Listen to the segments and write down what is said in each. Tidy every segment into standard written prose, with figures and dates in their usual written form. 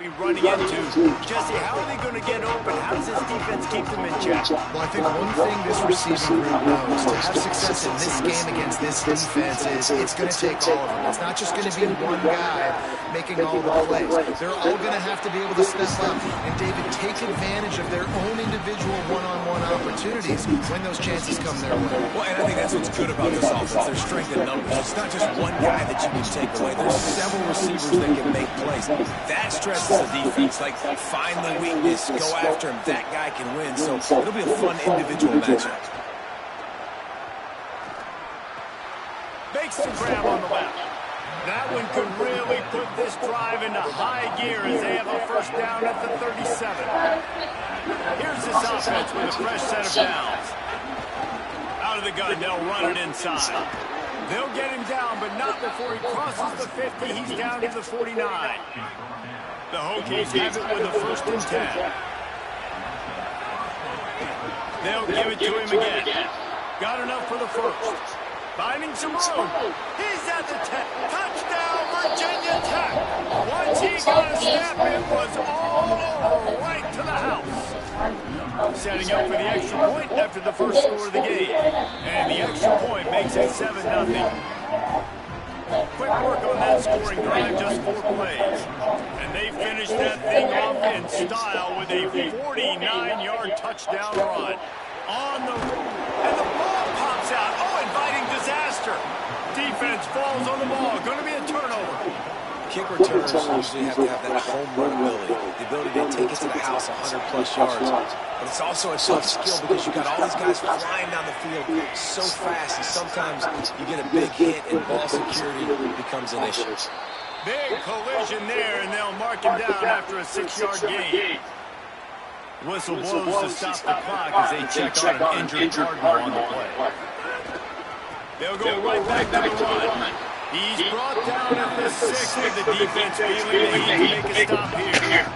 be running into. Jesse, how are they going to get open? How does this defense keep them in check? Well, I think one thing this receiving group knows to have success in this game against this defense is it's going to take all of them. It's not just going to be one guy making all the plays. They're all going to have to be able to step up and, David, take advantage of their own individual one-on-one opportunities when those chances come their way. Well, and I think that's what's good about this offense. Their strength in numbers. It's not just one guy that you can take away. There's several receivers that can make plays. That stresses the defense. Like, find the weakness, go after him. That guy can win. So it'll be a fun individual matchup. Makes the grab on the left. That one could really put this drive into high gear as they have a first down at the 37. Here's this offense with a fresh set of downs. Out of the gun, they'll run it inside. They'll get him down, but not before he crosses the 50. He's down to the 49. The Hokies have it with a first and 10. They'll give it to him again. Got enough for the first. Finding some room. He's at the 10. Touchdown, Virginia Tech. Once he got a snap, it was all over, right to the house. Setting up for the extra point after the first score of the game. And the extra point makes it 7-0. Quick work on that scoring drive, just 4 plays. And they finished that thing off in style with a 49-yard touchdown run. On the and the ball pops out. Oh, inviting disaster. Defense falls on the ball. Going to be a turnover. Kick returners usually have to have that home run ability. The ability to take it to the house 100-plus yards. But it's also a tough skill because you've got all these guys flying down the field so fast, and sometimes you get a big hit and ball security becomes an issue. Big collision there, and they'll mark him down after a 6-yard gain. Whistle blows to stop the clock as they check on an injured Cardinal on the play. They'll go right back to the run. He's brought down at the 6 with the defense feeling they need to make a stop here.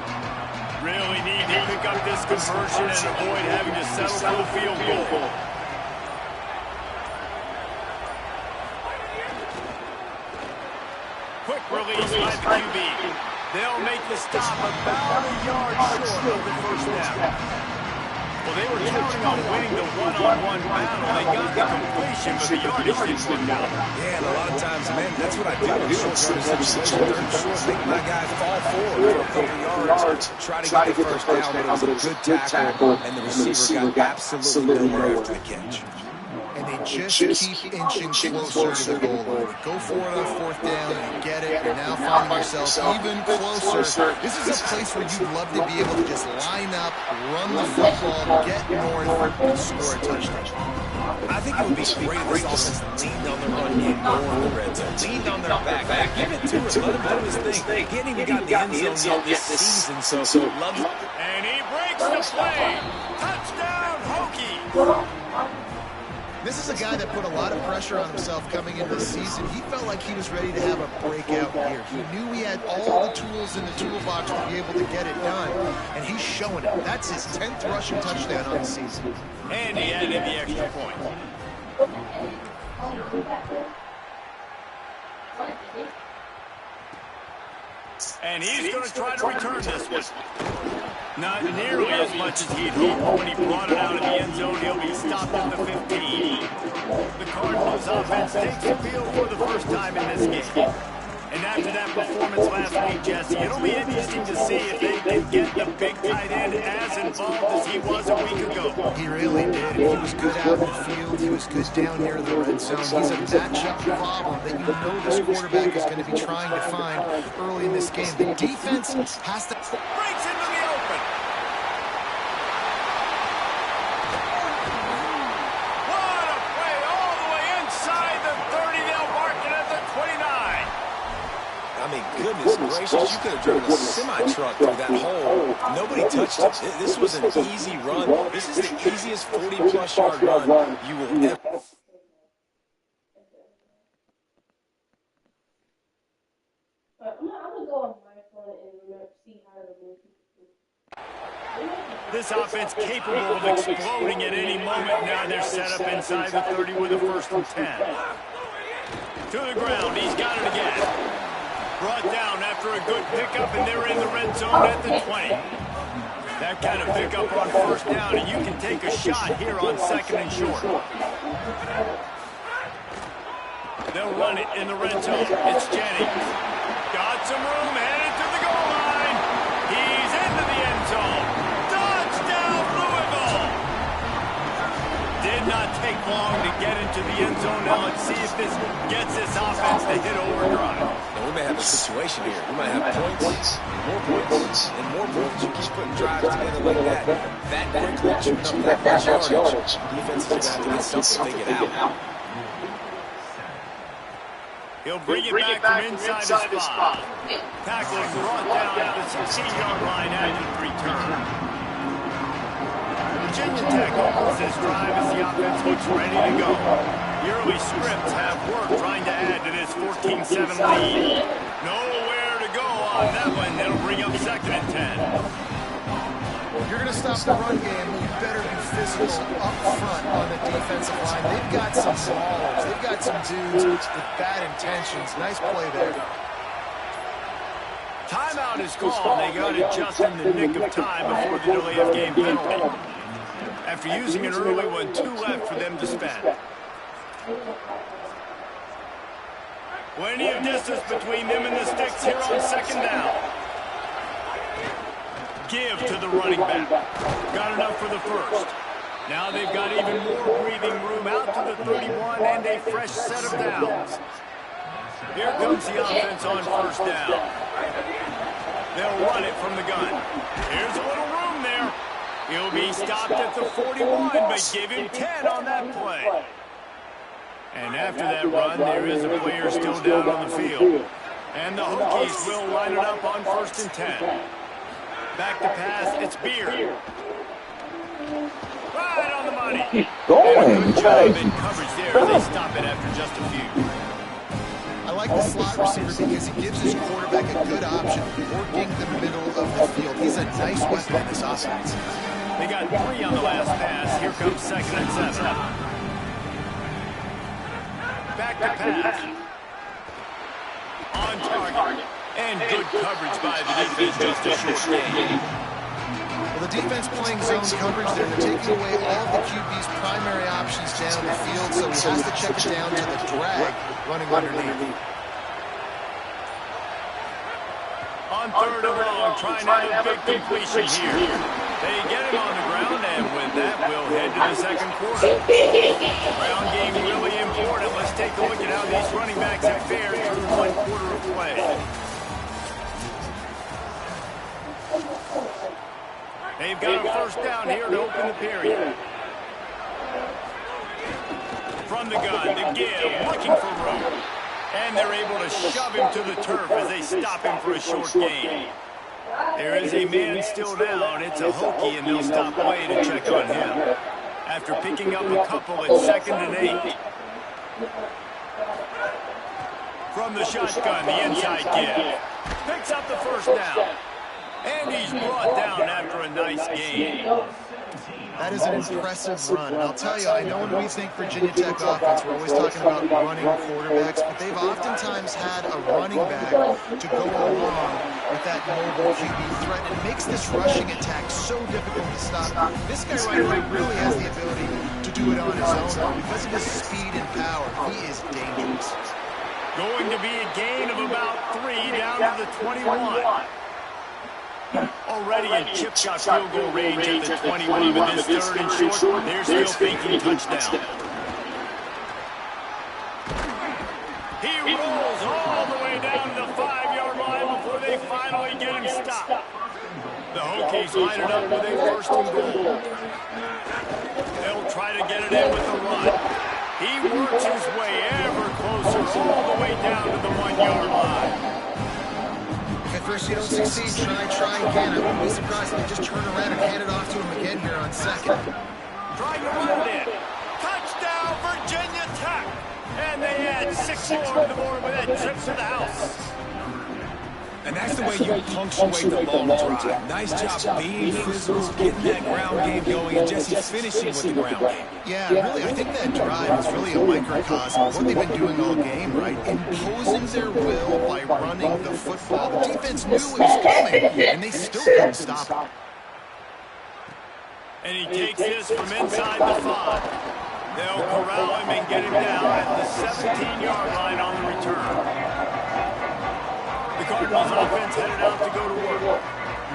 Really need to pick up this conversion and avoid having to settle for the field goal. Quick release by the QB. They'll make the stop about a yard short of the first down. Well, they were counting on winning the one-on-one battle. They got the completion, but the yardage didn't work out. Yeah, and a lot of times, man, that's what I do in short yardage situation. Third and short, make my guy fall forward for a couple yards, try to get the first down, but it was a good tackle, and the receiver got absolutely nowhere after the catch. And they just keep inching closer to the goal line. Go for it on 4th down and get it. You're now finding yourself even closer. This is a place where you'd love to be able to just line up, run the football, get north, and score a touchdown. I think it would be great if this offense leaned on the run game more in the red zone. Leaned on their back. Give it to him. Let him do his thing. He ain't even got the end zone yet this season, so love it. And he breaks the play. Touchdown, Hokie. This is a guy that put a lot of pressure on himself coming into the season. He felt like he was ready to have a breakout year. He knew he had all the tools in the toolbox to be able to get it done, and he's showing it. That's his 10th rushing touchdown on the season. And he added the extra point. And he's going to try to return this one. Not nearly as much as he'd hoped when he brought it out of the end zone. He'll be stopped at the 15. The Cardinals offense takes the field for the first time in this game. And after that performance last week, Jesse, it'll be interesting to see if they can get the big tight end as involved as he was a week ago. He really did. He was good out in the field. He was good down near the red zone. He's a matchup problem that you know this quarterback is going to be trying to find early in this game. The defense has to... Breaks into the open. What a play all the way inside the 30. They'll mark it at the 29. I mean, goodness gracious, you could have driven a semi-truck through that hole. Nobody touched it. This was an easy run. This is the easiest 40-plus yard run you will ever... This offense capable of exploding at any moment. Now they're set up inside the 30 with a first and 10. To the ground. He's got it again. Brought down after a good pickup, and they're in the red zone at the 20. That kind of pickup on first down, and you can take a shot here on second and short. They'll run it in the red zone. It's Jennings. Got some room, headed to the goal line. He's into the end zone. Touchdown, Louisville! Did not take long to get into the end zone. Now let's see if this gets this offense to hit overdrive. Now we may have a situation here. We might have points, and more points. You keep putting drives together like that. That quickly shooting up that much yardage. Defenses are going to have to get something figured out. He'll bring it back from inside his spot. Tackling brought down at the 16-yard line after the return. Virginia Tech opens this drive as the offense looks ready to go. The early scripts have worked trying to add to this 14-7 lead. Nowhere to go on that one. That'll bring up second and 10. If you're going to stop the run game, you better be physical up front on the defensive line. They've got some ballers. They've got some dudes with bad intentions. Nice play there. Timeout is called. They got it just in the nick of time before the delay of game penalty. After using an early one, 2 left for them to spend. Plenty of distance between them and the sticks here on second down. Give to the running back. Got enough for the first. Now they've got even more breathing room out to the 31 and a fresh set of downs. Here comes the offense on first down. They'll run it from the gun. Here's a little room there. He'll be stopped at the 41, but give him 10 on that play. And after that run, there is a player still down on the field. And the Hokies will line it up on first and 10. Back to pass, it's Beard. Right on the money. Keep going. Good job in coverage there. They stop it after just a few. I like the slot receiver because he gives his quarterback a good option working the middle of the field. He's a nice weapon in this offense. They got 3 on the last pass. Here comes second and 7. Back to pass. On target. And good coverage by the defense, just a short gain. Well, the defense playing zone coverage there. They're taking away all of the QB's primary options down the field, so he has to check it down to the drag running underneath. On third and long, trying to have a big completion here. They get him on the ground, and with that, we'll head to the second quarter. Ground game really important. Let's take a look at how these running backs have fared through 1 quarter of play. They've got a first down here to open the period. From the gun, the give, looking for room. And they're able to shove him to the turf as they stop him for a short gain. There is a man still down. It's a Hokie, and they'll stop away to check on him. After picking up a couple at second and 8. From the shotgun, the inside give. Picks up the first down. And he's brought down after a nice gain. That is an impressive run. And I'll tell you, I know when we think Virginia Tech offense, we're always talking about running quarterbacks, but they've oftentimes had a running back to go along with that mobile QB threat. It makes this rushing attack so difficult to stop. This guy right here really has the ability to do it on his own. Because of his speed and power, he is dangerous. Going to be a gain of about 3 down to the 21. Already in chip shot field goal range at the 21, but this third and short, they're still thinking touchdown. He rolls all the way down to the 5-yard line before they finally get him stopped. The Hokies line it up with a first and goal. They'll try to get it in with the run. He works his way ever closer all the way down to the 1-yard line. At first you don't succeed, try again. I wouldn't be surprised if they just turn around and hand it off to him again here on second. Trying to run it in. Touchdown, Virginia Tech. And they add 6 more to the board with that trip to the house. And that's the way you punctuate the long drive. Nice job being physical, getting that ground game going, and Jesse finishing with the ground game. Yeah, really, I think that drive is really a microcosm of what they've been doing all game, right? Imposing their will by running the football. The defense knew it was coming, and they still couldn't stop it. And he takes this from inside the 5. They'll corral him and get him down at the 17-yard line on the return. The Cardinals offense headed out to go to work.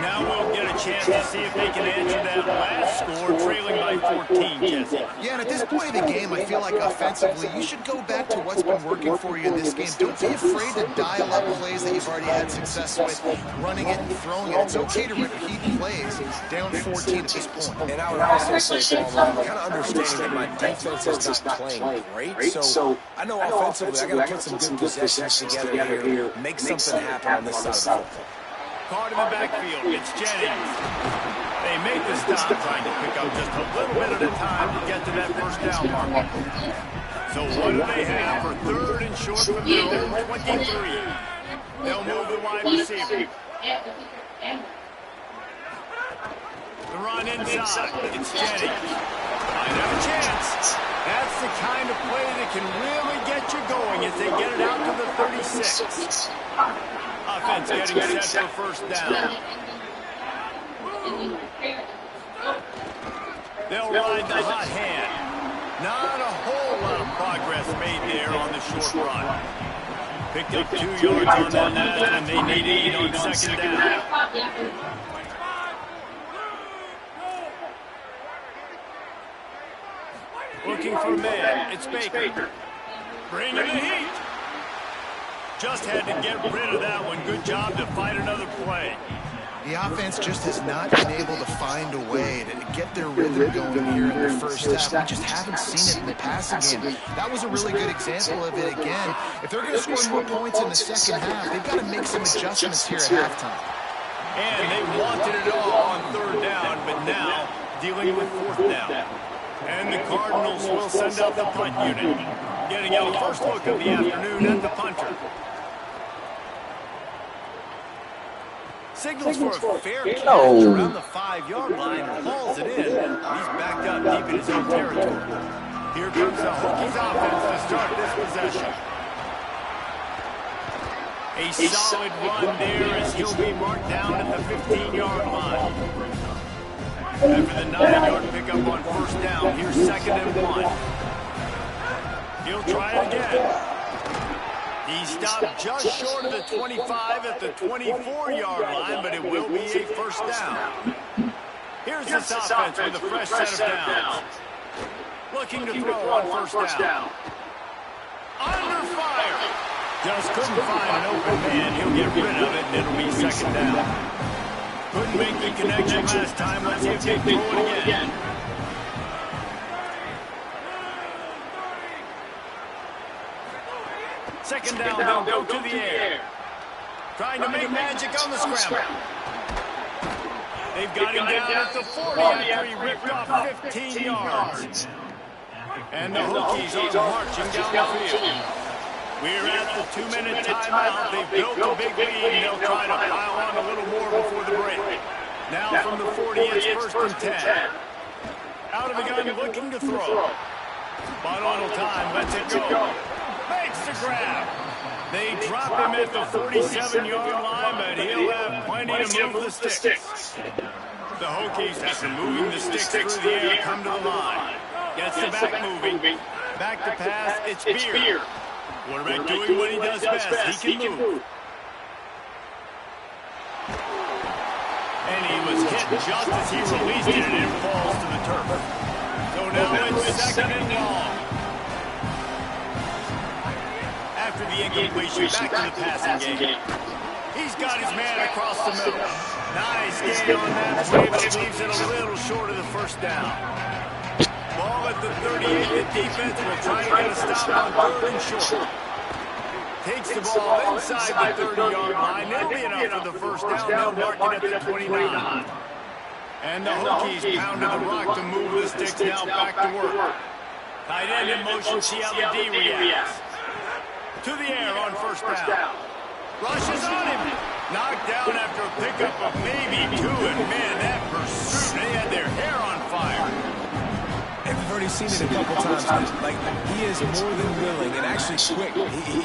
Now we'll get a chance to see if they can answer that last score, trailing by 14, Jesse. Yeah, and at this point of the game, I feel like offensively, you should go back to what's been working for you in this game. Don't be afraid to dial up plays that you've already had success with, running it and throwing it. It's okay to repeat plays down 14 at this point. And I would also say, Paul, I'm kind of understanding that my defense is not playing great, so I know offensively I got to put some good possessions together here, make something happen on this side of the football. Card in the backfield. It's Jennings. They make the stop, trying to pick up just a little bit at a time to get to that first down mark. So what do they have for 3rd and short from their own 23? They'll move the wide receiver. The run inside. It's Jennings. Might have a chance. That's the kind of play that can really get you going as they get it out to the 36. Offense getting set for first down. They'll ride the hot hand. Not a whole lot of progress made there on the short run. Picked up 2 yards on that, and they need 8 on second down. Looking for man. It's Baker. Bringing the heat. Just had to get rid of that one. Good job to fight another play. The offense just has not been able to find a way to get their rhythm going here in the first half. We just haven't seen it in the passing game. That was a really good example of it again. If they're going to score more points in the second half, they've got to make some adjustments here at halftime. And they wanted it all on 3rd down, but now dealing with 4th down. And the Cardinals will send out the punt unit, getting a first look of the afternoon at the punter. Signals for a fair catch around the 5-yard line, hauls it in. He's backed up deep in his own territory. Here comes the Hokies offense to start this possession. A solid run there as he'll be marked down at the 15-yard line. After the 9-yard pickup on first down, here's 2nd and 1. He'll try it again. He stopped just short of the 25 at the 24-yard line, but it will be a first down. Here's this offense with a fresh set of downs. Looking to throw on first down. Under fire. Just couldn't find an open man. He'll get rid of it, and it'll be 2nd down. Couldn't make the connection last time. Let's see if they throw it again. Second down, they'll go to the air. Trying to make magic on the scramble. They've got him down at the 40 after he ripped off 15 yards. And the Hokies are marching down the field. We're at the 2-minute timeout. They've built a big lead. They'll try to pile on a little more before the break. Now from the 40, it's 1st and 10. Out of the gun, looking to throw. But a little time, lets it go. Makes the grab. They drop him at the 47-yard line, but he'll have plenty to move the sticks. The Hokies, after moving the sticks through the air, come to the line. Gets the back moving. Back to pass, it's Beer. Quarterback doing what he does best. He can move. And he was hit just as he released it, and it falls to the turf. So now it's 2nd and long. After the incompletion, back to the passing game. He's got his man across the middle. Nice gain on that play, but leaves it a little short of the first down. Ball at the 38. The defense will try to get a stop on 3rd and short. Takes the ball inside the 30-yard line. It'll be enough for the first down. They'll mark it at the 29. And the Hokies pounded the rock to move the sticks. Now back to work. Tight end in motion. See how the D reacts. To the air on first down. Rushes on him. Knocked down after a pickup of maybe 2, and man, that pursuit, they had their hair on fire. And we've already seen it a couple times now. Like, he is more than willing and actually quick.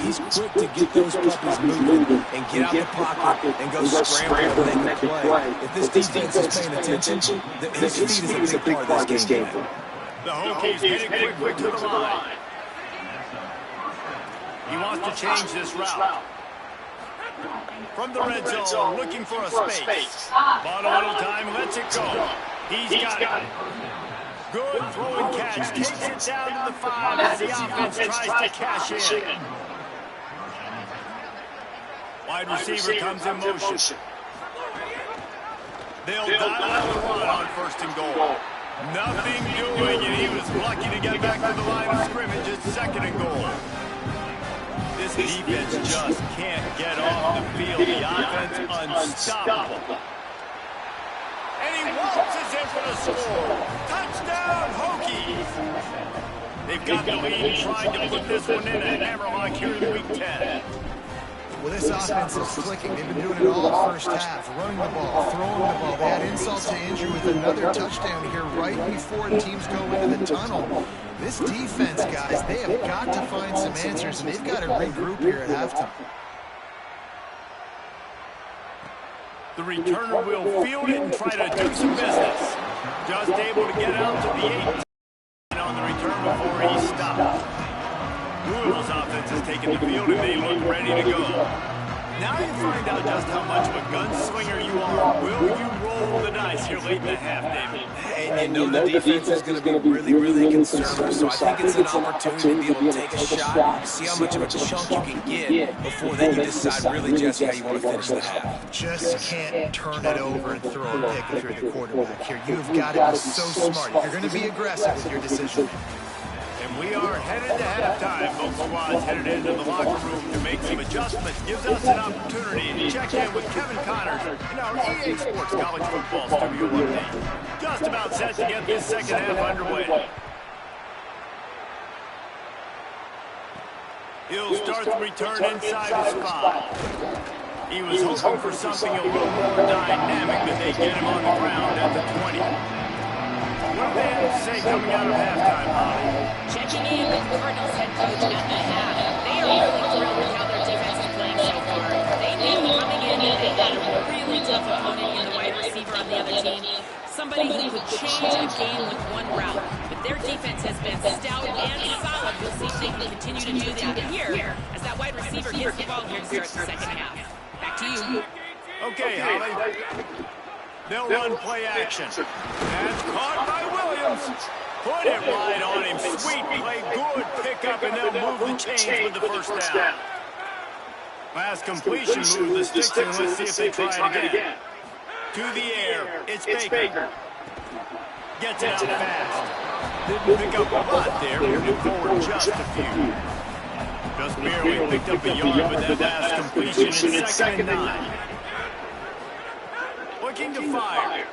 He's quick to get those puppies moving and get out the pocket and go scramble and make a play. If this defense is paying attention, his speed is a big part of this game. The Hokies headed quickly to the line. He wants to change this route. From the red zone, looking for a space. Bought a little time, lets it go. He's got it. Good throw and catch. Takes it down to the 5 as the offense tries to cash in. Wide receiver comes in motion. They'll dial out the run on 1st and goal. Nothing doing, and he was lucky to get back to the line of scrimmage at 2nd and goal. This defense just can't get off the field. The offense unstoppable. And he waltzes in for the score. Touchdown, Hokies. They've got the lead trying to put this one in a hammerlock here in Week 10. Well, this offense is clicking. They've been doing it all first half. Running the ball, throwing the ball. They had insult to injury with another touchdown here right before teams go into the tunnel. This defense, guys, they have got to find some answers, and they've got to regroup here at halftime. The returner will field it and try to do some business. Just able to get out to the 8 on the return before he stops. Louisville's offense has taken the field, and they look ready to go. Now you find out just how much of a gunslinger you are. Will you roll the dice here late in the half, David? And you know the defense is going to be really, really conservative, so I think it's an opportunity to be able to take a shot, see how much of a chunk you can get before then you decide really just how you want to finish the half. Just can't turn it over and throw a pick if you're the quarterback here. You've got to be so smart. You're going to be aggressive with your decision. And we are headed to halftime. Both squads headed into the locker room to make some adjustments. Gives us an opportunity to check in with Kevin Connors in our EA Sports College Football Studio update. Just about set to get this second half underway. He'll start the return inside his 5. He was hoping for something a little more dynamic, but they get him on the ground at the 20. What do they have to say coming out of halftime, Holly? Checking in with Cardinals head coach at the half. They are really thrilled with how their defense is playing so far. They knew coming in that they had a really tough opponent in the wide receiver on the other team. Somebody who could change a game with one route. But their defense has been stout and solid. We'll see if they can continue to do that here as that wide receiver gets the ball here to start the second half. Back to you. Okay, Holly. They'll run play action. That's caught by Williams. Put it right on him. Sweet play, good pickup, and they'll move the chains with the first down. Last completion, move the sticks, and let's see if they try it again. To the air, it's Baker. Gets it out fast. Didn't pick up a lot there, moving forward just a few. Just barely picked up a yard with that last completion. It's 2nd and 9. Looking to fire.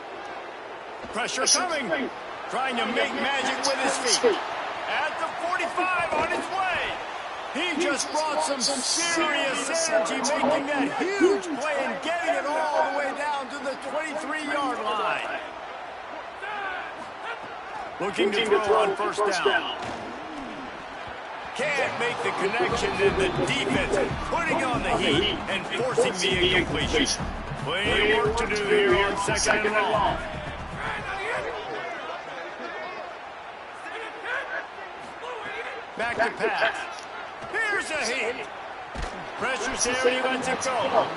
Pressure coming. Trying to make magic with his feet. At the 45 on his way. He just brought some serious energy, making that huge play and getting it all the way down to the 23-yard line. Looking to throw on first down. Can't make the connection, and the defense putting on the heat and forcing the incompletion. Plenty of work to do here on 2nd and long. Back to pass. Here's a hit. Pressure's there, he lets it go.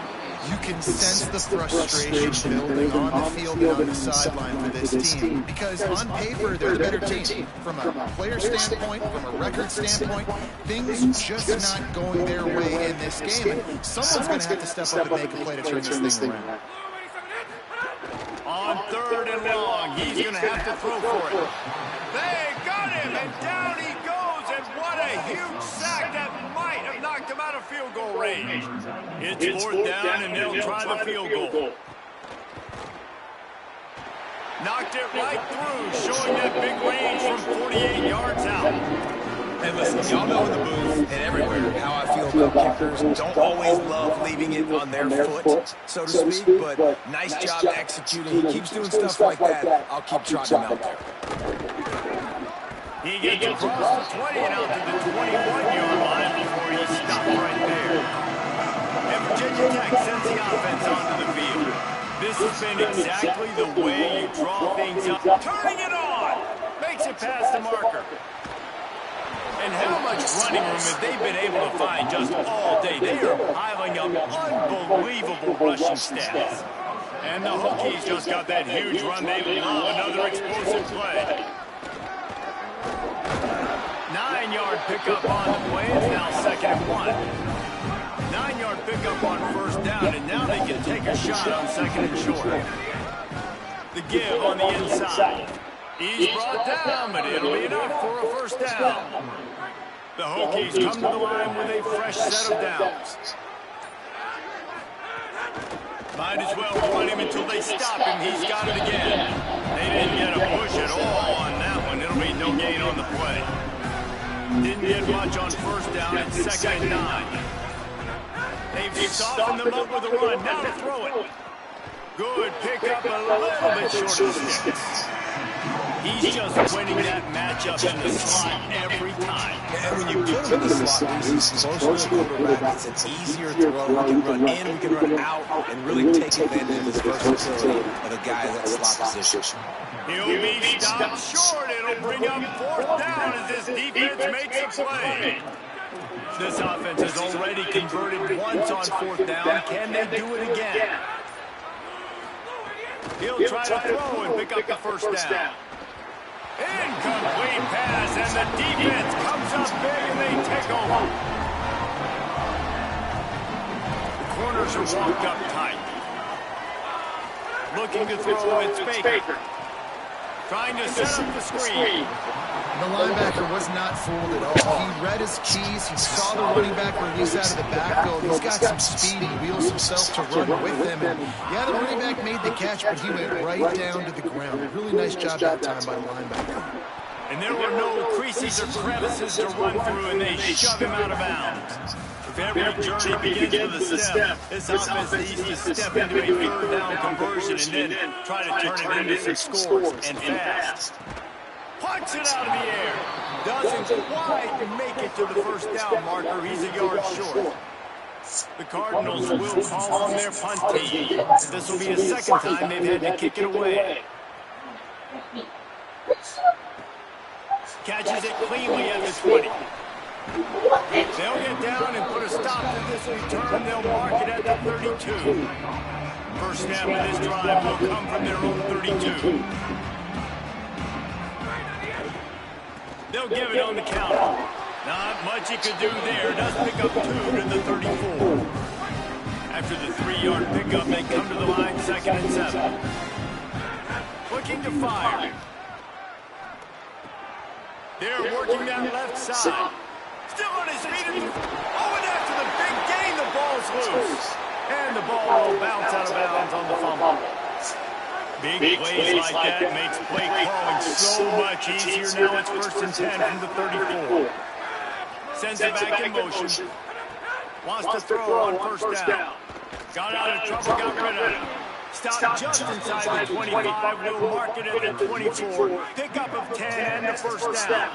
You can sense the frustration building on the field and on the sideline for this team because on paper they're a better team. From a player standpoint, from a record standpoint, things just not going their way in this game. And someone's going to have to step up and make a play to turn this thing around. On 3rd and long, he's going to have to throw for it. They got him, and down he goes, and what a huge sack that might have knocked him out of field goal range. It's 4th down, and they'll try the field goal. Knocked it right through, showing that big range from 48 yards out. And listen, y'all know in the booth and everywhere how I feel NFL kickers don't always love leaving it on their foot, so to speak, but nice job executing. He keeps doing stuff like that. I'll keep trotting him out there. He gets across the 20 and out to the 21-yard line before he stopped right there. And Virginia Tech sends the offense onto the field. This has been exactly the way you draw things up. Turning it on! Makes it past the marker. And how much running room have they been able to find just all day? They are piling up unbelievable rushing stats. And the Hokies just got that huge run. They love another explosive play. 9-yard pickup on the play. It's now 2nd and 1. 9-yard pickup on first down, and now they can take a shot on 2nd and short. The give on the inside. He's brought down, but it'll be enough for a first down. The Hokies come to the line with a fresh set of downs. Might as well run him until they stop him. He's got it again. They didn't get a push at all on that one. It'll be no gain on the play. Didn't get much on first down at 2nd and 9. They've softened them up with a run. Now to throw it. Good pickup, a little bit short of the sticks. He's just winning that matchup in the slot every time. And when you put him in the slot, he's close to the quarterback. It's an easier throw. We can run in, we can run out, and really take advantage of this versatility of a guy in that slot position. He'll be stopped short. It'll bring up 4th down as this defense makes a play. This offense has already converted once on 4th down. Can they do it again? He'll try to throw and pick up the first down. Incomplete pass, and the defense comes up big, and they take over. The corners are walked up tight. Looking to throw, it's Baker. Trying to set up the screen. The linebacker was not fooled at all. He read his keys. He saw the running back release out of the backfield. He's got some speed. He wheels himself to run with them. And yeah, the running back made the catch, but he went right down to the ground. Really nice job that time by the linebacker. And there were no creases or crevices to run through, and they shove him out of bounds. If every journey begins with a step, this offense needs to step into a 3rd down conversion and then try to turn it into some scores, and fast. Punts it out of the air. Doesn't quite make it to the first down marker. He's a yard short. The Cardinals will call on their punt team. This will be the 2nd time they've had to kick it away. Catches it cleanly at the 20. They'll get down and put a stop to this return. They'll mark it at the 32. First snap of this drive will come from their own 32. They'll give it on the counter. Not much he could do there. Does pick up 2 to the 34. After the 3-yard pickup, they come to the line 2nd and 7. Looking to fire. They're working that left side. Still on his feet. Oh, and after the big gain, the ball's loose. And the ball will bounce out of bounds on the fumble. Big plays like that makes play calling so much easier. Now it's 1st and 10 from the 34. Sends it back in motion. Wants to throw on first down. Got out of trouble, got rid of it. Stop just inside the 25. We'll mark it at the 24. Pickup of 10 and the first down.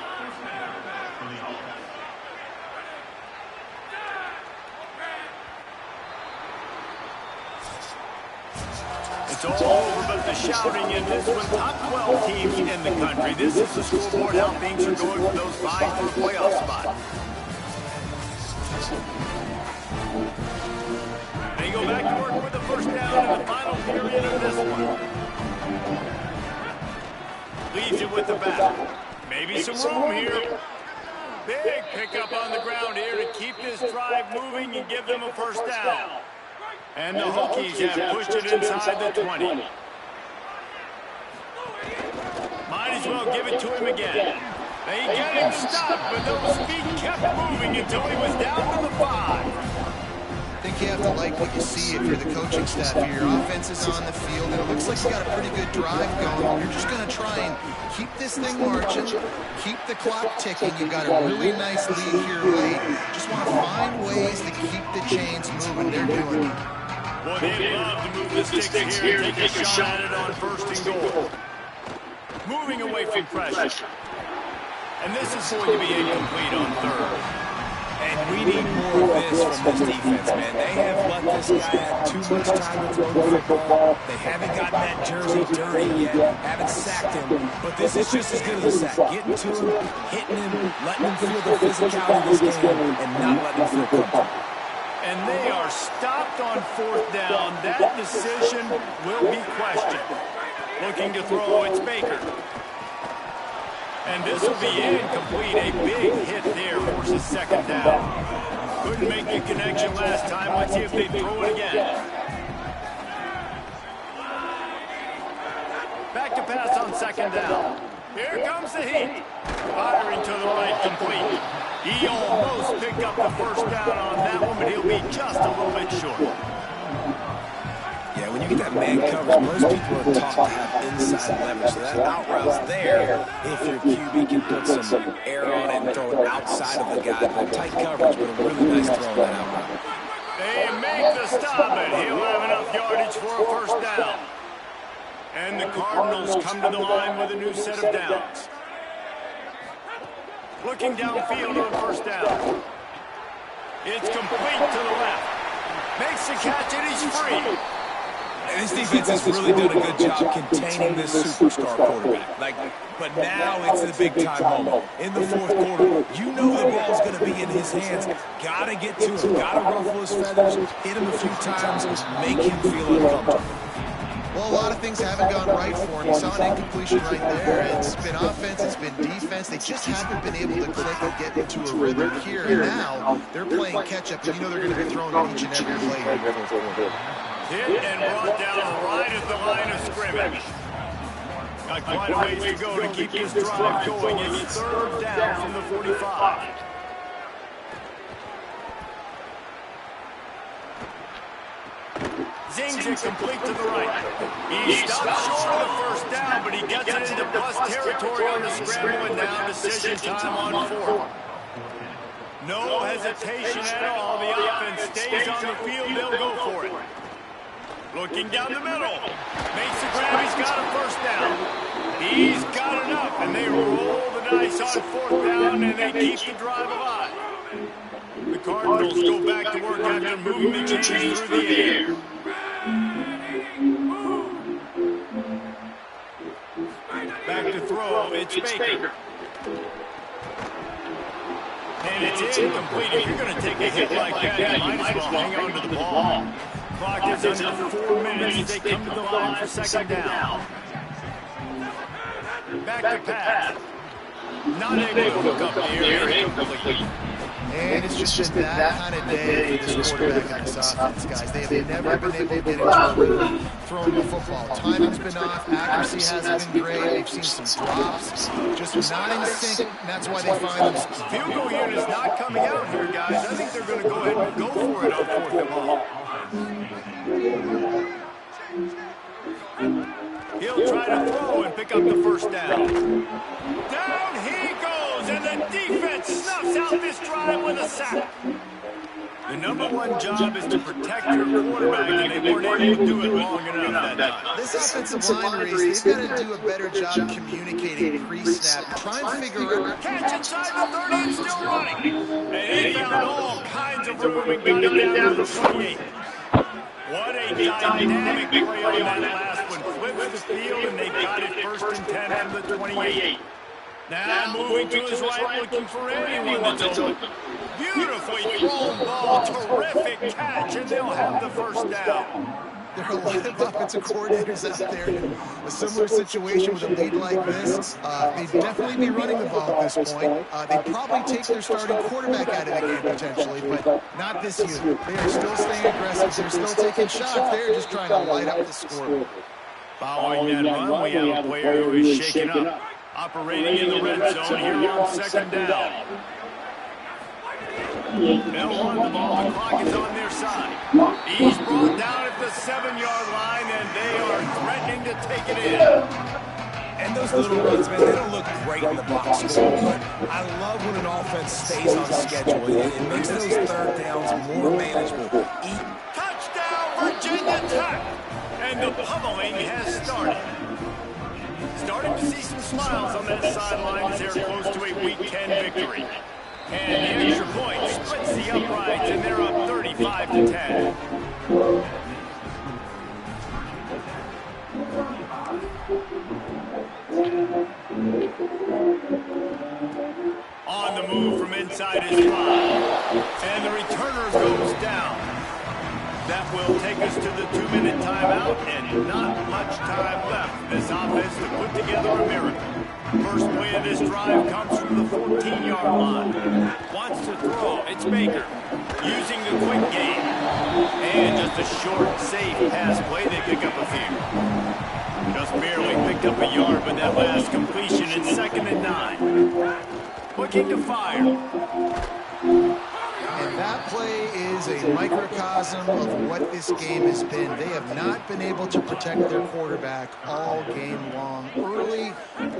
It's all over, but the shouting in this one. Top 12 teams in the country. This is the scoreboard. How things are going for those vying for a playoff spot. They go back to work with the first down in the final period of this one. Leaves it with the back. Maybe some room here. Big pickup on the ground here to keep this drive moving and give them a first down. And the Hokies have pushed it inside the 20. Might as well give it to him again. They get him stopped, but those feet kept moving until he was down to the 5. I think you have to like what you see if you're the coaching staff here. Your offense is on the field, and it looks like you got a pretty good drive going. You're just going to try and keep this thing marching, keep the clock ticking. You've got a really nice lead here late. Just want to find find ways to keep the chains moving. They're doing it. Well, they love to move the sticks here and take a shot at it on first and goal. Moving away from pressure. And this is going to be incomplete on third. And we need more of this from this defense, man. They have let this guy have too much time to throw the football. They haven't gotten that jersey dirty yet, haven't sacked him. But this is just as good as a sack. Getting to him, hitting him, letting him feel the physicality of this game, and not letting him feel comfortable. And they are stopped on fourth down. That decision will be questioned. Looking to throw, it's Baker. And this will be incomplete. A big hit there forces second down. Couldn't make the connection last time. Let's see if they throw it again. Back to pass on second down. Here comes the heat. Firing to the right, complete. He almost picked up the first down on that one, but he'll be just a little bit short. Yeah, when you get that man coverage, most people are taught to have inside leverage. So that out route's there if your QB can put some air on it and throw it outside of the guy. But tight coverage, but a really nice throw on that out route. They make the stop, and he'll have enough yardage for a first down. And the Cardinals come to the line with a new set of downs. Looking downfield on first down. It's complete to the left. Makes the catch, and he's free. And this defense has really done a good job containing this superstar quarterback. But now it's the big-time moment. In the fourth quarter, you know the ball's going to be in his hands. Got to get to him. Got to ruffle his feathers, hit him a few times, make him feel uncomfortable. Well, a lot of things haven't gone right for him. You saw an incompletion right there. It's been offense, it's been defense. They just haven't been able to click and get into a rhythm here. And now they're playing catch-up, and you know they're going to be throwing it each and every play here. Hit and brought down right at the line of scrimmage. Got quite a ways to go to keep this drive going. It's third down from the 45. Zings it complete to the right. He stops short of the first down, but he gets it into plus territory on the scramble, and now decision time on fourth. No hesitation at all. The offense stays on the field. They'll go for it. Looking down the middle. Makes the grab. He's got a first down. He's got enough, and they roll the dice on fourth down, and they keep the drive alive. The Cardinals go back to work after moving the chains through the air. Back to throw. It's Baker. And it's incomplete. If you're going to take a hit like that, you might as well hang on to the ball. Clock is under 4 minutes as they come to the line for second down. Back to pass. Not able to hook up here. Incomplete. And it's just been that kind of day for this quarterback on this offense, guys. They have never been able to get into a rhythm throwing the football. Timing's been off. Accuracy hasn't been great. They've seen some drops. Just not in sync, and that's why they find themselves. Field goal unit is not coming out here, guys. I think they're going to go ahead and go for it on fourth and long. He'll try to throw and pick up the first down. Down he goes, and the defense snuffs out this drive with a sack. The number one job is to protect your quarterback, and they weren't able to do it long enough that time. This offensive line race, they've got to do a better job communicating pre-snap. Try and figure out. Catch inside the 30 and still running. And he found all kinds of room and got it down to the 28. What a dynamic play on that last one. Flips the field, and they got it first and 10 from the 28. Now moving to his right, looking for anyone that's open. Beautifully thrown ball, terrific catch, and they'll have the first down. There are a lot of offensive coordinators out there in a similar situation with a lead like this. They'd definitely be running the ball at this point. They'd probably take their starting quarterback out of the game potentially, but not this unit. They are still staying aggressive. They're still taking shots. They're just trying to light up the score. Following that run, we have a player who is shaken up. Operating in the red zone here on second down. They'll run the ball. The clock is on their side. He's brought down at the 7-yard line, and they are threatening to take it in. And those little runs, man, they don't look great in the box score, but I love when an offense stays on schedule. It makes those third downs more manageable. Touchdown, Virginia Tech! And the pummeling has started. Starting to see some smiles on that sideline as they're close to a Week 10 victory. And the extra point splits the uprights, and they're up 35-10. On the move from inside his 5. And the returner goes down. That will take us to the 2-minute timeout, and not much time left for this offense to put together a miracle. First play of this drive comes from the 14-yard line. Wants to throw. It's Baker using the quick game. And just a short, safe pass play. They pick up a few. Just barely picked up a yard with that last completion in 2nd and 9. Looking to fire. And that play is a microcosm of what this game has been. They have not been able to protect their quarterback all game long, early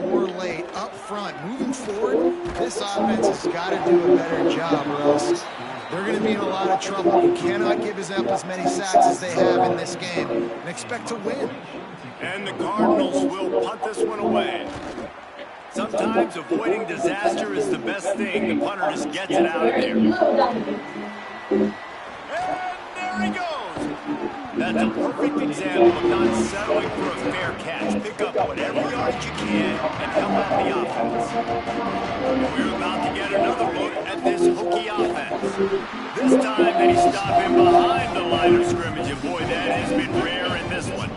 or late, up front. Moving forward, this offense has got to do a better job, or else they're going to be in a lot of trouble. You cannot give up as many sacks as they have in this game and expect to win. And the Cardinals will punt this one away. Sometimes avoiding disaster is the best thing. The punter just gets it out of there. And there he goes. That's a perfect example of not settling for a fair catch. Pick up whatever yardage you can and help out the offense. We're about to get another look at this Hokie offense. This time they stop him behind the line of scrimmage, and boy, that has been rare in this one.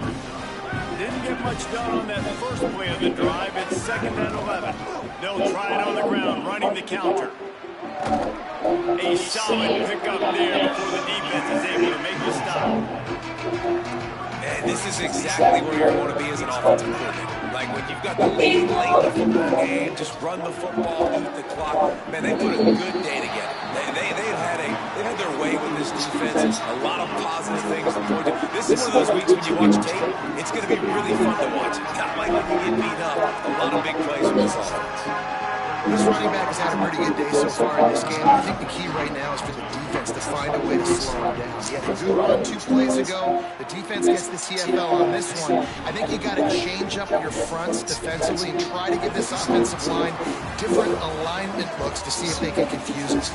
Didn't get much done on that first play of the drive. It's 2nd and 11. They'll try it on the ground, running the counter. A solid pickup there before the defense is able to make the stop. And this is exactly where you want to be as an offensive coordinator. Like when you've got the lead late in the football game, just run the football, eat the clock. Man, they put a good day together. They've had their way with this defense. A lot of positive things to point to. This is one of those weeks when you watch tape, it's going to be really fun to watch. Not like when you get beat up. A lot of big plays from this offense. This running back has had a pretty good day so far in this game. I think the key right now is for the defense to find a way to slow him down. He had a good run 2 plays ago. The defense gets the TFL on this one. I think you got to change up your fronts defensively and try to give this offensive line different alignment looks to see if they can confuse us.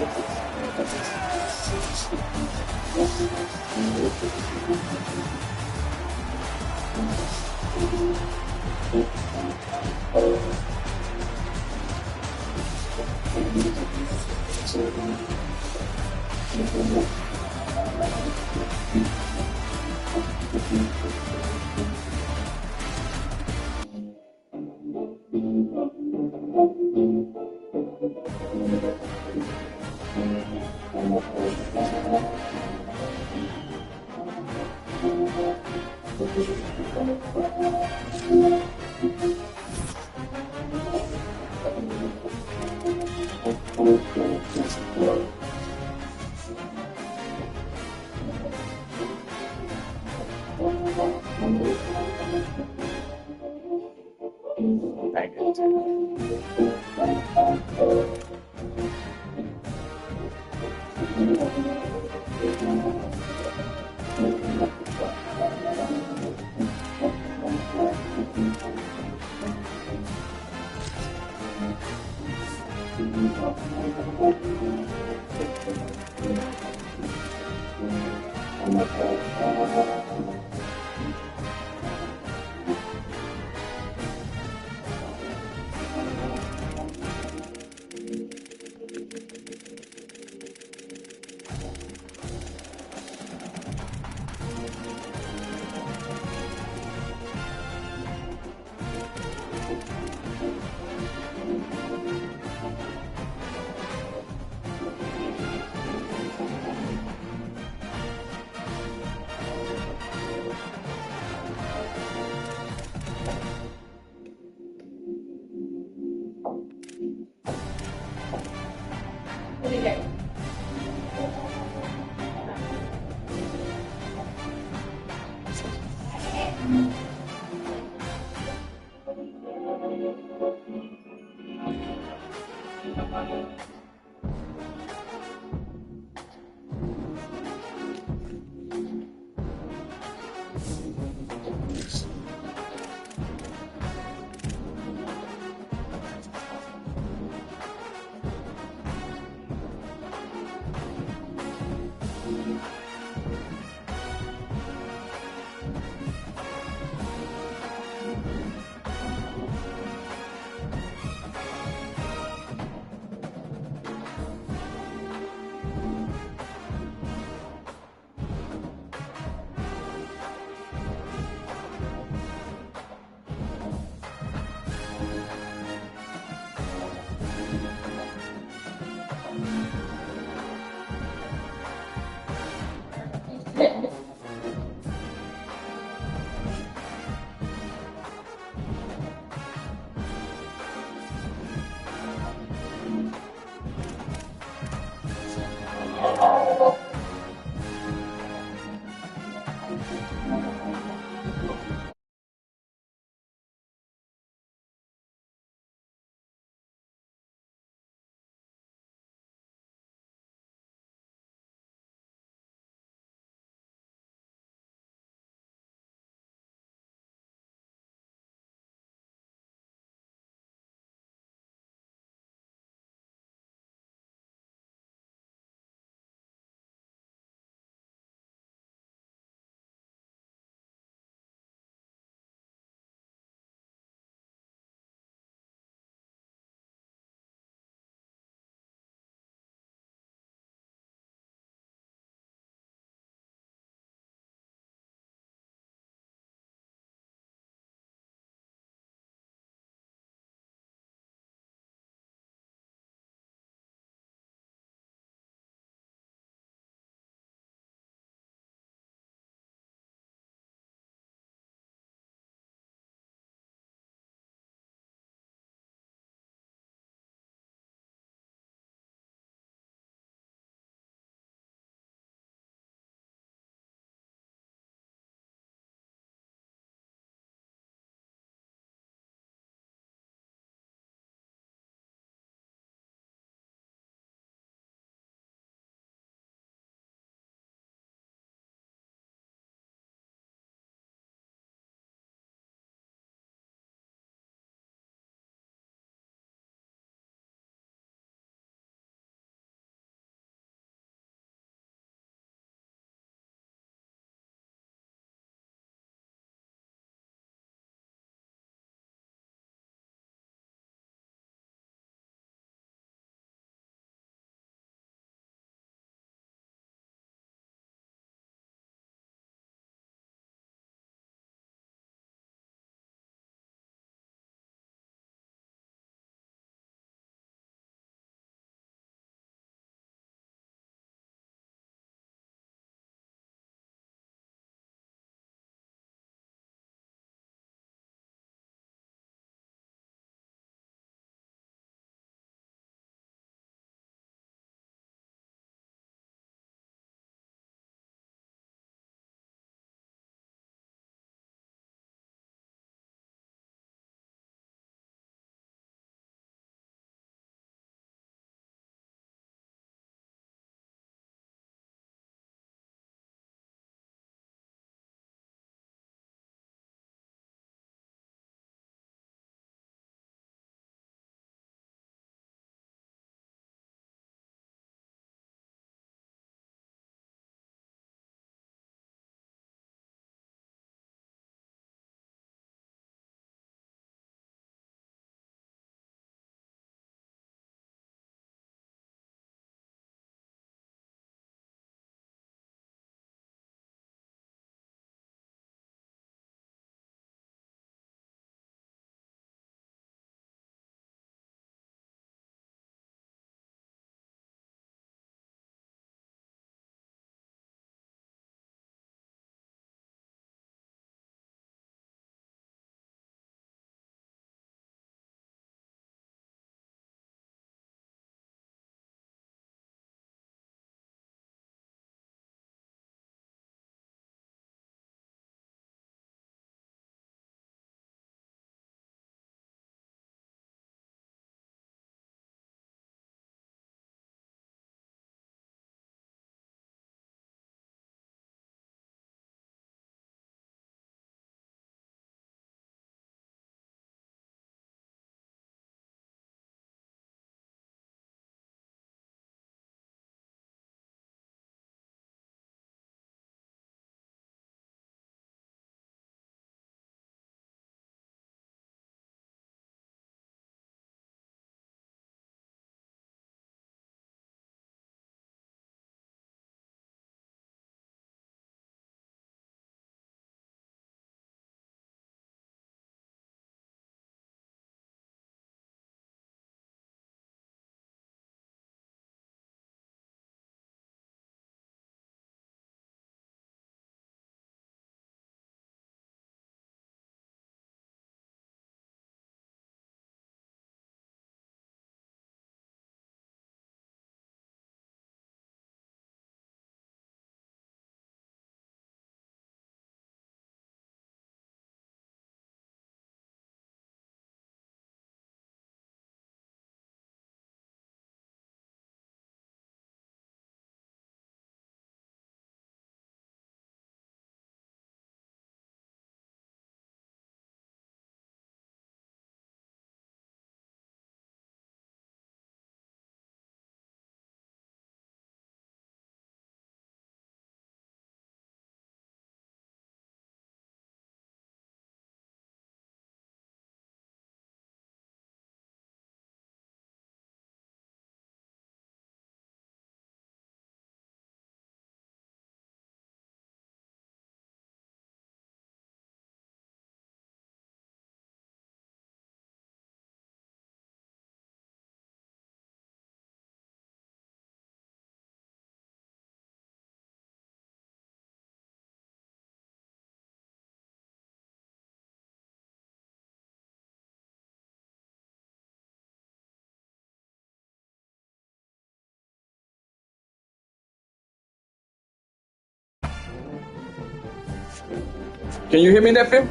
Can you hear me, nephew?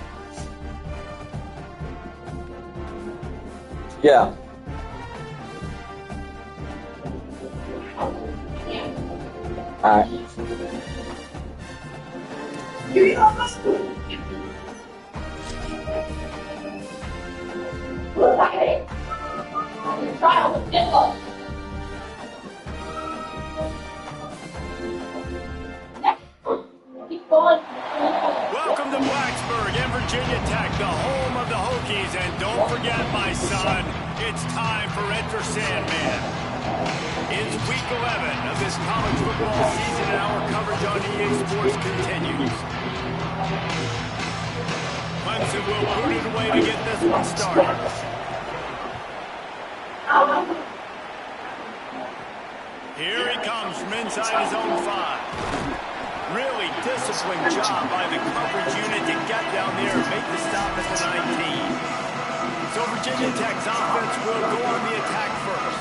Yeah. All right. Welcome to Blacksburg and Virginia Tech, the home of the Hokies. And don't forget, my son, it's time for Enter Sandman. It's week 11 of this college football season, and our coverage on EA Sports continues. Clemson will boot it away to get this one started. Here he comes from inside his own 5. Really disciplined job by the coverage unit to get down there and make the stop at the 19. So Virginia Tech's offense will go on the attack first.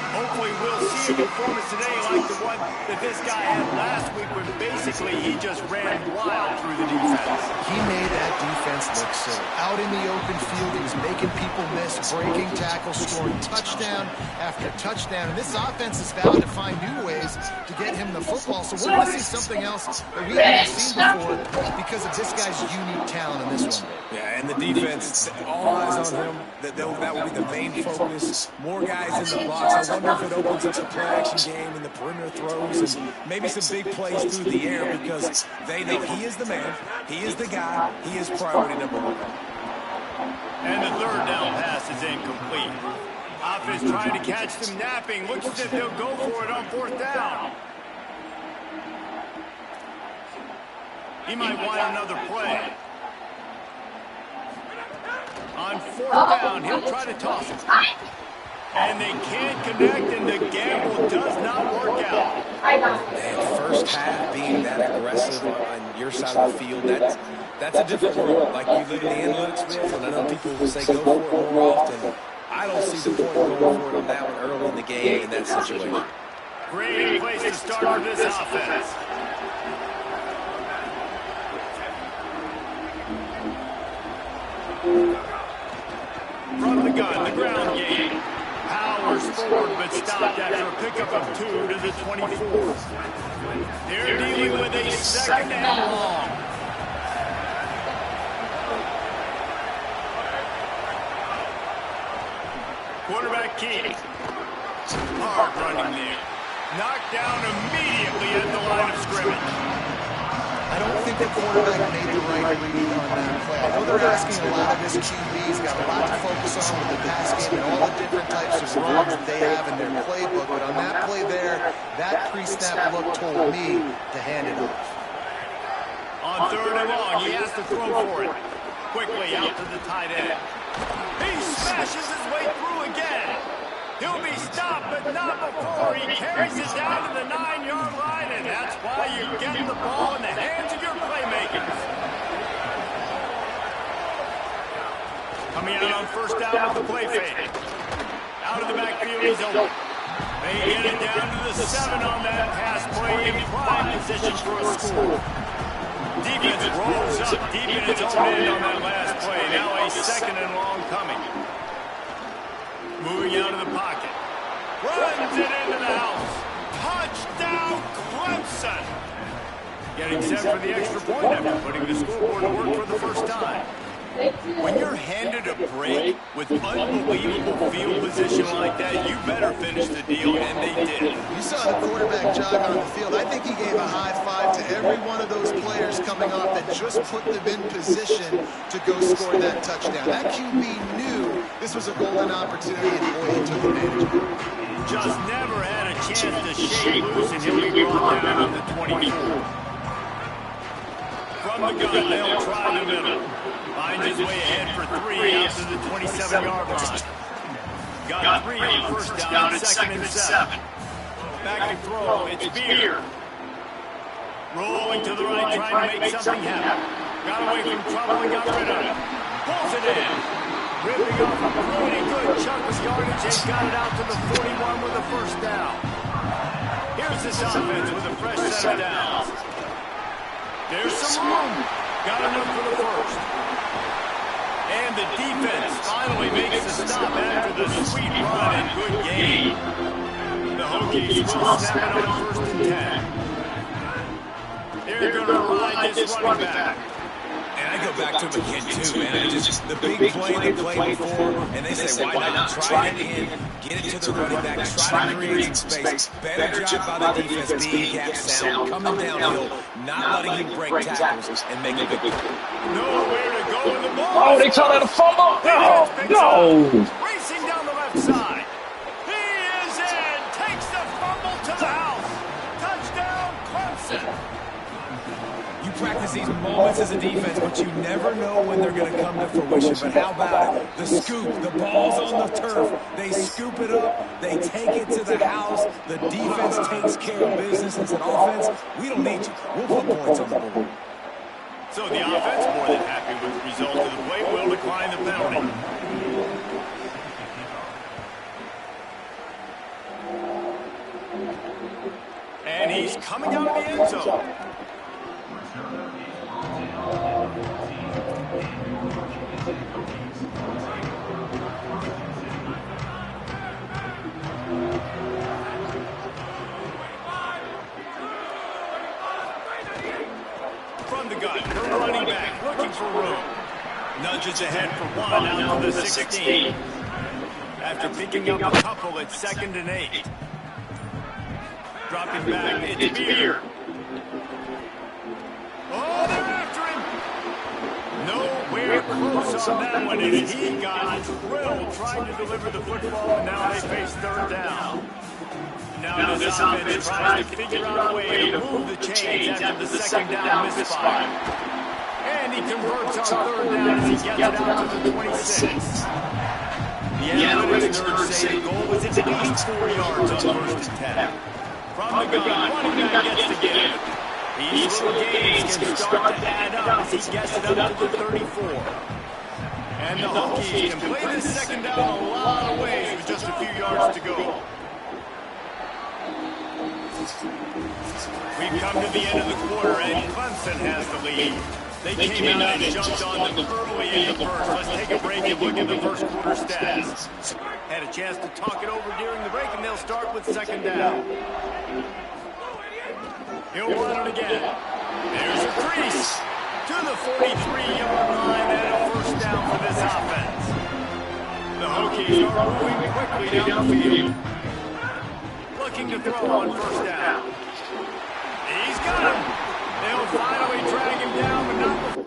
Hopefully we'll see a performance today like the one that this guy had last week when basically he just ran wild through the defense. He made that defense look silly. Out in the open field, he was making people miss, breaking tackles, scoring touchdown after touchdown. And this offense is vowed to find new ways to get him the football. So we're going to see something else that we haven't seen before because of this guy's unique talent in this one. Yeah, and the defense, all eyes on him. That will be the main focus. More guys in the box. I wonder if it opens up the play-action game and the perimeter throws and maybe some big plays through the air because they know he is the man, he is the guy, he is priority number 1. And the third down pass is incomplete. Offense trying to catch them napping. Looks as if they'll go for it on 4th down. He might want another play. On 4th down, he'll try to toss it. And they can't connect, and the gamble does not work out. And first half being that aggressive on your side of the field, that's a different world. Like you live in the analytics world, and I know people will say go for it more often. I don't see the point of going for it on that one early in the game in that situation. Great place to start for this offense. From the gun, the ground game. Powers forward, but stopped after a pickup of 2 to the 24. They're dealing with a 2nd and long. Quarterback keep. Hard running there. Knocked down immediately at the line of scrimmage. I don't think the quarterback made the right read on that play. I know they're asking a lot of this QB. He's got a lot to focus on with the pass game and all the different types of runs that they have in their playbook. But on that play there, that pre-snap look told me to hand it off. On 3rd and long, he has to throw for it. Quickly out to the tight end. He smashes his way through again. He'll be stopped, but not before he carries it down to the 9-yard line, and that's why you get the ball in the hands of your playmakers. Coming out on 1st down with the play fake. Out of the backfield, he's open. They get it down to the 7 on that pass play in prime position for a score. Defense rolls up deep in its own end on that last play. Now a 2nd and long coming. Moving out of the pocket. Runs it into the house. Touchdown, Clemson. Getting set for the extra point after putting the scoreboard to work for the first time. When you're handed a break with unbelievable field position like that, you better finish the deal, and they did. You saw the quarterback jog on the field. I think he gave a high five to every one of those players coming off that just put them in position to go score that touchdown. That QB knew this was a golden opportunity, and boy, he took advantage of it. Just never had a chance to shake loose, and he'll be brought down at the 24. From the gun, they'll try the middle. Finds his way ahead for 3 out to the 27-yard line. Got 3 on 1st down at 2nd and 7. Back to throw, it's Beer. Rolling to the right, trying to make something happen. Got away from trouble and got rid of it. Pulls it in. Ripping off a really good chunk of yardage and got it out to the 41 with a 1st down. Here's this offense with a fresh set of downs. There's some room. Got enough for the first. And the defense finally makes the stop after the sweet run and good game. The Hokies will snap it on 1st and 10. They're going to ride this running back. And I go back to him again, too, man. Just the big play they played before, and they say, why not try it in, get it to the running back, try to create some space. Better job by the defense, being gap sound, coming downhill, not letting him break tackles, and make a big play. Nowhere to go in the ball. Oh, they call that a fumble? No. Racing down the left side. He is in. Takes the fumble to the house. Touchdown, Clemson. You practice these moments as a defense, but you never know when they're going to come to fruition. But how about it? The scoop, the ball's on the turf. They scoop it up. They take it to the house. The defense takes care of business. As an offense, we don't need you. We'll put points on the board. So the offense, more than happy with the result of the play, will decline the penalty. And he's coming out of the end zone. From the gun, the running back looking for room. Nudges ahead for one out to the 16. After picking up a couple at 2nd and 8. Dropping back, it's Beer. Oh, they're after him. Nowhere close on that one as he got drilled trying to deliver the football, and now they face 3rd down. Now this offense tries to figure out a way to move the chains after the 2nd down misfire. And he converts on 3rd down as he gets it out to the 26. The analytics nerds say the goal was at least 4 yards on 1st and 10. From the gun, running back gets to give. These little gains can start to add up as he gets it up to the 34. And the Hokies can play this 2nd down a lot of ways with just a few yards to go. We've come to the end of the quarter, and Clemson has the lead. They came out and jumped on them early in the first. Let's take a break and look at the first quarter stats. Had a chance to talk it over during the break, and they'll start with 2nd down. He'll run it again. There's a crease to the 43-yard line and a 1st down for this offense. The Hokies are moving quickly down the field. Looking to throw on 1st down. He's got him. They'll finally drag him down, but not before.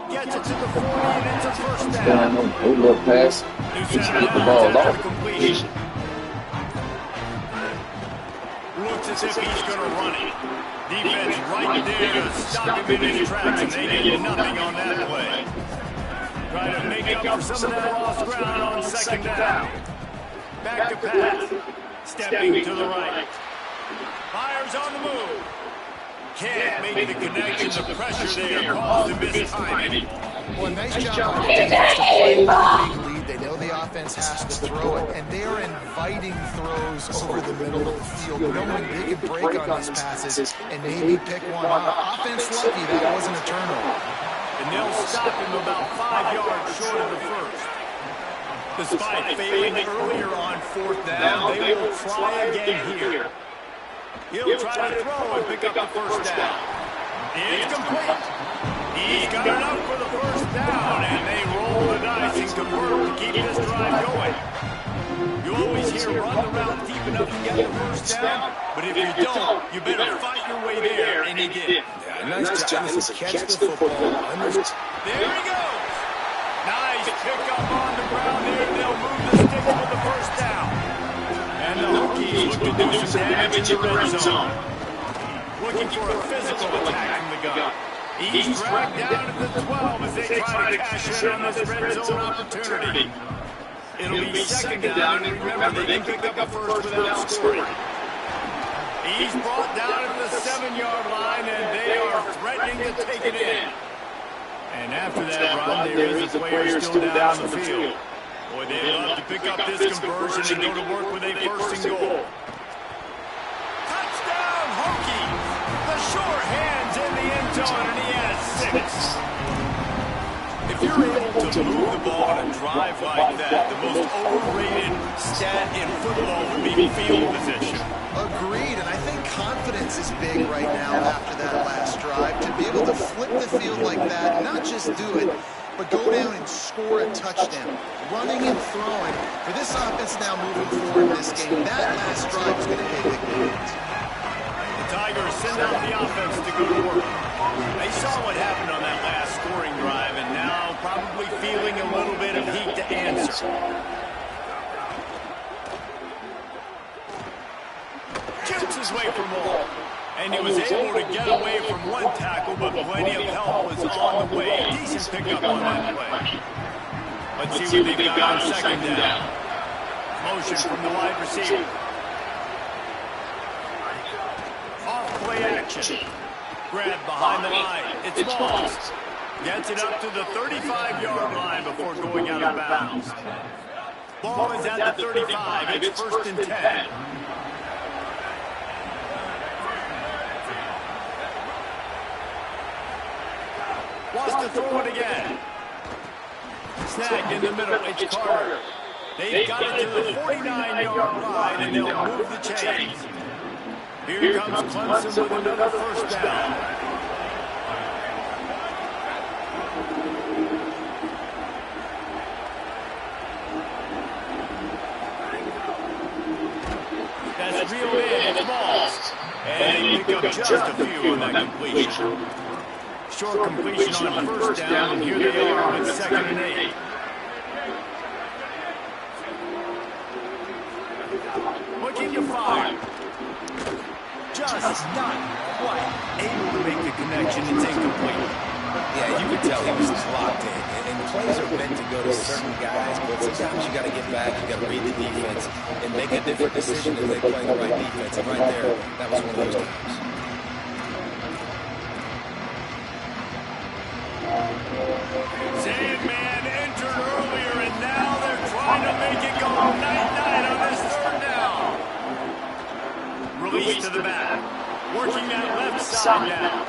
Gets it to the 40, and it's a 1st down. Good little pass. He's Get the ball off. completion. Looks as if he's going to run it. Defense right there to stop him in his tracks, and they get nothing on that play. Try to make up for some of that lost ground on 2nd down. Back to pass. Stepping to the right. Fires on the move. Can't make the connection. The pressure there caused him mistiming. Well, nice job by the defense to play with a big lead. They know the offense has to throw it, and they are inviting throws over the middle of the field, knowing they can break on these passes and maybe pick one off. Offense lucky that wasn't a turnover. And they'll stop him about 5 yards short of the first. Despite failing earlier on 4th down, they will try again here. He'll try to throw and pick up the 1st down. It's complete. He's got enough for the 1st down, and they roll the dice and convert to keep this drive going. You always hear run the route deep enough to get the 1st down, but if you don't, you better fight your way there, and he did. Yeah, nice job. Catch the football. There he goes. Nice pickup on the ground there. They'll move the sticks with the 1st down. And the Hokies look to do some damage in the red zone. Looking for a physical attack from the gun. He's dragged down at the 12 as they try to cash in on this red zone opportunity. It'll be 2nd down, and remember, they can pick up a first without scoring. He's brought down at the 7-yard line, and they are threatening to take it in. And after that run, there is a player still down on the field. Boy, they'd love to pick up this conversion and go to work with a 1st and goal. Touchdown, Hokies! The sure hands in the end zone, and he has 6. If you're able to move the ball on a drive like that, the most overrated stat in football would be field position. Agreed, and I think confidence is big right now after that last drive. To be able to flip the field like that, not just do it, but go down and score a touchdown. Running and throwing. For this offense now moving forward in this game, that last drive is going to pay big dividends. The Tigers send out the offense to go to work. They saw what happened on that last scoring drive, and now probably feeling a little bit of heat to answer. Chips his way from all. And he was able to get away from one tackle, but plenty of help was on the way. Decent pickup on that play. Let's see what they've got on 2nd down. Motion from the wide receiver. Off play action. Grab behind the line. It's Moss. Gets it up to the 35-yard line before going out of bounds. Ball is at the 35. It's 1st and 10. Wants to throw it again. Snagged in the middle. It's Carter. They've got it to the 49-yard line, and they'll move the chains. Here comes Clemson with another 1st down. That's reeled in. It's Moss. And they pick up just a few on that completion. Short completion on 1st down, and here they are with 2nd and 8. Looking to fire. Just not quite able to make the connection. It's incomplete. Yeah, you could tell he was locked in. And plays are meant to go to certain guys, but sometimes you got to get back, you got to read the defense, and make a different decision if they play the right defense. And right there, that was one of those times. Sandman entered earlier, and now they're trying to make it go night-night on this 3rd down. Release to the back. Working that left side now.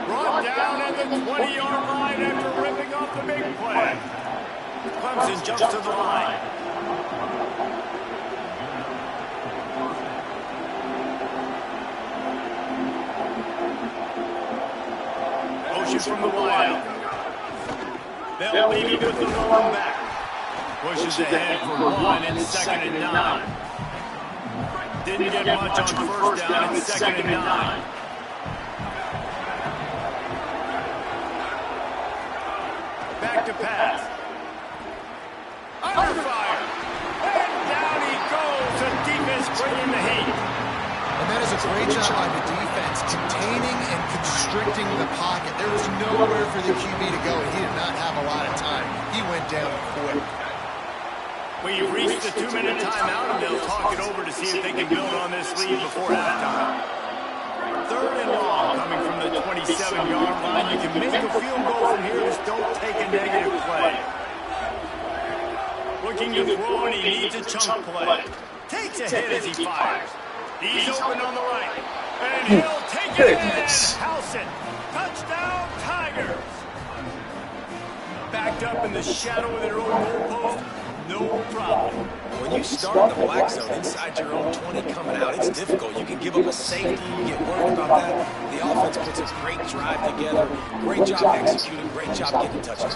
Brought down at the 20-yard line after ripping off the big play. Clemson jumps to the line. Motion from the wide. They'll leave it with the long back. Pushes ahead for 1 and 2nd and 9. Didn't get much on 1st down. It's 2nd and 9. Back to pass. Under fire. And down he goes. The defense bringing the heat. And that is a great job by the defense, containing and constricting the pocket. There was nowhere for the QB to go, and he did not have a lot of time. He went down quick. We've reached the 2-minute timeout, and they'll talk it over to see if they can build on this lead before halftime. 3rd and long, coming from the 27-yard line. You can make a field goal from here. Just don't take a negative play. Looking to throw, and he needs a chunk play. Takes a hit as he fires. He's open on the right. And he'll take it in and house it. Touchdown, Tigers. Backed up in the shadow of their own goalpost. No problem. When you start in the black zone inside your own 20 coming out, it's difficult. You can give up a safety. You get worried about that. The offense puts a great drive together. Great job executing. Great job getting touches.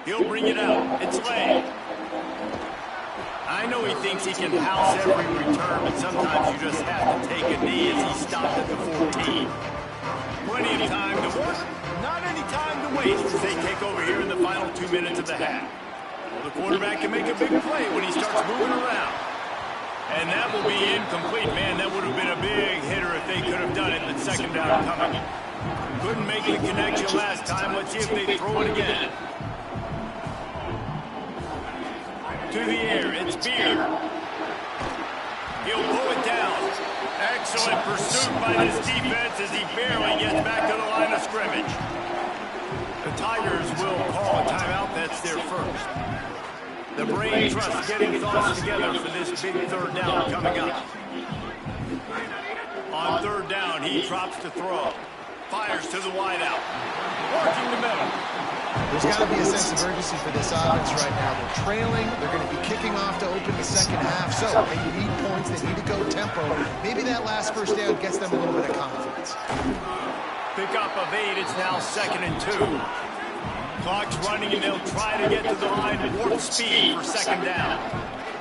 He'll bring it out. It's Lane. I know he thinks he can house every return, but sometimes you just have to take a knee as he stopped at the 14. Plenty of time to work, not any time to waste as they take over here in the final 2 minutes of the half. Well, the quarterback can make a big play when he starts moving around. And that will be incomplete. Man, that would have been a big hitter if they could have done it, but 2nd down coming. Couldn't make the connection last time. Let's see if they throw it again. To the air, it's Beard. He'll pull it down. Excellent pursuit by this defense as he barely gets back to the line of scrimmage. The Tigers will call a timeout. That's their first. The brain trust getting thoughts together for this big third down coming up. On third down, he drops to throw. Fires to the wideout. Working the middle. There's got to be a sense of urgency for this offense right now. They're trailing. They're going to be kicking off to open the second half. So they need points. They need to go tempo. Maybe that last first down gets them a little bit of confidence. Pickup of 8. It's now 2nd and 2. Clock's running, and they'll try to get to the line at warp speed for second down.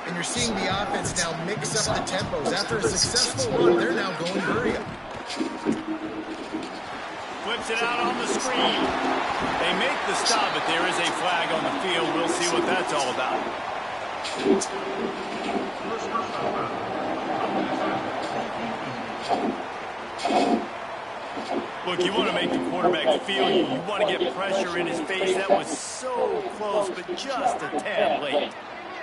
And you're seeing the offense now mix up the tempos. After a successful run, they're now going hurry up. Flips it out on the screen. They make the stop, but there is a flag on the field. We'll see what that's all about. Look, you want to make the quarterback feel you. You want to get pressure in his face. That was so close, but just a tad late.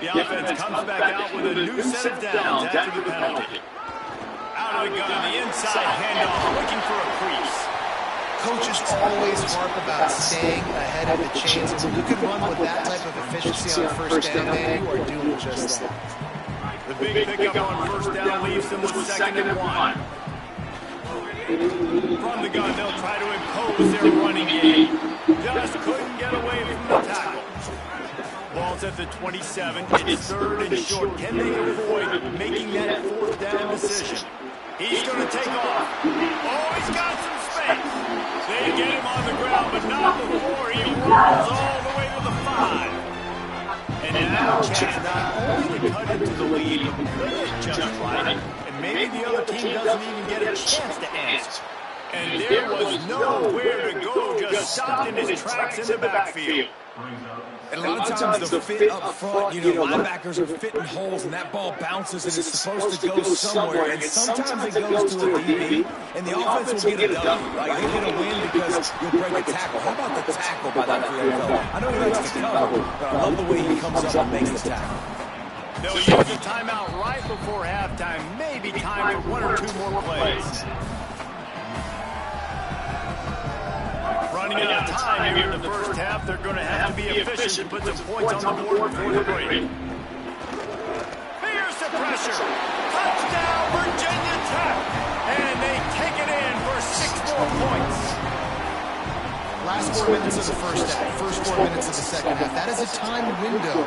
The offense comes back out with a new set of downs after the penalty. Out of the gun, the inside handoff, looking for a crease. Coaches always harp about staying ahead of the chains. And when you can run with that type of efficiency on first down, man, you are doing just that. The big pickup on first down leaves them with 2nd and 1. From the gun, they'll try to impose their running game. Just couldn't get away from the tackle. Ball's at the 27. It's 3rd and short. Can they avoid making that 4th down decision? He's going to take off. Oh, he's got some space. They get him on the ground, but not before he rolls all the way to the 5. And now a chance not only to cut into the lead, but play it just right. And maybe the other team doesn't even get a chance to answer. And there was nowhere to go, just stopped in his tracks in the backfield. And a lot of times the fit up front, linebackers are fitting holes, and that ball bounces, and it's supposed to go somewhere. And sometimes it goes to a DB, and the offense will get a W. Like, they get a win because you'll break a tackle. How about the tackle by that Frio fellow? I know he likes to cover, but I love the way he comes up and makes the tackle. They'll use the timeout right before halftime. Maybe time for 1 or 2 more plays. Running out of time here in the first half. They're going to have to be efficient, put some points on the board before the break. Here's the pressure. Touchdown, Virginia Tech. And they take it in for 6 more points. Last 4 minutes of the first half, first 4 minutes of the second half. That is a time window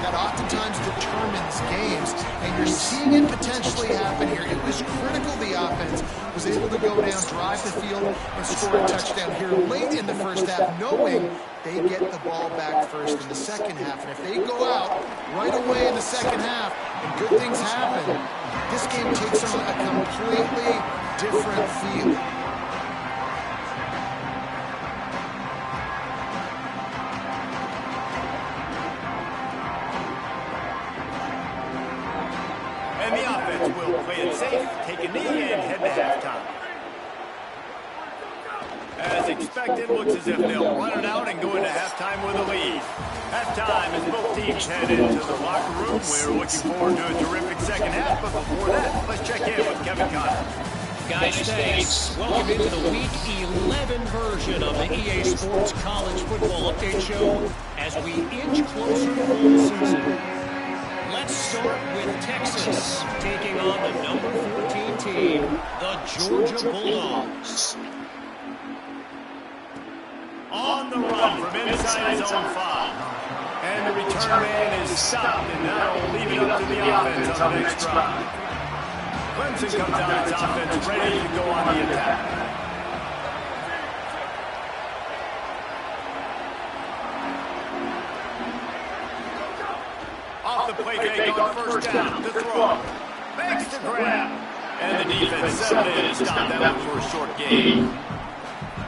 that oftentimes determines games, and you're seeing it potentially happen here. It was critical the offense was able to go down, drive the field, and score a touchdown here late in the first half, knowing they get the ball back first in the second half. And if they go out right away in the second half and good things happen, this game takes on a completely different feel. And the offense will play it safe, take a knee, and head to halftime. As expected, looks as if they'll run it out and go into halftime with a lead. Halftime as both teams head into the locker room. We're looking forward to a terrific second half, but before that, let's check in with Kevin Connor. Guys, thanks. Welcome into the Week 11 version of the EA Sports College Football Update Show as we inch closer to bowl season. Let's start with Texas, taking on the number 14 team, the Georgia Bulldogs. On the run from inside zone 5. And the return man is stopped, and that'll leave it up to the offense on the next drive. Clemson comes out its offense ready to go on the attack. Off the play fake on first down to throw. Makes the grab. And the defense settled in to stop that one for a short gain.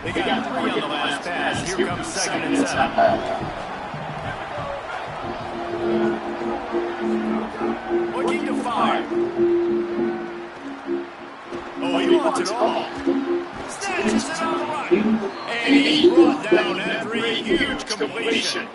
They got 3 on the last pass. Here comes 2nd and 7. Looking to fire. Oh, he wants it all. Snap! catches it on the run. And he's brought down after a huge completion.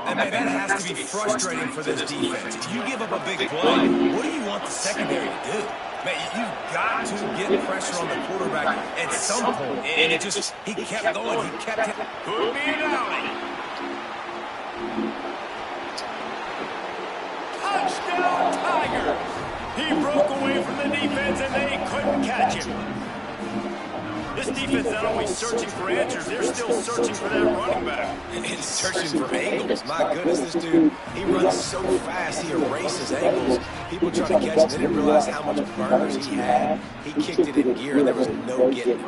And man, that has to be frustrating for this defense. If you give up a big play, what do you want the secondary to do? Man, you've got to get pressure on the quarterback at some point. And he kept going. He kept it. Could be an alley. Touchdown, Tigers. He broke away from the defense, and they couldn't catch him. This defense not only searching for answers, they're still searching for that running back. And searching for angles. My goodness, this dude, he runs so fast, he erases angles. People try to catch him. They didn't realize how much burners he had. He kicked it in gear, and there was no getting it.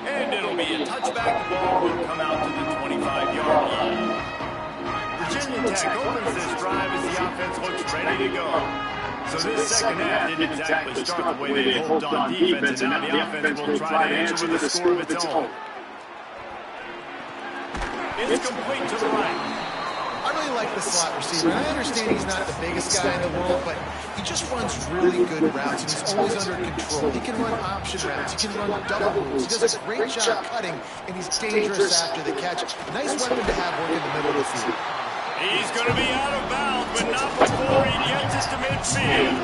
And it'll be a touchback. The ball will come out to the 25-yard line. Virginia Tech opens this drive as the offense looks ready to go. So this second half didn't exactly start the way they hoped on defense, and now the offense will try to answer with a score of its own. It's complete to the right. I really like the slot receiver. I understand he's not the biggest guy in the world, but he just runs really good routes, and he's always under control. He can run option routes. He can run double moves. He does a great job cutting, and he's dangerous after the catch. Nice weapon to have working in the middle of the field. He's going to be out of bounds, but not before he gets it to midfield.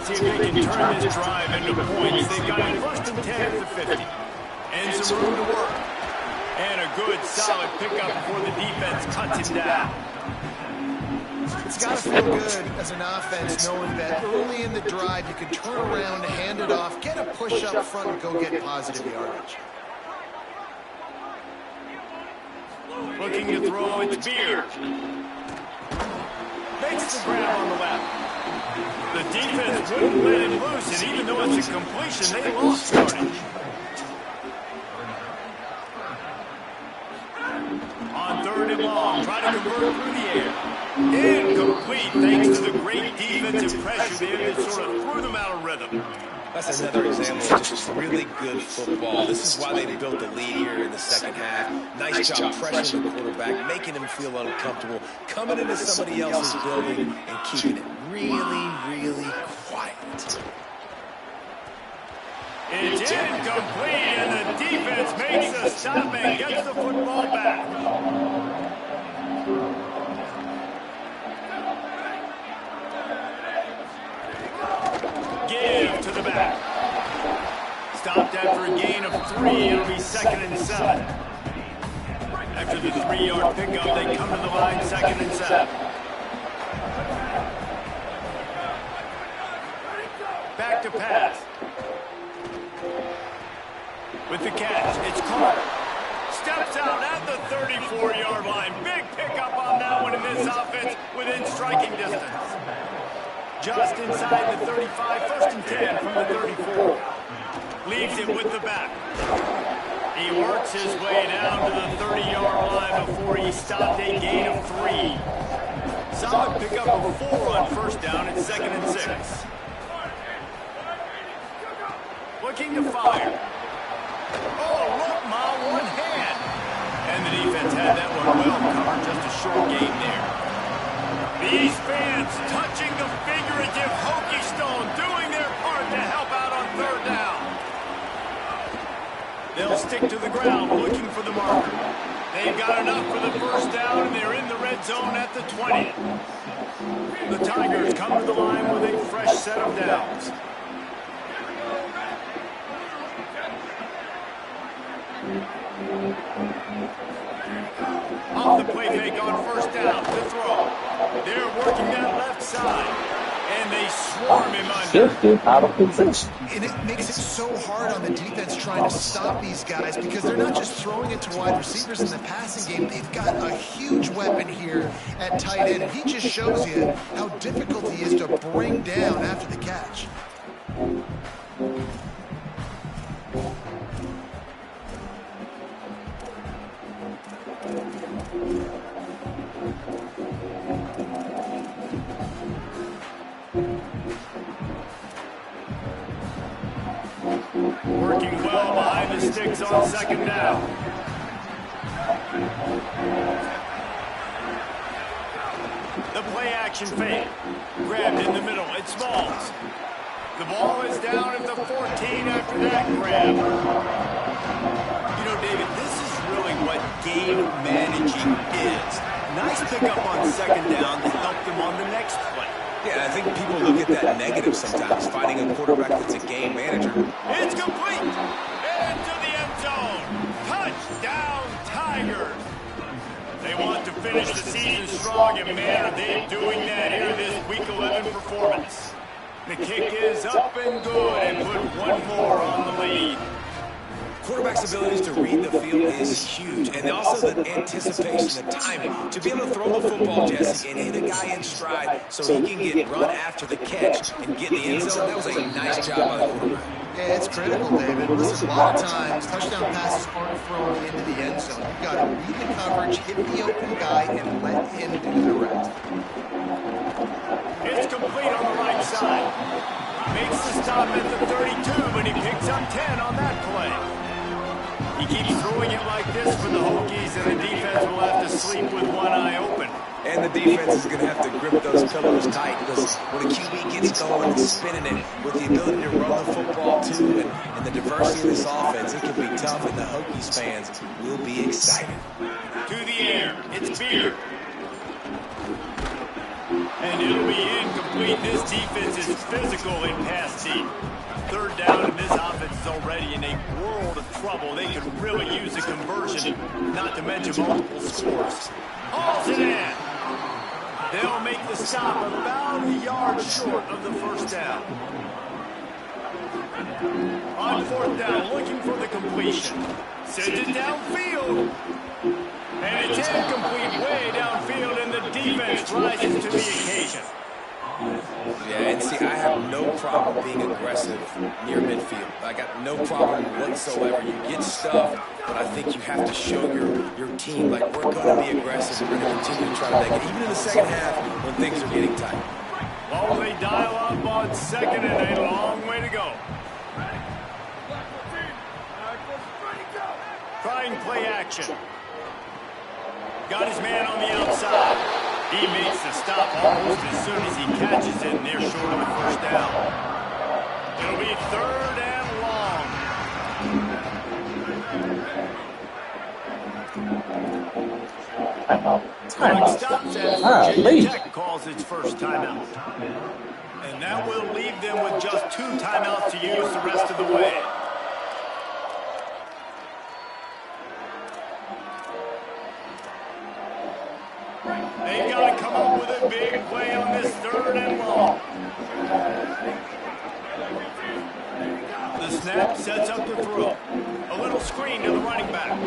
See if they can turn this drive into points. They've got a first and 10 at the 50. And some room to work. And a good, solid pickup before the defense cuts him down. It's got to feel good as an offense knowing that early in the drive you can turn around, hand it off, get a push up front, and go get positive yardage. Looking to throw, it's Beard. Makes the grab on the left. The defense wouldn't let him loose, and even though it's a completion, they lost yardage. On third and long, try to convert through the air. Incomplete, thanks to the great defensive pressure there that sort of threw them out of rhythm. That's another example of just really good football. This is why they built the lead here in the second half. Nice job pressuring the quarterback, making him feel uncomfortable, coming into somebody else's building and keeping it really, really quiet. It's incomplete, and the defense makes a stop and gets the football back. Give to the back. Stopped after a gain of 3. It'll be 2nd and 7. After the 3-yard pickup, they come to the line 2nd and 7. Back to pass. With the catch, it's Carter. Steps out at the 34-yard line. Big pickup on that one in this offense within striking distance. Just inside the 35, 1st and 10 from the 34. Leaves it with the back. He works his way down to the 30-yard line before he stopped a gain of 3. Solid pickup of 4 on 1st down. It's 2nd and 6. Looking to fire. Oh, look, Ma, one hand. And the defense had that one well covered. Just a short gain there. These fans touching the figurative hokey stone, doing their part to help out on 3rd down. They'll stick to the ground looking for the marker. They've got enough for the 1st down, and they're in the red zone at the 20. The Tigers come to the line with a fresh set of downs. Off the play fake on 1st down to throw. They're working that left side, and they swarm him under. Out of position. And it makes it so hard on the defense trying to stop these guys because they're not just throwing it to wide receivers in the passing game. They've got a huge weapon here at tight end, and he just shows you how difficult he is to bring down after the catch. Working well behind the sticks on 2nd down. The play-action fake. Grabbed in the middle. It's Smalls. The ball is down at the 14 after that grab. You know, David, this is really what game managing is. Nice pickup on second down to help them on the next play. Yeah, I think people look at that negative sometimes, finding a quarterback that's a game manager. It's complete. Into the end zone. Touchdown, Tigers. They want to finish the season strong, and man, are they doing that here in this Week 11 performance. The kick is up and good, and put one more on the lead. Quarterback's abilities to read the field is huge, and also the anticipation, the timing. To be able to throw the football, Jesse, and hit a guy in stride so he can get run after the catch and get in the end zone, that was a nice job by the quarterback. Yeah, it's critical, David. Listen, a lot of times, touchdown passes aren't thrown into the end zone. You've got to read the coverage, hit the open guy, and let him do the rest. It's complete on the right side. Makes the stop at the 32, but he picks up 10 on that play. He keeps throwing it like this for the Hokies, and the defense will have to sleep with one eye open. And the defense is going to have to grip those pillows tight, because when a QB gets going and spinning it with the ability to run the football too, and the diversity of this offense, it can be tough, and the Hokies fans will be excited. To the air, it's Beard. And it'll be incomplete. This defense is physical in pass deep. Third down, and this offense is already in a world of trouble. They could really use a conversion, not to mention multiple scores. Hauls it in. They'll make the stop about a yard short of the first down. On fourth down, looking for the completion. Sends it downfield. And it's incomplete way downfield, and the defense rises to the occasion. Yeah, and see, I have no problem being aggressive near midfield. I got no problem whatsoever. You get stuffed, but I think you have to show your team, like, we're going to be aggressive. We're going to continue to try to make it, even in the second half when things are getting tight. Well, they dial up on second, and a long way to go. Trying play action. Got his man on the outside. He makes the stop almost as soon as he catches it, and they're short of the first down. It'll be third and long. Clock stops as Virginia Tech calls its first timeout. And that will leave them with just 2 timeouts to use the rest of the way. They've got to come up with a big play on this third and long. The snap sets up the throw. A little screen to the running back.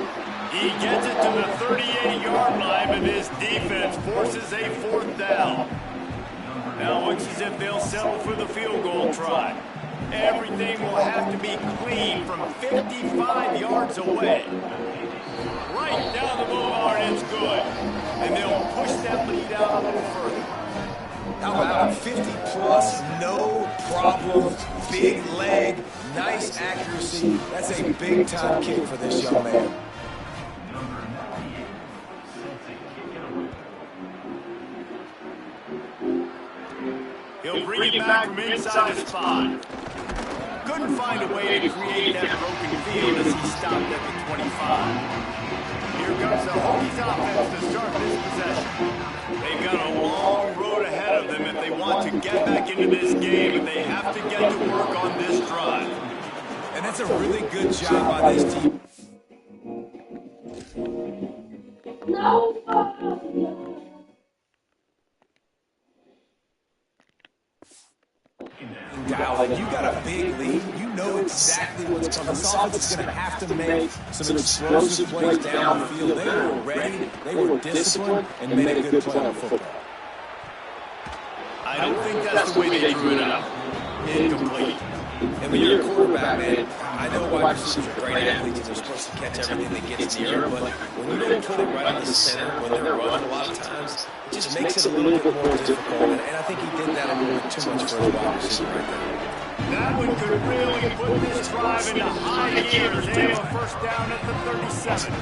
He gets it to the 38-yard line, but this defense forces a fourth down. Now it looks as if they'll settle for the field goal try. Everything will have to be clean from 55 yards away. Right down the boulevard, it's good. And they'll push that lead out a little further. How about a 50-plus, no problem, big leg, nice accuracy. That's a big-time kick for this young man. He'll bring it back from inside his spot. Couldn't find a way to create that broken field as he stopped at the 25. Here comes the Hokies offense to start this possession. They've got a long road ahead of them if they want to get back into this game, and they have to get to work on this drive. And that's a really good job by this team. Like, you got a big lead. You know exactly what's coming. This offense is going to have to make some explosive plays down the field. They were ready, they were disciplined, and made a good play on football. I don't think that's the way they drew it up. Incomplete. And when you're a quarterback, man, I know wide receivers are great athletes and they're supposed to catch everything that gets near them, but when you don't put it right on the center, when they're running a lot of times, it just makes it a little bit more difficult. And I think he did that a little bit too much for his wide receiver right there. That one could really put this drive into high gear as they have a first down at the 37.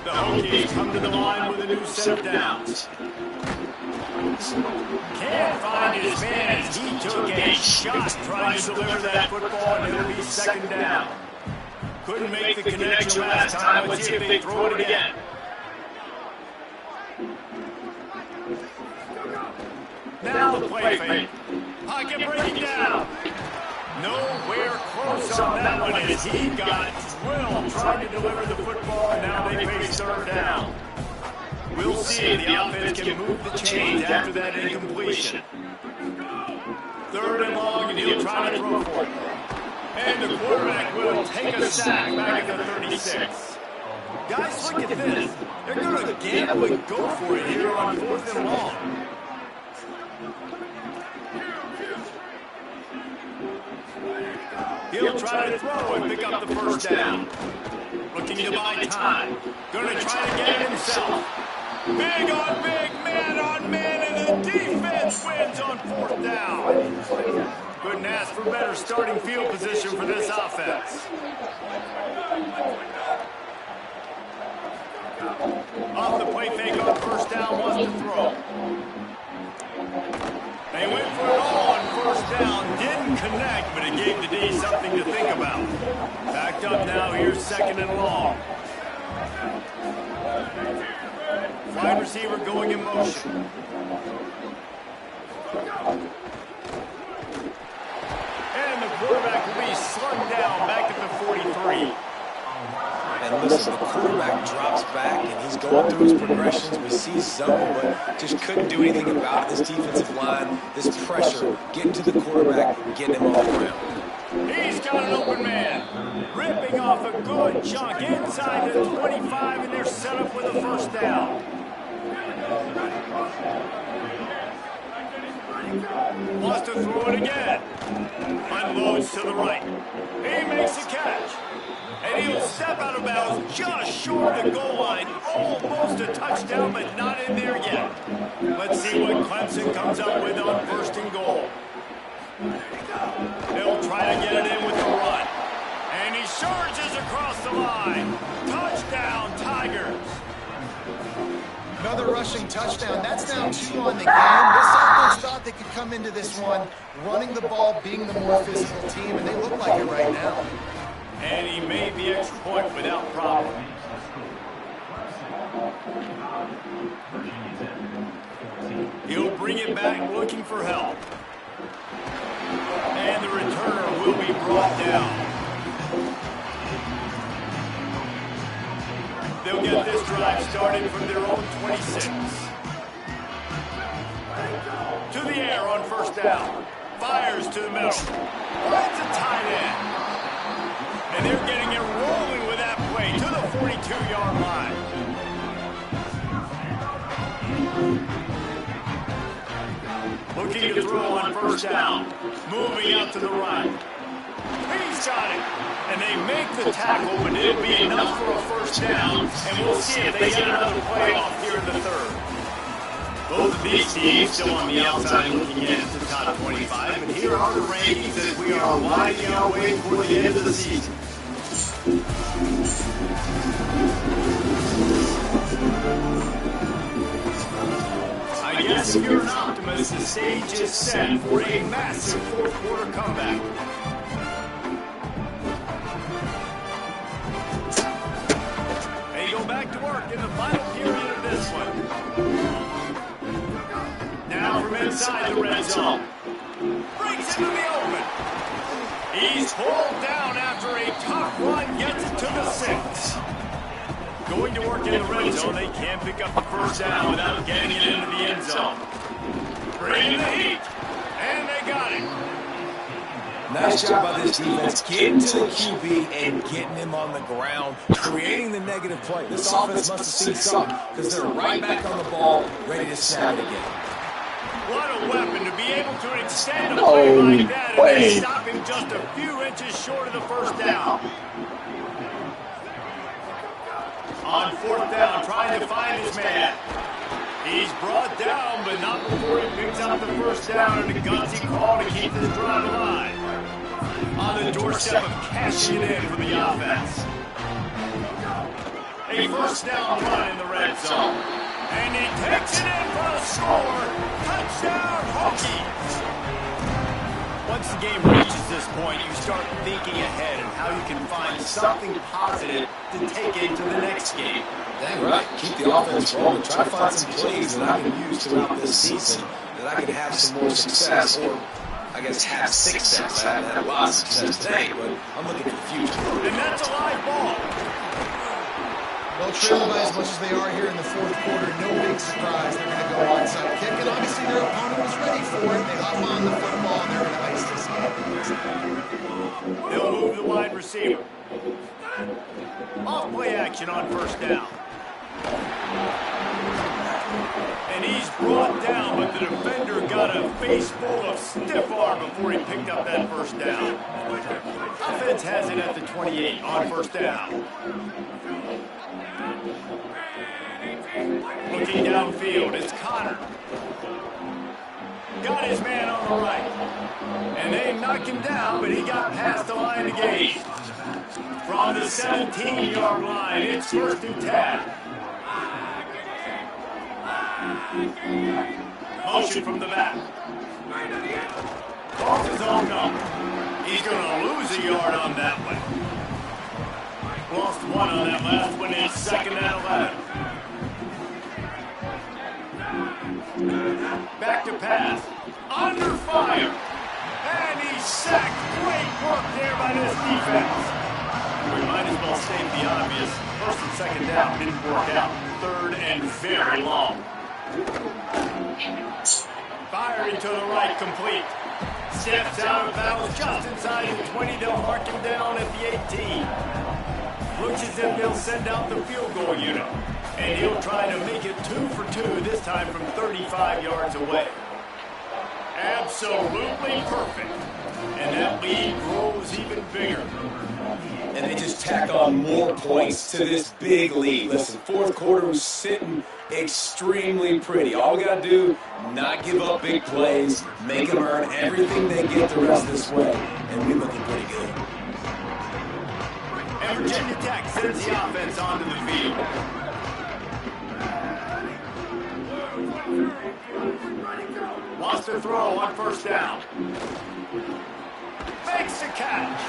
The Hokies come to the line with a new set of downs. Can't find his man as he took a shot trying to deliver that football, and it'll be second down. Couldn't make the connection last time. Let's see if they throw it again. Now the play fake. Pocket breaking down. Nowhere close on that one as he got Will trying to deliver the football, and now they face third down. We'll see if the offense can move the chains after that incompletion. Third and long, and he'll try to throw for it. And the quarterback will take a sack back at the 36. Guys, look at this. They're going to gamble and go for it here on 4th and long. He'll try to throw and pick up the first down. Looking to buy time. Going to try to get it himself. Big on big, man on man, and the defense wins on 4th down. Couldn't ask for better starting field position for this offense. Off the play fake on first down, wants to throw. They went for it all on first down, didn't connect, but it gave the D something to think about. Backed up now, here's second and long. Wide receiver going in motion. And the quarterback will be slung down back at the 43. And listen, the quarterback drops back, and he's going through his progressions. We see zone, but just couldn't do anything about it. This defensive line, this pressure, getting to the quarterback, getting him off the ground. He's got an open man. Ripping off a good chunk inside the 25, and they're set up with a first down. Wants to throw it again. Unloads to the right. He makes a catch. And he'll step out of bounds just short of the goal line. Almost a touchdown, but not in there yet. Let's see what Clemson comes up with on 1st and goal. They'll try to get it in with the run. And he surges across the line. Touchdown, Tigers. Another rushing touchdown. That's now 2 on the game. This offense thought they could come into this one running the ball, being the more physical team, and they look like it right now. And he made the extra point without problem. He'll bring it back looking for help. And the returner will be brought down. They'll get this drive started from their own 26. To the air on first down. Fires to the middle. Finds a tight end. And they're getting it rolling with that play to the 42-yard line. Looking to throw on first down. Moving out to the right. He's got it. And they make the tackle, but it'll be enough for a first down. And we'll see if they get another play off here in the third. Both of these teams still on the outside looking in at the top 25. But here are the rankings as we are winding our way toward the end of the season. I guess if you're an optimist, the stage is set for a massive fourth-quarter comeback. They go back to work in the final period of this one. Now from inside the red zone. Breaks into the open. He's pulled down after a tough run, gets it to the 6. Going to work in the red zone, they can't pick up the first down without getting it into the end zone. Bringing the heat, and they got it. Nice job by this defense, getting to the QB and getting him on the ground, creating the negative play. This offense must have seen something because they're right back on the ball, ready to snap again. What a weapon to be able to extend a play like that and then stop him just a few inches short of the first down. On fourth down, trying to find his man. He's brought down, but not before he picks up the first down and a gutsy call to keep this drive alive. On the doorstep of cashing it in for the offense. A first down run in the red zone. And he takes it in for a score. Touchdown, Hokies. Once the game reaches this point, you start thinking ahead and how you can find something positive to take into the next game. Dang right. Keep the offense rolling. Try to find some plays that I can use throughout this season that I can have some more success, or I guess have success. I haven't had a lot of success today, but I'm looking for the future. And that's a live ball. Well, trailing by as much as they are here in the fourth quarter, no big surprise. They're going to go onside kick, and obviously their opponent was ready for it. They hop on the football, and they're going to ice this game. They'll move the wide receiver. Off play action on first down. And he's brought down, but the defender got a face full of stiff arm before he picked up that first down. Offense has it at the 28 on first down. Looking downfield, it's Connor. Got his man on the right. And they knocked him down, but he got past the line of gain. From the 17-yard line, it's first and 10. Motion from the back. Calls his own number. He's going to lose a yard on that one. Lost one on that last one. It's second and 11. Back to pass. Under fire. And he's sacked. Great work there by this defense. We might as well state the obvious. First and second down didn't work out. Third and very long. Firing to the right, complete. Steps out of bounds just inside the 20. They'll mark him down at the 18. Looks as if they'll send out the field goal unit. And he'll try to make it 2 for 2, this time from 35 yards away. Absolutely perfect. And that lead grows even bigger. And they just tack on more points to this big lead. Listen, fourth quarter was sitting extremely pretty. All we got to do, not give up big plays, make them earn everything they get the rest of this way, and we're looking pretty good. And Virginia Tech sends the offense onto the field. Wants to throw on first down. Makes the catch.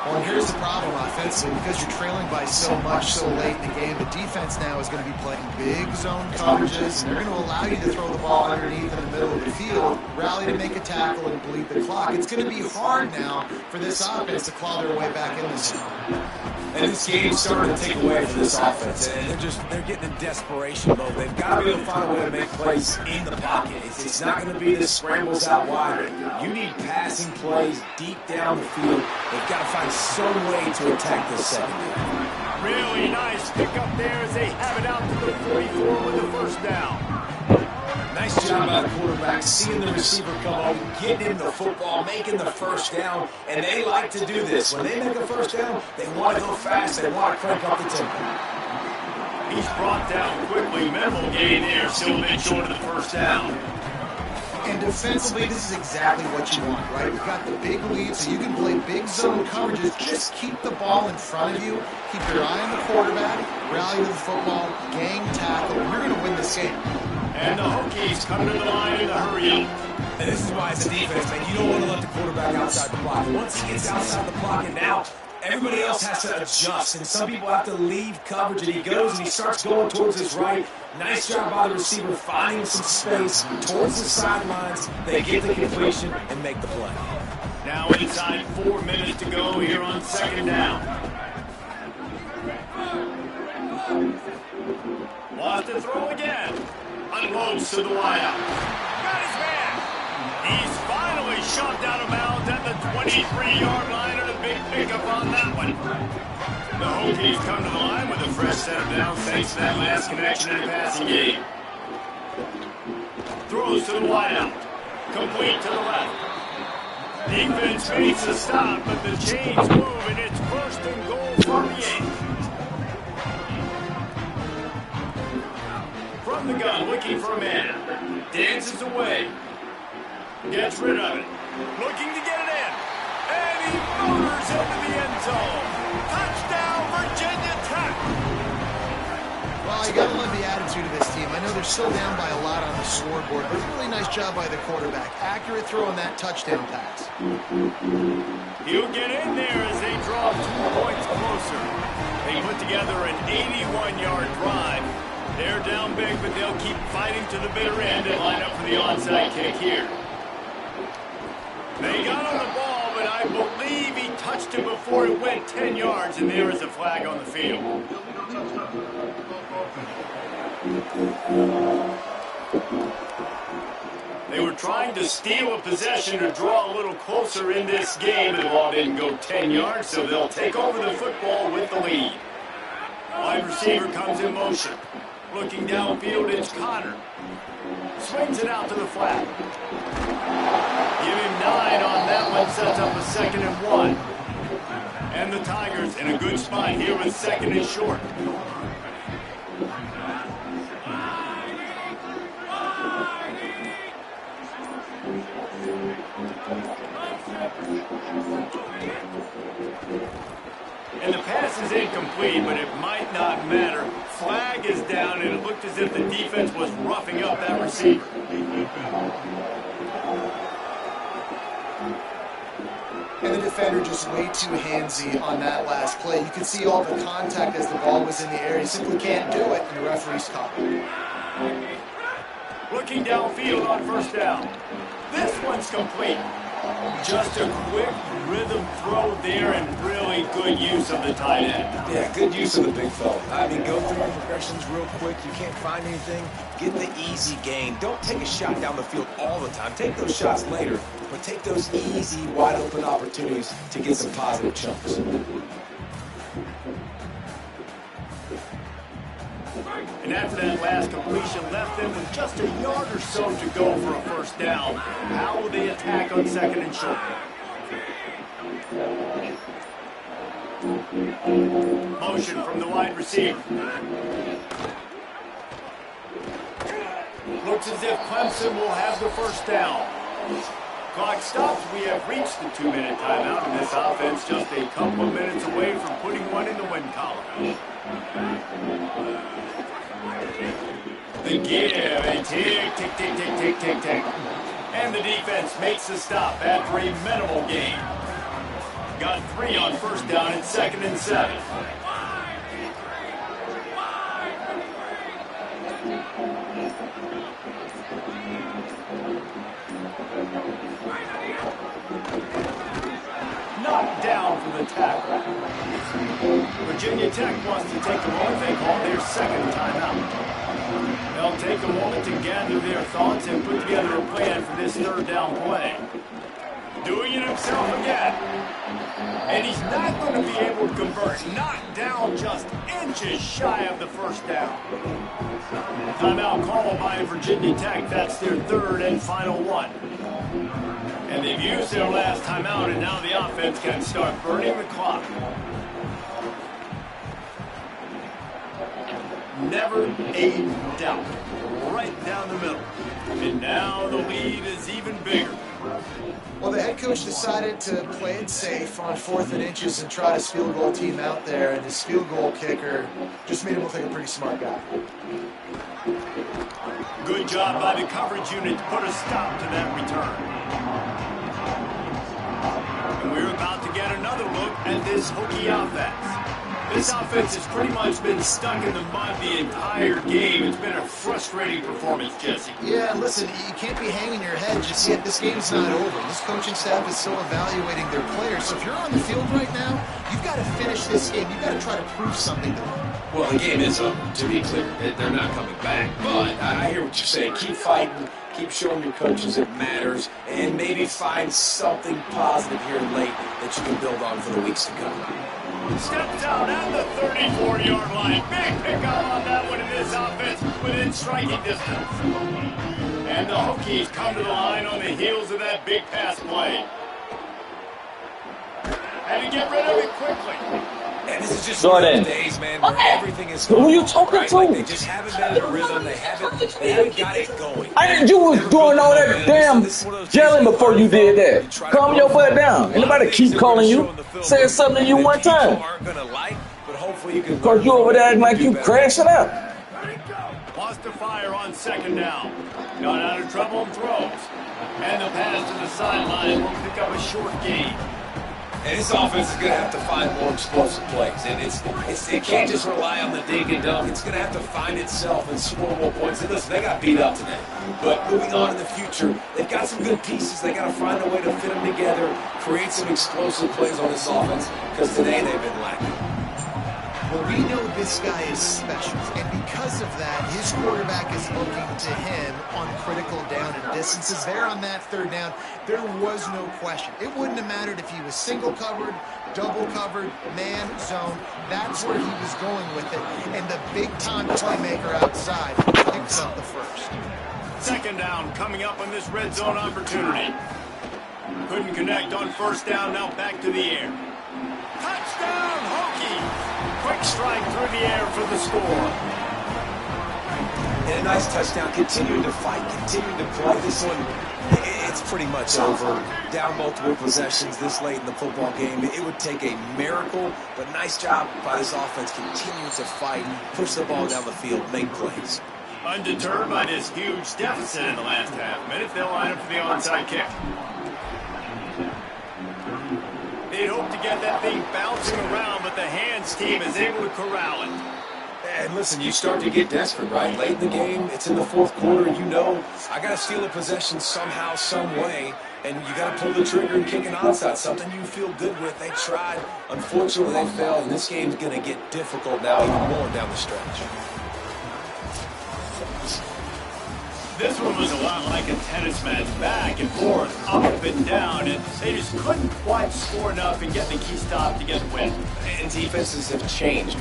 Well, and here's the problem offensively, because you're trailing by so much so late in the game, the defense now is going to be playing big zone coverages, and they're going to allow you to throw the ball underneath in the middle of the field, rally to make a tackle, and bleed the clock. It's going to be hard now for this offense to claw their way back in this zone. And this game's starting to take away from this offense, and they're getting in desperation mode. They've got to be able to find a way to make plays in the pocket. It's not going to be this scrambles out wide. You need passing plays deep down the field. They've got to find some way to attack this secondary. Really nice pickup there as they have it out to the 44 with the first down. Nice job by the quarterback, seeing the receiver come over, getting him the football, making the first down, and they like to do this. When they make a first down, they want to go fast, they want to crank up the tempo. He's brought down quickly. Minimal gain there, still a bit short of the first down. And defensively, this is exactly what you want, right? You've got the big lead, so you can play big zone coverages. Just keep the ball in front of you. Keep your eye on the quarterback. Rally to the football. Gang tackle. You're going to win this game. And the Hokies come to the line in a hurry up. And this is why it's a defense, man. You don't want to let the quarterback outside the pocket. Once he gets outside the pocket, now everybody else has to adjust. And some people have to leave coverage, and he goes and he starts going towards his right. Nice job by the receiver finding some space towards the sidelines. They get the completion and make the play. Now inside 4 minutes to go here on second down. Wants to throw again. Unloads to the wideout. Got his man. He's finally shoved out of bounds at the 23-yard line, and a big pickup on that one. The Hokies come to the line with a fresh set of downs thanks to that last connection in the passing game. Throws to the wideout. Complete to the left. Defense makes a stop, but the chains move, and it's first and goal from the 8. From the gun, looking for a man. Dances away. Gets rid of it. Looking to get it in. And he motors into the end zone. Touchdown, Virginia Tech. Well, you got to love the attitude of this team. I know they're still down by a lot on the scoreboard, but really nice job by the quarterback. Accurate throw on that touchdown pass. He'll get in there as they draw 2 points closer. They put together an 81-yard drive. They're down big, but they'll keep fighting to the bitter end and line up for the onside kick here. They got on the ball, but I believe he touched it before it went 10 yards, and there is a flag on the field. They were trying to steal a possession to draw a little closer in this game. The ball didn't go 10 yards, so they'll take over the football with the lead. Wide receiver comes in motion. Looking downfield, it's Connor. Swings it out to the flat. Give him 9 on that one, sets up a 2nd and 1. And the Tigers in a good spot here with 2nd and short. And the pass is incomplete, but it might not matter. Flag is down, and it looked as if the defense was roughing up that receiver. And the defender just way too handsy on that last play. You could see all the contact as the ball was in the air. He simply can't do it, and the referee's caught it. Looking downfield on 1st down. This one's complete. Just a quick rhythm throw there and really good use of the tight end. Yeah, good use of the big fella. I mean, go through your progressions real quick. You can't find anything. Get the easy gain. Don't take a shot down the field all the time. Take those shots later, but take those easy, wide open opportunities to get some positive chunks. And after that last completion, left them with just a yard or so to go for a 1st down. How will they attack on 2nd and short? Motion from the wide receiver. Looks as if Clemson will have the 1st down. Clock stops. We have reached the 2-minute timeout, and this offense just a couple of minutes away from putting one in the win column. The give, and tick, tick, tick, tick, tick, tick, tick. And the defense makes the stop after a minimal gain. Got 3 on 1st down and 2nd and 7. Knocked down for the tackle. Virginia Tech wants to take a moment. They call their 2nd timeout. They'll take a moment to gather their thoughts and put together a plan for this 3rd down play. Doing it himself again. And he's not going to be able to convert. Knocked down just inches shy of the 1st down. Timeout called by Virginia Tech. That's their 3rd and final one. And they've used their last timeout, and now the offense can start burning the clock. Never a doubt. Right down the middle. And now the lead is even bigger. Well, the head coach decided to play it safe on 4th and inches and try his field goal team out there, and his field goal kicker just made him look like a pretty smart guy. Good job by the coverage unit to put a stop to that return. And we're about to get another look at this Hokie offense. This offense has pretty much been stuck in the mud the entire game. It's been a frustrating performance, Jesse. Yeah, listen, you can't be hanging your head just yet. This game's not over. This coaching staff is still evaluating their players. So if you're on the field right now, you've got to finish this game. You've got to try to prove something to them. Well, the game is over, to be clear. They're not coming back. But I hear what you're saying. Keep fighting. Keep showing your coaches it matters. And maybe find something positive here late that you can build on for the weeks to come. Steps out at the 34-yard line. Big pickup on that one in this offense within striking distance. And the Hokies come to the line on the heels of that big pass play. And to get rid of it quickly. And this is just one of those days, man, where everything is Who you talking right? to? Like they just haven't been in a rhythm. They haven't got it going. You was doing all that damn yelling before you did that. Calm your butt down. Anybody keep calling you. Saying something to you one time. Because Because you over there acting like you crashing out. to fire on second down. Got out of trouble and throws. And the pass to the sideline will pick up a short gain. And this offense is going to have to find more explosive plays. And it can't just rely on the dink and dunk. It's going to have to find itself and score more points. And listen, they got beat up today. But moving on in the future, they've got some good pieces. They got to find a way to fit them together, create some explosive plays on this offense, because today they've been lacking. Well, we know this guy is special, and because of that, his quarterback is looking to him on critical down and distances. There on that third down, there was no question. It wouldn't have mattered if he was single covered, double covered, man, zone. That's where he was going with it, and the big-time playmaker outside picks up the first. Second down coming up on this red zone opportunity. Couldn't connect on first down, now back to the air. Touchdown, Hokie! Quick strike through the air for the score. And a nice touchdown, continuing to fight, continuing to play. This one, it's pretty much over. Down multiple possessions this late in the football game. It would take a miracle, but nice job by this offense continuing to fight, push the ball down the field, make plays. Undeterred by this huge deficit in the last half minute, they'll line up for the onside kick. They'd hope to get that thing bouncing around, but the hands team is able to corral it. And listen, you start to get desperate, right? Late in the game, it's in the fourth quarter, you know, I got to steal a possession somehow, some way, and you got to pull the trigger and kick an onside, something you feel good with. They tried. Unfortunately, they failed, and this game's going to get difficult now, even more down the stretch. This one was a lot like a tennis match, back and forth, up and down, and they just couldn't quite score enough and get the key stop to get the win. And defenses have changed.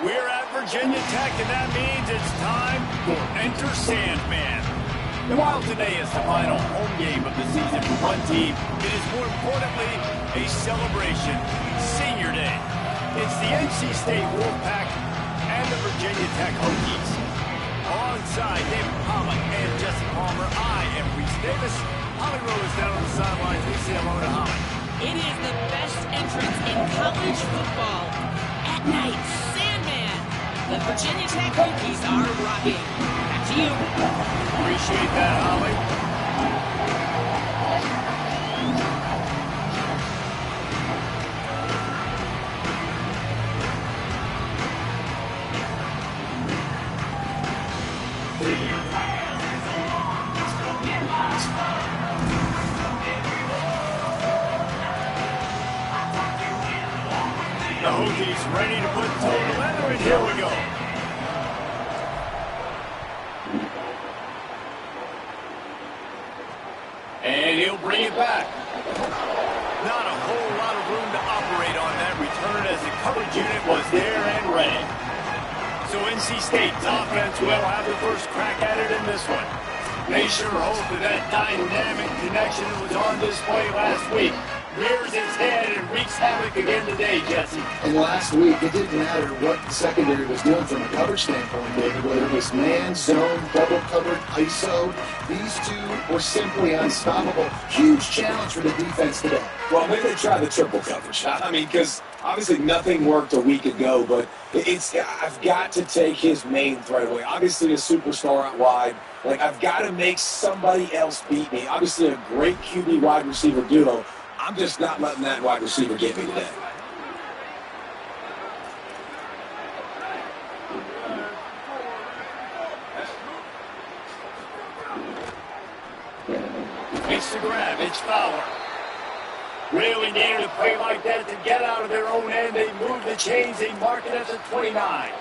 We're at Virginia Tech, and that means it's time for Enter Sandman. And while today is the final home game of the season for one team, it is more importantly a celebration, Senior Day. It's the NC State Wolfpack and the Virginia Tech Hokies. Alongside David Pollock and Jesse Palmer, I am Reese Davis. Holly Rowe is down on the sidelines. We say hello to Holly. It is the best entrance in college football. At night, Sandman. The Virginia Tech Hokies are rocking. Back to you. Appreciate that, Holly. The Hokies ready to put toe to leather, and here we go. And he'll bring it back. Not a whole lot of room to operate on that return as the coverage unit was there and ready. So NC State's offense will have the first crack at it in this one. They sure hope that dynamic connection that was on display last week rears its head and wreaks havoc again today, Jesse. And last week, it didn't matter what the secondary was doing from a coverage standpoint, David, whether it was man, zone, double covered, ISO. These two were simply unstoppable. Huge challenge for the defense today. Well, maybe they try the triple coverage. I mean, because obviously nothing worked a week ago, but I've got to take his main threat away. Obviously a superstar out wide. Like, I've got to make somebody else beat me. Obviously a great QB wide receiver duo. I'm just not letting that wide receiver get me today. It's the grab. It's Fowler. Really needed a play like that to get out of their own end. They move the chains. They mark it at the 29.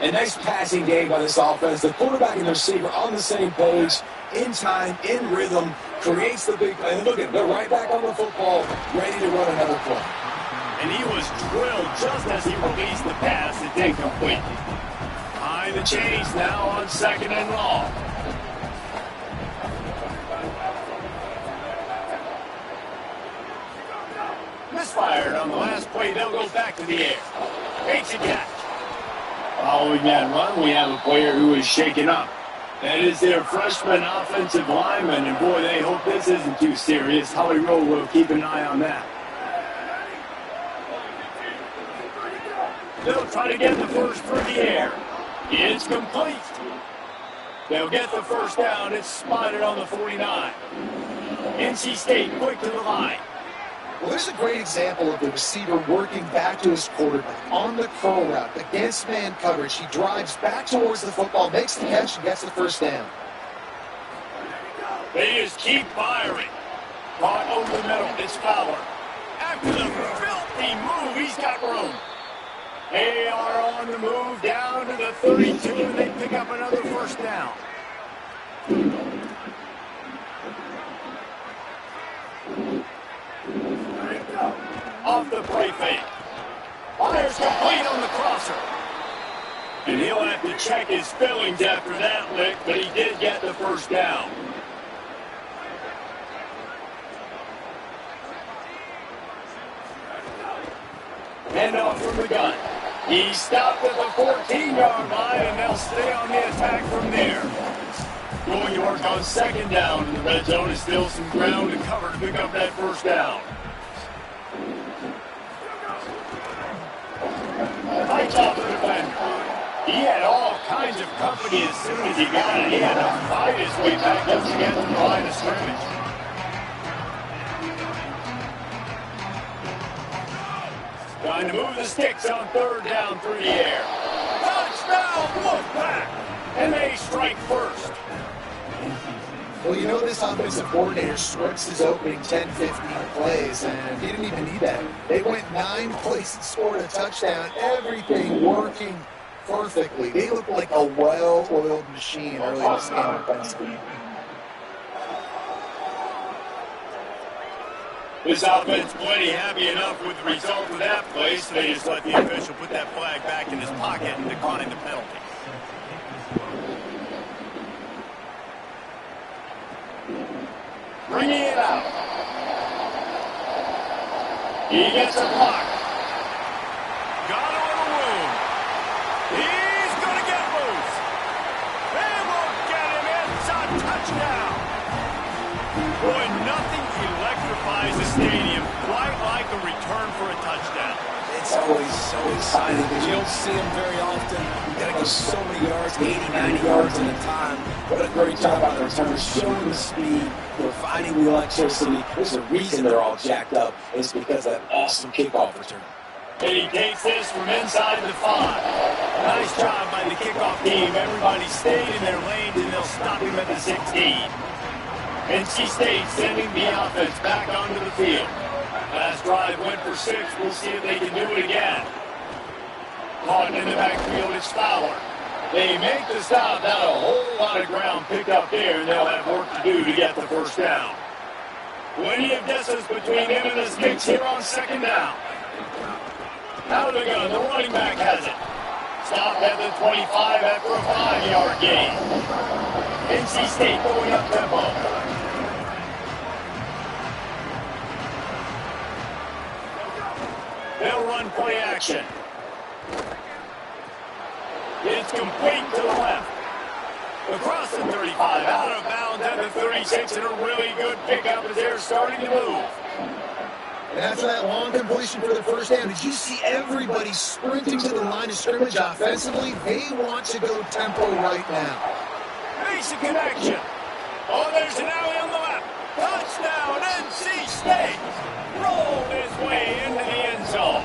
A nice passing game by this offense. The quarterback and the receiver on the same page, in time, in rhythm, creates the big play. And look at them, they're right back on the football, ready to run another play. And he was drilled just as he released the pass. It's incomplete. Behind the chains now on 2nd and long. Misfired on the last play. They'll go back to the air. Makes a catch. Following that run, we have a player who is shaken up. That is their freshman offensive lineman, and boy, they hope this isn't too serious. Holly Rowe will keep an eye on that. They'll try to get the first through the air. It's complete. They'll get the first down. It's spotted on the 49. NC State quick to the line. Well, there's a great example of the receiver working back to his quarterback on the curl route against man coverage. He drives back towards the football, makes the catch, and gets the first down. They just keep firing. Caught over the middle. It's Fowler. After the filthy move, he's got room. They are on the move down to the 32, and they pick up another first down. Off the play fake. Fires complete on the crosser. And he'll have to check his feelings after that lick, but he did get the first down. Hand off from the gun. He stopped at the 14-yard line, and they'll stay on the attack from there. Going to work on 2nd down in the red zone is still some ground to cover to pick up that first down. High top of the defender. He had all kinds of company as soon as he got it. He had to fight his way back just to get to the line of scrimmage. Trying to move the sticks on 3rd down through the air. Touchdown, Wolfpack! And they strike first. Well, you know, this offensive coordinator scripts his opening 10-15 plays, and he didn't even need that. They went 9 plays and scored a touchdown. Everything working perfectly. They look like a well-oiled machine early in this game offensively. This offense plenty happy enough with the result of that play, so they just let the official put that flag back in his pocket and decline the penalty. Bringing it out. He gets a block. Got a little room. He's going to get loose. They will get him. It's a touchdown. Boy, nothing electrifies a stadium quite like a return for a touchdown. It's always so exciting because you don't see them very often. You got to go so many yards, 80, 90 yards at a time. What a great job by the returners, showing the speed, providing the electricity. There's a reason they're all jacked up. It's because of that awesome kickoff return. And he takes this from inside the 5. Nice job by the kickoff team. Everybody stayed in their lanes, and they'll stop him at the 16. NC State sending the offense back onto the field. Last drive went for 6. We'll see if they can do it again. Caught in the backfield is Fowler. They make the stop. Not a whole lot of ground picked up there, and they'll have work to do to get the first down. Plenty of distance between him and the Sticks here on second down. Out of the gun, the running back has it. Stopped at the 25 after a 5-yard gain. NC State going up tempo. They'll run play action. It's complete to the left. Across the 35, out of bounds at the 36, and a really good pickup as they're starting to move. And after that long completion for the first down, did you see everybody sprinting to the line of scrimmage offensively? They want to go tempo right now. Basic connection. Oh, there's an alley on the left. Touchdown, NC State. Rolled his way into the end zone.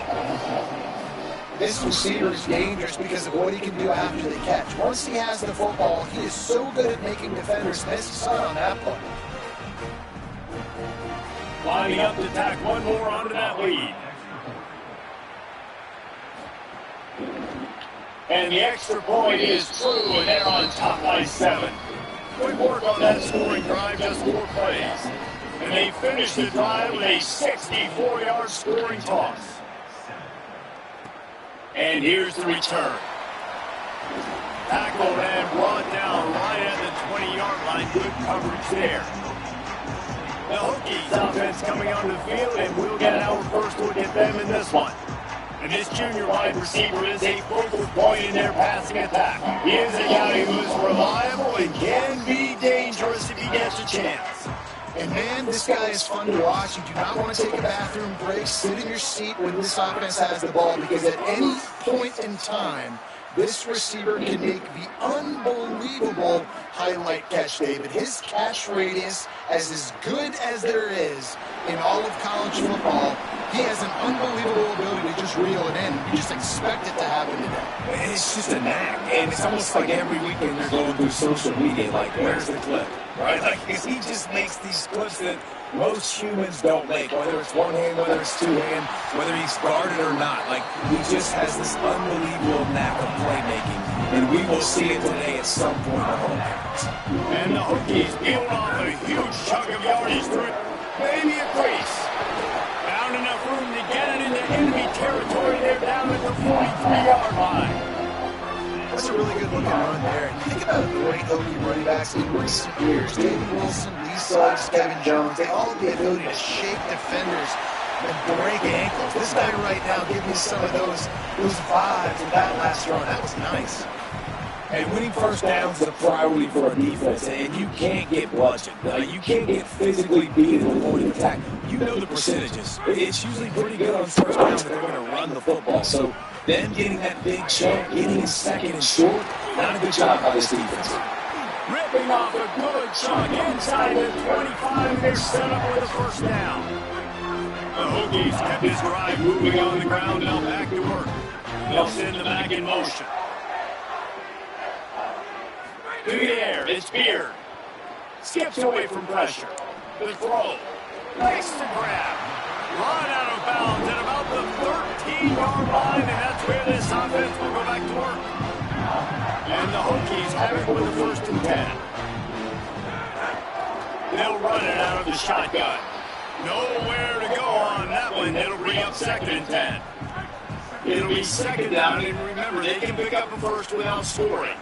This receiver is dangerous because of what he can do after the catch. Once he has the football, he is so good at making defenders miss. You saw it on that play. Lining up to tack one more onto that lead. And the extra point is true, and they're on top by 7. Good work on that scoring drive, just 4 plays. And they finish the drive with a 64-yard scoring toss. And here's the return. Tackled and brought down right at the 20-yard line. Good coverage there. The Hokies offense coming onto the field, and we'll get our first look at them in this one. And this junior wide receiver is a focal point in their passing attack. He is a guy who is reliable and can be dangerous if he gets a chance. And man, this guy is fun to watch. You do not want to take a bathroom break, sit in your seat when this offense has the ball, because at any point in time, this receiver can make the unbelievable highlight catch, David. His catch radius is as good as there is in all of college football. He has an unbelievable ability to just reel it in. You just expect it to happen today. It's just a knack, and it's almost like every weekend you're going through social media, like, where's the clip, right? Like, he just makes these clips that most humans don't make, whether it's one hand, whether it's two hand, whether he's guarded or not. Like, he just has this unbelievable knack of playmaking, and we will see it today at some point on home counts. And the Hokies peeled off a huge chunk of yardage through maybe a crease. Found enough room to get it into enemy territory. They're down at the 43-yard line. That's a really good looking run there. And think about the great Hokie running backs in recent years. David Wilson, Lee Suggs, Kevin Jones, they all have the ability to shake defenders and break ankles. This guy right now gave me some of those vibes in that last run. That was nice. And winning first downs is a priority for a defense, and you can't get bludgeoned. You can't get physically beat at the point of attack. You know the percentages. It's usually pretty good on first down that they're going to run the football. So them getting that big chunk, getting in second and short, not a good job by this defense. Ripping off a good chunk inside the 25, and they're set up with a first down. The Hokies kept his drive moving on the ground, now back to work. They'll send the back in motion. Through the air, it's Beard. Skips away from pressure. The throw. Nice to grab. Run out of bounds at about the 13-yard line, and that's where this offense will go back to work. And the Hokies have it with the 1st and 10. They'll run it out of the shotgun. Nowhere to go on that one. It'll bring up 2nd and 10. It'll be 2nd down, and remember, they can pick up a first without scoring.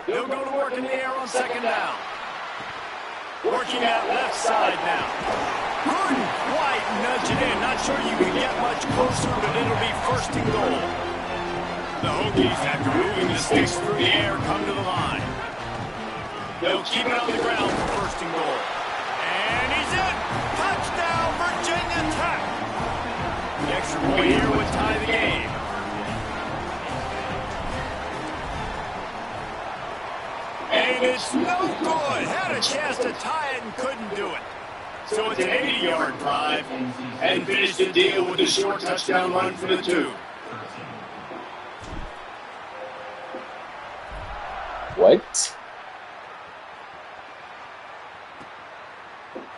They'll go to work in the air on 2nd down. Working that left side now. Couldn't quite nudge it in. Not sure you can get much closer, but it'll be 1st and goal. The Hokies, after moving the sticks through the air, come to the line. They'll keep it on the ground for 1st and goal. And he's in. Touchdown, Virginia Tech. The extra point here would tie the game. And it's no good. Had a chance to tie it and couldn't do it. So it's an 80-yard drive and finished the deal with a short touchdown run for the 2. What?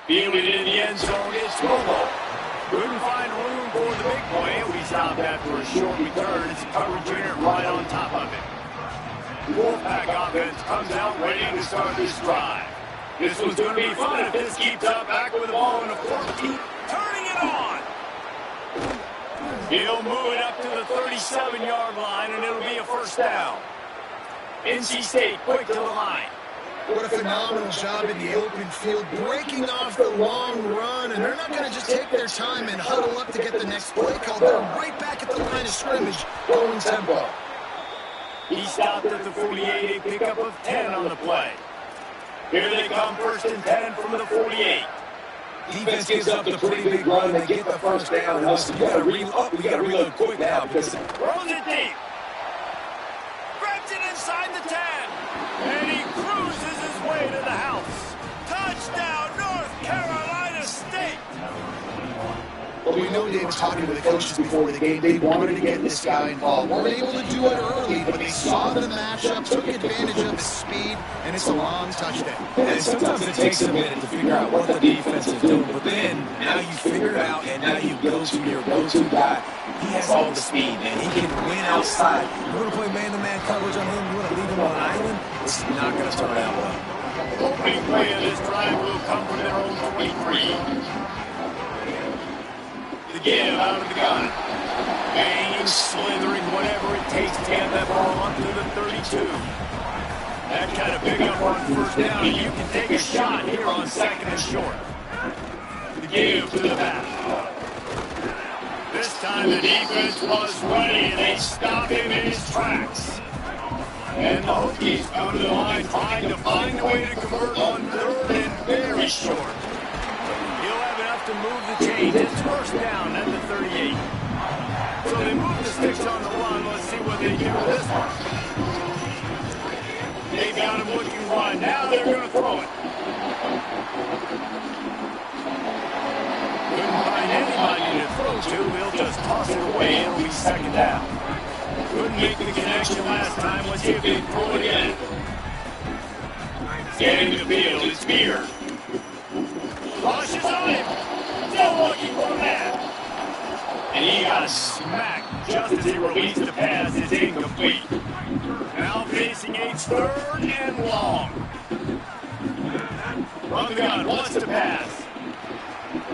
Fielded in the end zone is Bobo. Couldn't find room for the big play. We stopped after a short return. It's coverage here right on top of it. Wolfpack offense comes out ready to start this drive. This one's going to be fun if this keeps up. Back with the ball in the 14. Turning it on. He'll move it up to the 37-yard line, and it'll be a 1st down. NC State quick to the line. What a phenomenal job in the open field, breaking off the long run, and they're not going to just take their time and huddle up to get the next play call. They're right back at the line of scrimmage, going tempo. He stopped at the 48, a pickup of 10 on the play. Here they come, 1st and 10 from the 48. Defense gives up the pretty big run. They get the 1st down. Listen, we got to reload quick now because throws it deep. Grabs it inside the 10. And he cruises his way to the house. Touchdown, North Carolina State. Well, we know David talking with the coaches before the game. They wanted to get this guy involved. Weren't able to do it early, but they saw the matchup, took advantage of his speed, and it's a long touchdown. and sometimes it takes a minute to figure out what the defense is doing, but then now you figure it out, and now you go to your go-to guy. He has all the speed, man. He can win outside. You want to play man-to-man coverage on him? You want to leave him on an island? It's not going to turn out well. Opening play of this drive will come from their own 23. The give out of the gun. Banging, slithering, whatever it takes to get that ball up to the 32. That kind of pickup on 1st down, and you can take a shot here on 2nd and short. The give to the back. This time the defense was ready, and they stopped him in his tracks. And the Hokies go to the line trying to find a way to convert on 3rd and very short. He'll have enough to move the chain. It's 1st down at the 38. So they move the sticks on the run. Let's see what they do with this one. They got him looking run. Now they're going to throw it. Couldn't find anybody to throw to. He'll just toss it away. It'll be 2nd down. Couldn't make the connection last time. Let's see if they throw it again. Getting the field is Beard. Rushes on him. Still looking for that. And he got smacked just as he released the pass. It's incomplete. Now facing a 3rd and long. Run the gun, wants to pass.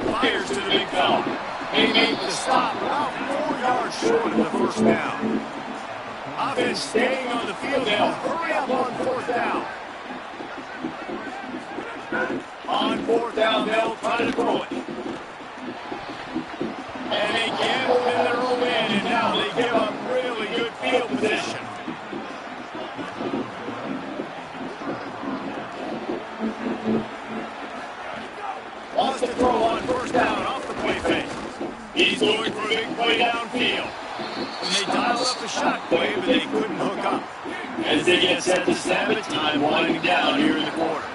Fires to the big fella. They make the stop about 4 yards short of the 1st down. Offense staying on the field. They'll hurry up on 4th down. On 4th down, they'll try to throw it. And they gamble in their own end, and now they give up really good field position. Wants to throw on 1st down off the play fake. He's going for a big play downfield. And they dialed up the shot play, but they couldn't hook up. As they get set to snap it, time winding down here in the quarter.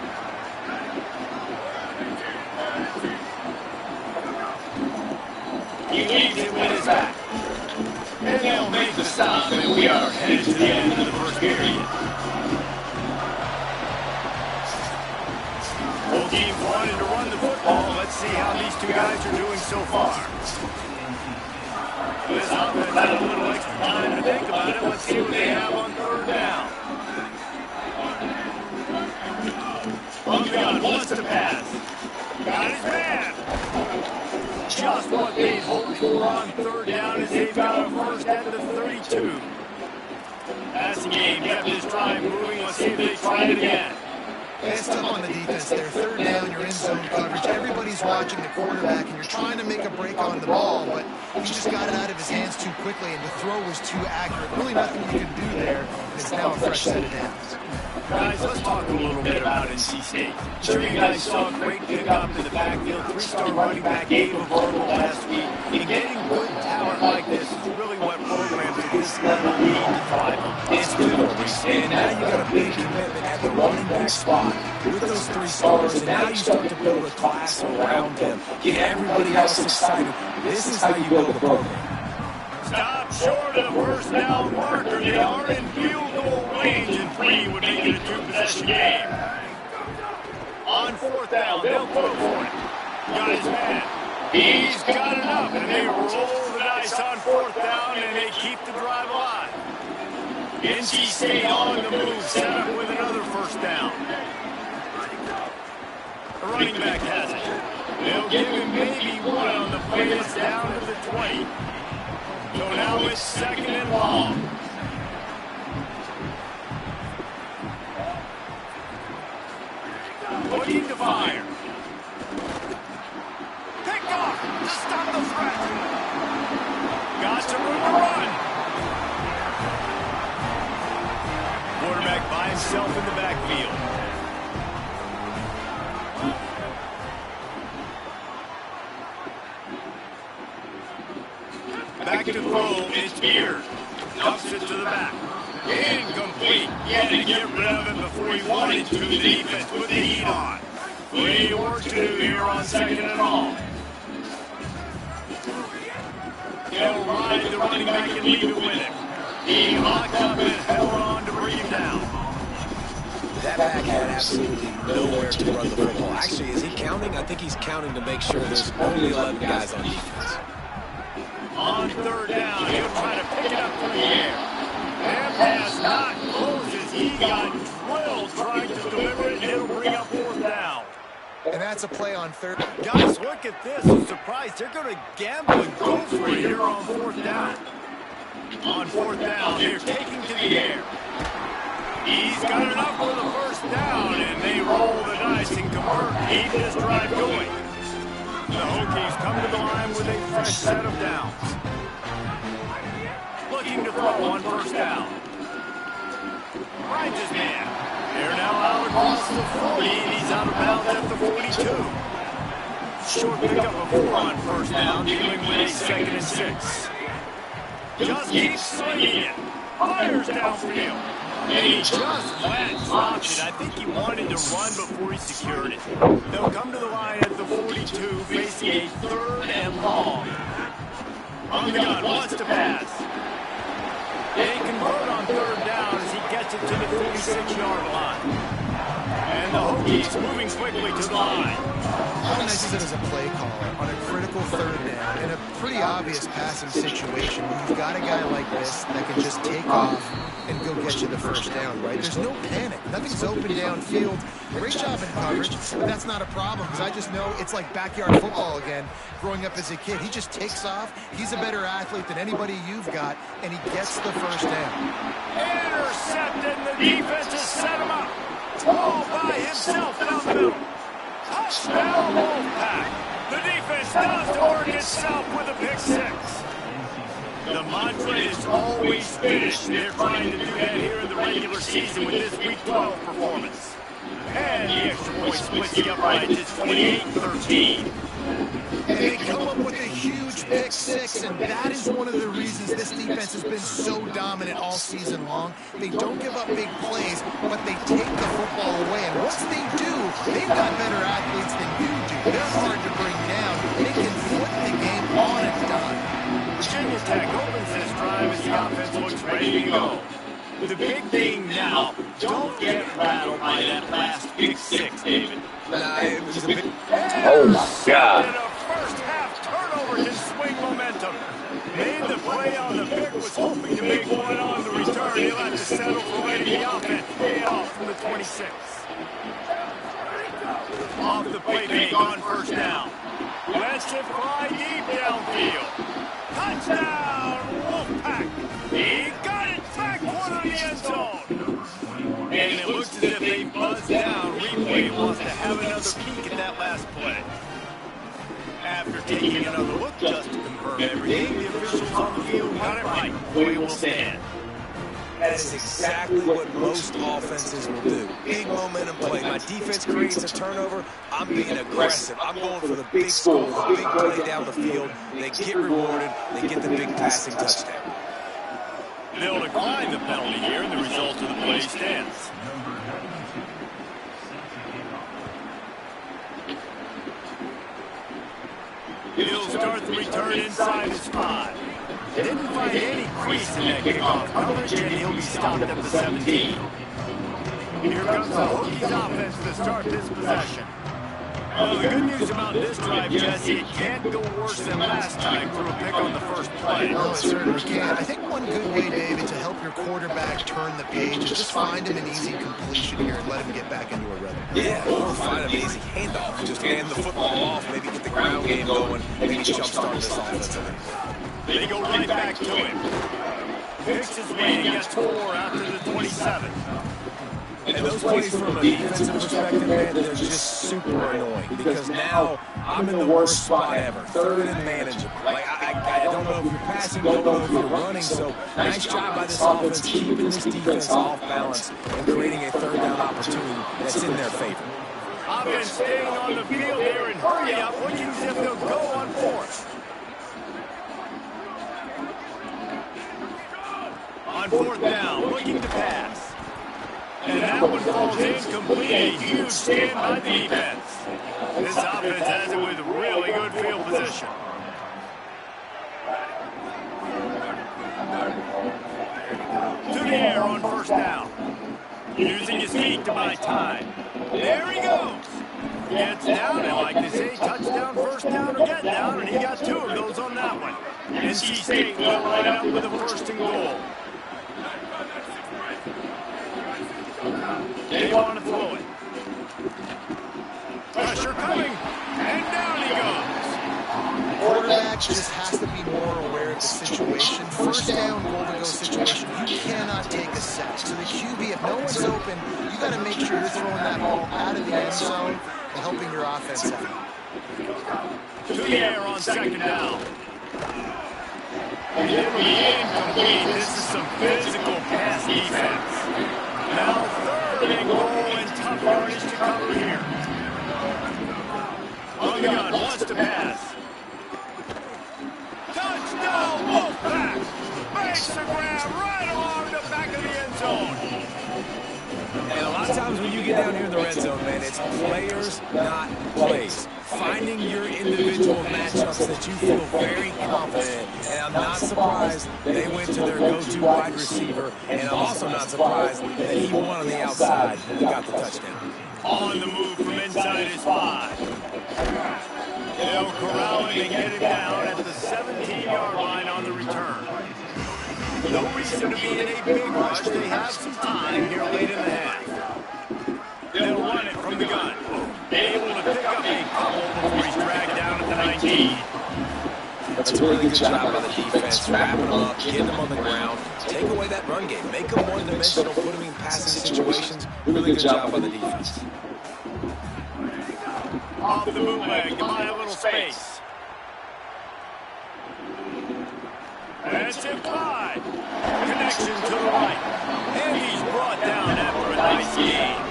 He leaves it with his back. And they'll make the stop, and we are headed to the end of the 1st period. Both teams wanted to run the football. Let's see how these two guys are doing so far. This offense had a little extra time to think about it. Let's see what they have on 3rd down. wants to pass. Got his man. Just what they hoped for on third down as they've got a first at the 32. Passing game kept this drive moving. Let's see if they try it again. It's tough on the defense there. Third down, you're in zone coverage. Everybody's watching the quarterback, and you're trying to make a break on the ball, but he just got it out of his hands too quickly, and the throw was too accurate. Really nothing you can do there, and it's now a fresh set of downs. Guys, let's talk a little bit about NC State. Sure, you guys saw a great pickup in the backfield. Three-star running back Gabe Verbal last week. And getting good talent like this is really what programs at this level need to thrive on. It's pivotal, and now you got a big commitment at the running back spot with those 3 stars, and now you start to build a class around him. Get everybody else excited. This is how you build a program. Stop short of the first down marker. They are in field goal range, and 3 would make it a 2-possession game. On fourth down, they'll throw for it. Got his man. He's got it up, and they roll the dice on fourth down, and they keep the drive alive. NC State on the move, set up with another first down. The running back has it. They'll give him maybe 1 on the play. It's down to the 20. So now it's second and long. Looking to fire. Picked off to stop the threat. Got some room to run. Quarterback by himself in the backfield. Back to throw, it's Beard. Dumps it to the back. Incomplete. He had to get rid of him before he wanted to. The defense put the heat on. Plenty of work to do here on second and all. They'll ride the running back and leave it with him. He locked up and held on to bring him down. That back had absolutely nowhere to run the football. Actually, is he counting? I think he's counting to make sure there's only 11 guys on defense. On third down, he'll try to pick it up through the air. That pass not closes. He got drilled trying to deliver it, and it'll bring up fourth down. And that's a play on third. Guys, look at this. I'm surprised they're going to gamble and go for it here on fourth down. On fourth down, they're taking to the air. He's got enough for the first down, and they roll the dice and convert. Keep this drive going. The Hokies come to the line with a fresh set of downs. Looking to throw on first down. Finds his man. They're now out across the 40, and he's out of bounds at the 42. Short pickup of 4 on first down, dealing with a second and 6. Just keeps swinging it. Fires downfield. And he just flat dropped it. I think he wanted to run before he secured it. They'll come to the line at the 42, facing a third and long. On the gun, wants to pass. They convert on third down as he gets it to the 46-yard line. And the Hokies moving quickly to the line. How nice is it as a play caller on a critical third down in a pretty obvious passing situation where you've got a guy like this that can just take off and go get you the first down, right? There's no panic. Nothing's open downfield. Great job in coverage, but that's not a problem because I just know it's like backyard football again growing up as a kid. He just takes off. He's a better athlete than anybody you've got, and he gets the first down. Intercepted, and the defense has set him up. All by himself down the middle. Touchdown, Wolfpack. The defense does the work itself with a pick 6. The mantra is always finish. They're trying to do that here in the regular season with this Week 12 performance. And the extra point splits the uprights. It's 28-13. And they come up with a huge pick 6, and that is one of the reasons this defense has been so dominant all season long. They don't give up big plays, but they take the football away. And once they do, they've got better athletes than you do. They're hard to bring down. They can flip the game on a dime. Virginia Tech opens this drive as the offense looks ready to go. The big thing now, don't get rattled by that last pick 6, David. It was a big... Oh, my God. And a first-half turnover can swing momentum. Made the play on the pick, was hoping to make one on the return. He'll have to settle for letting the offense pay off from the 26. Off the play fake on first down. Lets it fly deep downfield. Touchdown, Wolfpack. He got it back corner of the end zone. And it looks as if they buzzed down. Replay wants to have another peek at that last play. After taking another look just to confirm everything, the officials on the field got it right. Play will stand. That is exactly what most offenses will do. Big momentum play. My defense creates a turnover. I'm being aggressive. I'm going for the big score, the big play down the field. They get rewarded. They get the big passing touchdown. They'll decline the penalty here, and the result of the play stands. He'll start the return inside his 5. Didn't find any crease in that kickoff coverage, and he'll be stopped at the 17. Here comes the Hokies offense to start this possession. Well, the good news about this drive, Jesse, it can't go worse than last time through a pick on the first play. No, it certainly can. I think one good way, David, to help your quarterback turn the page is just find him an easy completion here and let him get back into a rhythm. Yeah, or find an easy handoff. Just hand the football off, maybe get the ground game going, maybe jumpstart this offense. They go right back to him. Picks his way and gets 4 after the 27. And those plays from a defensive perspective, man, they're just super annoying because now I'm in the worst spot ever. Third and manageable. Like, I don't know if you're passing, don't know if you're running. So nice job by this offense keeping this defense off balance and creating a third down opportunity that's in their favor. Offense staying on the field here and hurry up, looking as if they'll go on 4th. On 4th down, looking to pass. And that one falls incomplete. A huge stand by the defense. This offense has it with really good field position. To the air on first down. Using his feet to buy time. There he goes. Gets down, and like they say, touchdown, first down, or get down, and he got 2 of those on that one. NC State will line up with a 1st and goal. They want to throw it. Pressure coming, and down he goes. Quarterback just has to be more aware of the situation. First down, goal-to-go situation. You cannot take a sack. So the QB, if no one's open, you got to make sure you're throwing that ball out of the end zone and helping your offense out. To the air on 2nd down. And it'll be incomplete. This is some physical pass defense. Now 3rd and goal, and tough yardage to cover here. On the gun, wants to pass. Touchdown, Wolfpack! Makes the grab right along the back of the end zone. And a lot of times when you get down here in the red zone, man, it's players, not plays. Finding your individual matchups that you feel very confident in. And I'm not surprised they went to their go-to wide receiver. And I'm also not surprised that he won on the outside and got the touchdown. On the move from inside his 5. They'll corral him and get him down at the 17-yard line on the return. No reason to be in a big rush. They have some time here late in the half. They'll run it from the gun. Able to pick up a couple before he's dragged down at the 19. That's a really good job by the defense, wrapping them up, getting them on the ground, take away that run game, make them one-dimensional, put them in passing situations. Really good job by the defense. Off the bootleg to buy a little space. That's it, 5. Connection to the right. And he's brought down after a nice game.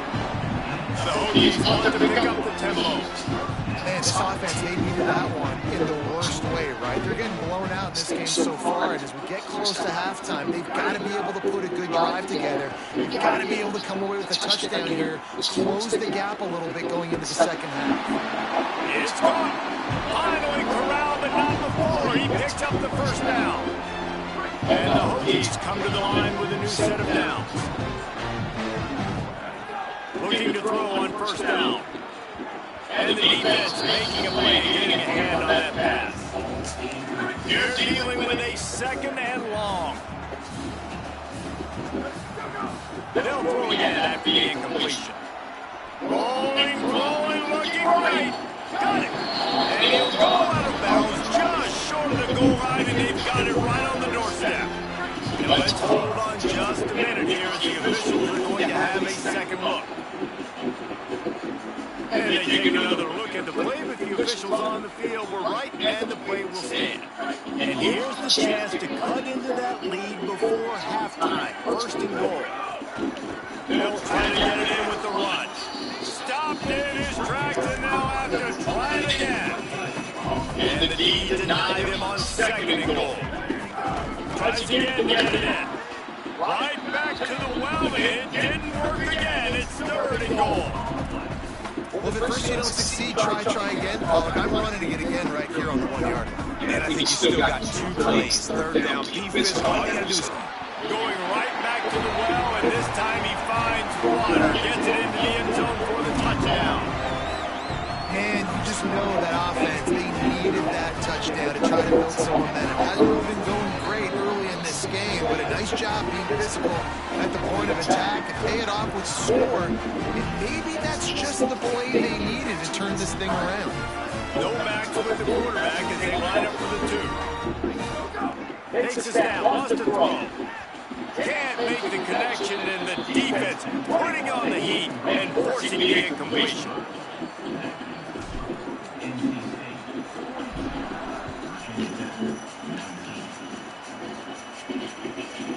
The Hokies want to pick up the tempo. Man, this offense, they needed that one in the worst way, right? They're getting blown out in this game so far, and as we get close to halftime, they've got to be able to put a good drive together. They've got to be able to come away with a touchdown here, close the gap a little bit going into the second half. It's gone. Finally corralled, but not before. He picked up the first down. And the Hokies come to the line with a new set of downs. Looking to throw on first down. And the defense making a play to getting a hand on that pass. You're dealing with a 2nd and long. They'll throw again after the incompletion. Rolling, flowing, looking great. Got it. And he'll go out of bounds just short of the goal line, and they've got it right on the doorstep. Now let's hold on just a minute here as the officials are going to have a second look. And they take another look at the play, but the officials on the field were right, and the play will stand. And here's the chance to cut into that lead before halftime. First and goal. They'll try to get it in with the run. Stopped in his tracks, and now have to try it again. And the D denied him on second and goal. Tries again to get it in. Right back to the well, and it didn't work again. It's third and goal. Well, if at first you don't succeed, try again. Look, I'm running it again right here on the 1 yard line. And I think you still got 2 plays. Third down defense. All you got to do is Going right back to the well, and this time he finds water. Gets it into the end zone for the touchdown. And you just know that offense, they needed that touchdown to try to build some momentum. Hasn't really been going great early in this game, but a nice job being physical at the point of attack and pay it off with score. And maybe that's just the play they needed to turn this thing around. No backs with the quarterback as they line up for the 2. Takes a snap, lost a throw. Can't make the connection, and the defense putting on the heat and forcing the incompletion.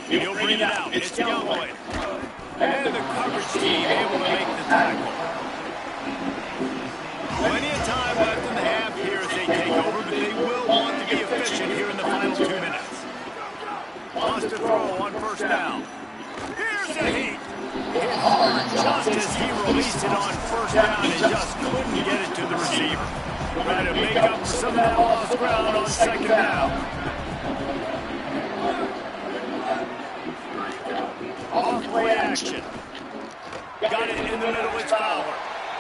He'll bring it out. It's Galloway. And the coverage team able to make the tackle. Plenty of time left in the half here as they take over, but they will want to be efficient here in the final 2 minutes. Lost a throw on first down. Here's a heat. Hit hard just as he released it on first down and just couldn't get it to the receiver. Trying to make up for some of that lost ground on second down. Off-play action. Got it in the middle, it's Fowler.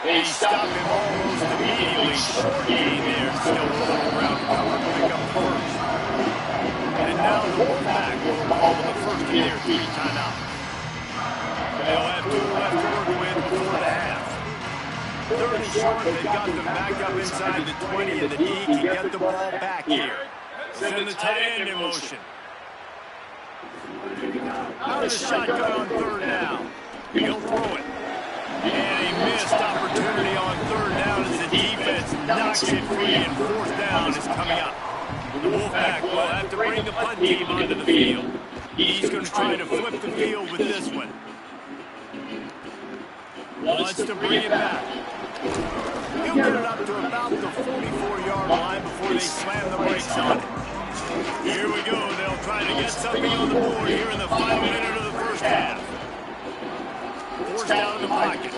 He stopped him almost immediately. Short gain there. Still a little ground cover to pick up first. And now the Wolfpack will ball with the first of their 3 timeout. They'll have 2 left to work with before the half. Third and short, they've got them back up inside the 20, and the D can get the ball back here. Send the tight end in motion. Out of the shotgun on third down. He'll throw it. And a missed opportunity on third down as the defense knocks it free, and fourth down is coming up. The Wolfpack will have to bring the punt team onto the field. He's going to try to flip the field with this one. Wants to bring it back. He'll get it up to about the 44-yard line before they slam the brakes on it. Here we go. They'll try to get something on the board here in the final minute of the first half. Forced down in the pocket.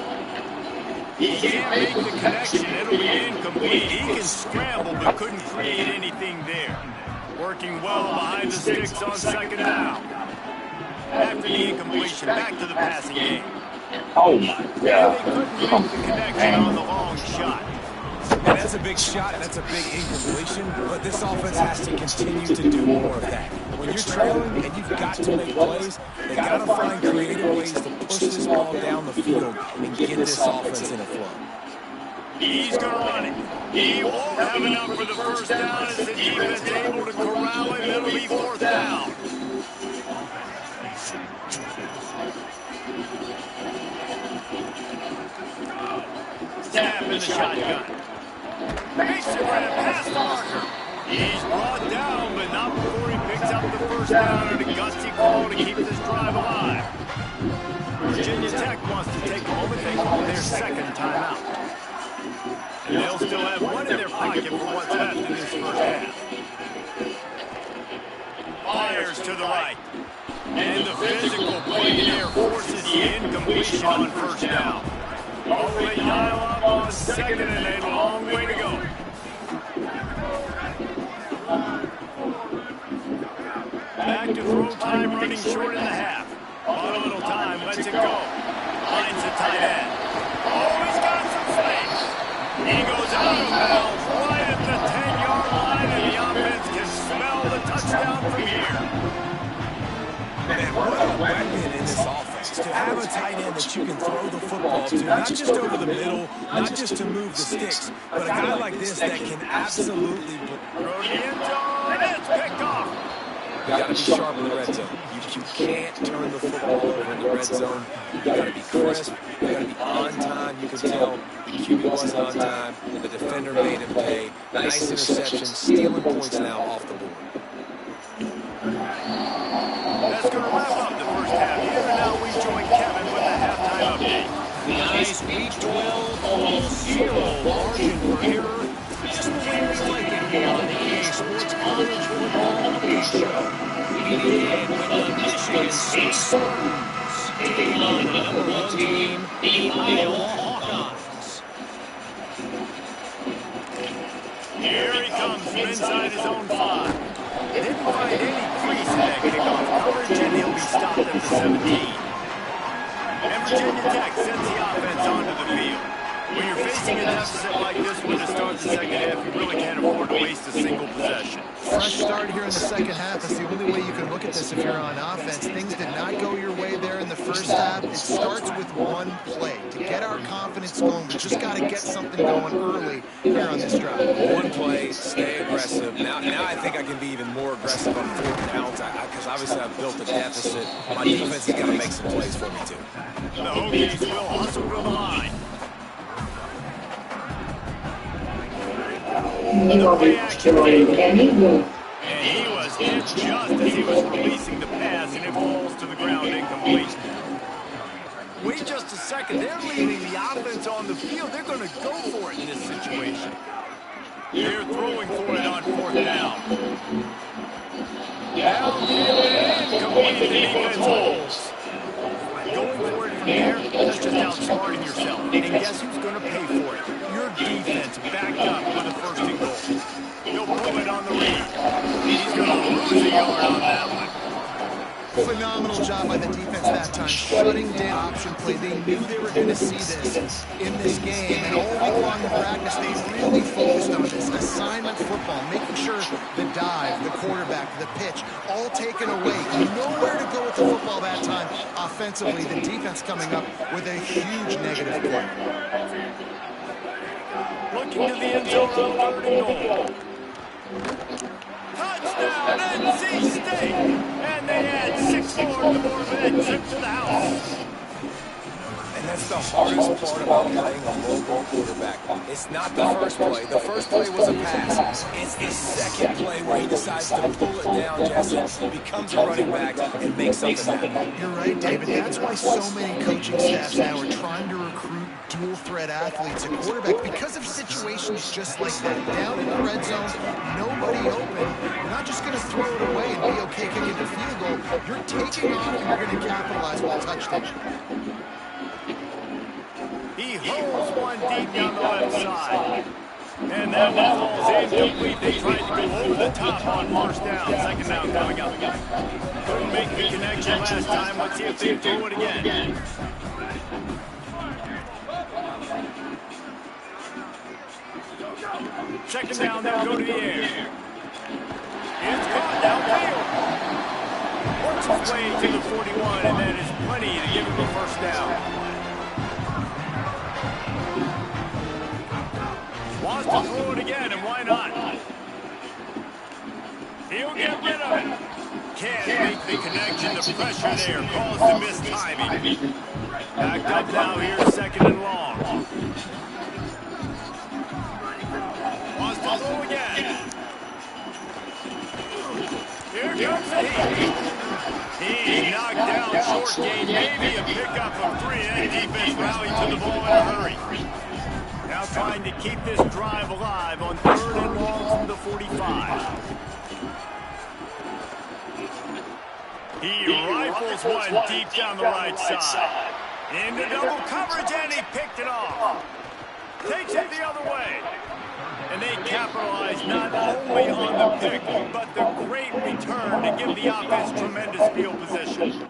He can't make the connection. It'll be incomplete. He can scramble but couldn't create anything there. Working well behind the sticks on second down. After the incompletion, back to the passing game. Oh, my And they God. couldn't make the connection on the long shot. And that's a big shot, and that's a big incompletion, but this offense has to continue to do more of that. When you're trailing and you've got to make plays, they've got to find creative ways to push this ball down the field and get this offense in a flow. He's going to run it. He won't have enough for the first down as the defense able to corral him. It'll be fourth down. Snap in the shotgun. Makes the grab past the marker. He's brought down, but not before he picks up the first down and a gutsy call to keep this drive alive. Virginia Tech wants to take a moment. They call their second timeout. And they'll still have one in their pocket for what's left in this first half. Fires to the right. And the physical play there forces the incompletion on first down. Oh, they dial up on second and a long way to go. Back to throw time, running short in the half. On a little time, lets it go. Finds the tight end. Oh, he's got some space. He goes out of bounds right at the 10-yard line, and the offense can smell the touchdown from here. Man, what a weapon in this offense. To have a tight end that you can throw the football ball to, not just over the middle, not just to move the sticks, but a guy like this that can absolutely Throw to the end zone. It's picked off. You got to be sharp in the red zone. You can't turn the football over in the red zone. You got to be crisp. You got to be on time. You can tell the QB wasn't on time. The defender made him pay. Nice interception, stealing points now off the board. That's going to wrap up the first half here. And now we join Kevin with the halftime update. Guys, Week 12, almost zero margin for error. Just the way we like it here on the EA Sports College Football Update Show. We begin with the Michigan State Spartans taking on the #1 team, the Iowa Hawkeyes. Here he comes from inside his own 5. Didn't find any crease in that kickoff coverage, and he'll be stopped at the 17. And Virginia Tech sends the offense onto the field. When you're facing a deficit like this one to start the second half, you really can't afford to waste a single possession. Fresh start here in the second half. That's the only way you can look at this if you're on offense. Things did not go your way there in the first half. It starts with one play. To get our confidence going, we just got to get something going early here on this drive. One play, stay aggressive. Now I think I can be even more aggressive on 4th downs because obviously I've built a deficit. My defense has got to make some plays for me too. The Hokies will hustle to the line. You will be destroying any move. And he was hit just as he was releasing the pass, and it falls to the ground incomplete. Wait just a second. They're leaving the offense on the field. They're going to go for it in this situation. They're throwing for it on 4th down. Downfield incomplete. The defense holds. Going for it from there, that's just outsmarting yourself. And guess who's going to pay for it? Your defense backed up with a 1st and goal. He'll pull it on the read. He's going to lose a yard on that one. Phenomenal job by the defense that time, shutting down option play. They knew they were going to see this in this game, and all week long in practice, they really focused on this assignment football, making sure the dive, the quarterback, the pitch, all taken away. Nowhere to go with the football that time. Offensively, the defense coming up with a huge negative play. Looking to the end zone on 3rd and goal. Touchdown, NC State! And they add 6 more to the board and trip to the house. And that's the hardest part about playing a local quarterback. It's not the first play. The first play was a pass. It's the second play where he decides to pull it down, Jesse, becomes a running back, and makes something happen. You're right, David. That's why so many coaching staffs now are trying to recruit dual-threat athletes at quarterback because of situations just like that. Down in the red zone, nobody open. You're not just going to throw it away and be okay kicking the field goal. You're taking off and you're going to capitalize with a touchdown. He holds one deep down the left side. And that one falls incomplete. They tried to go over the top on 1st down. 2nd down coming up. Couldn't make the connection last time. Let's see if they throw it again. Second down, they'll go to the air. It's caught downfield. Works his way to the 41, and that is plenty to give him the 1st down. Wants to throw it again, and why not? He'll get rid of it. Can't make the connection. The pressure there caused the missed timing. Backed up now here, 2nd and long. Wants to throw again. Here comes the heat. He's knocked down short game, maybe a pickup of 3. That defense rallied to the ball in a hurry. Now trying to keep this drive alive on 3rd and long from the 45. He rifles one deep down the right side. Into double coverage, and he picked it off. Takes it the other way. And they capitalize not only on the pick, but the great return to give the offense tremendous field position.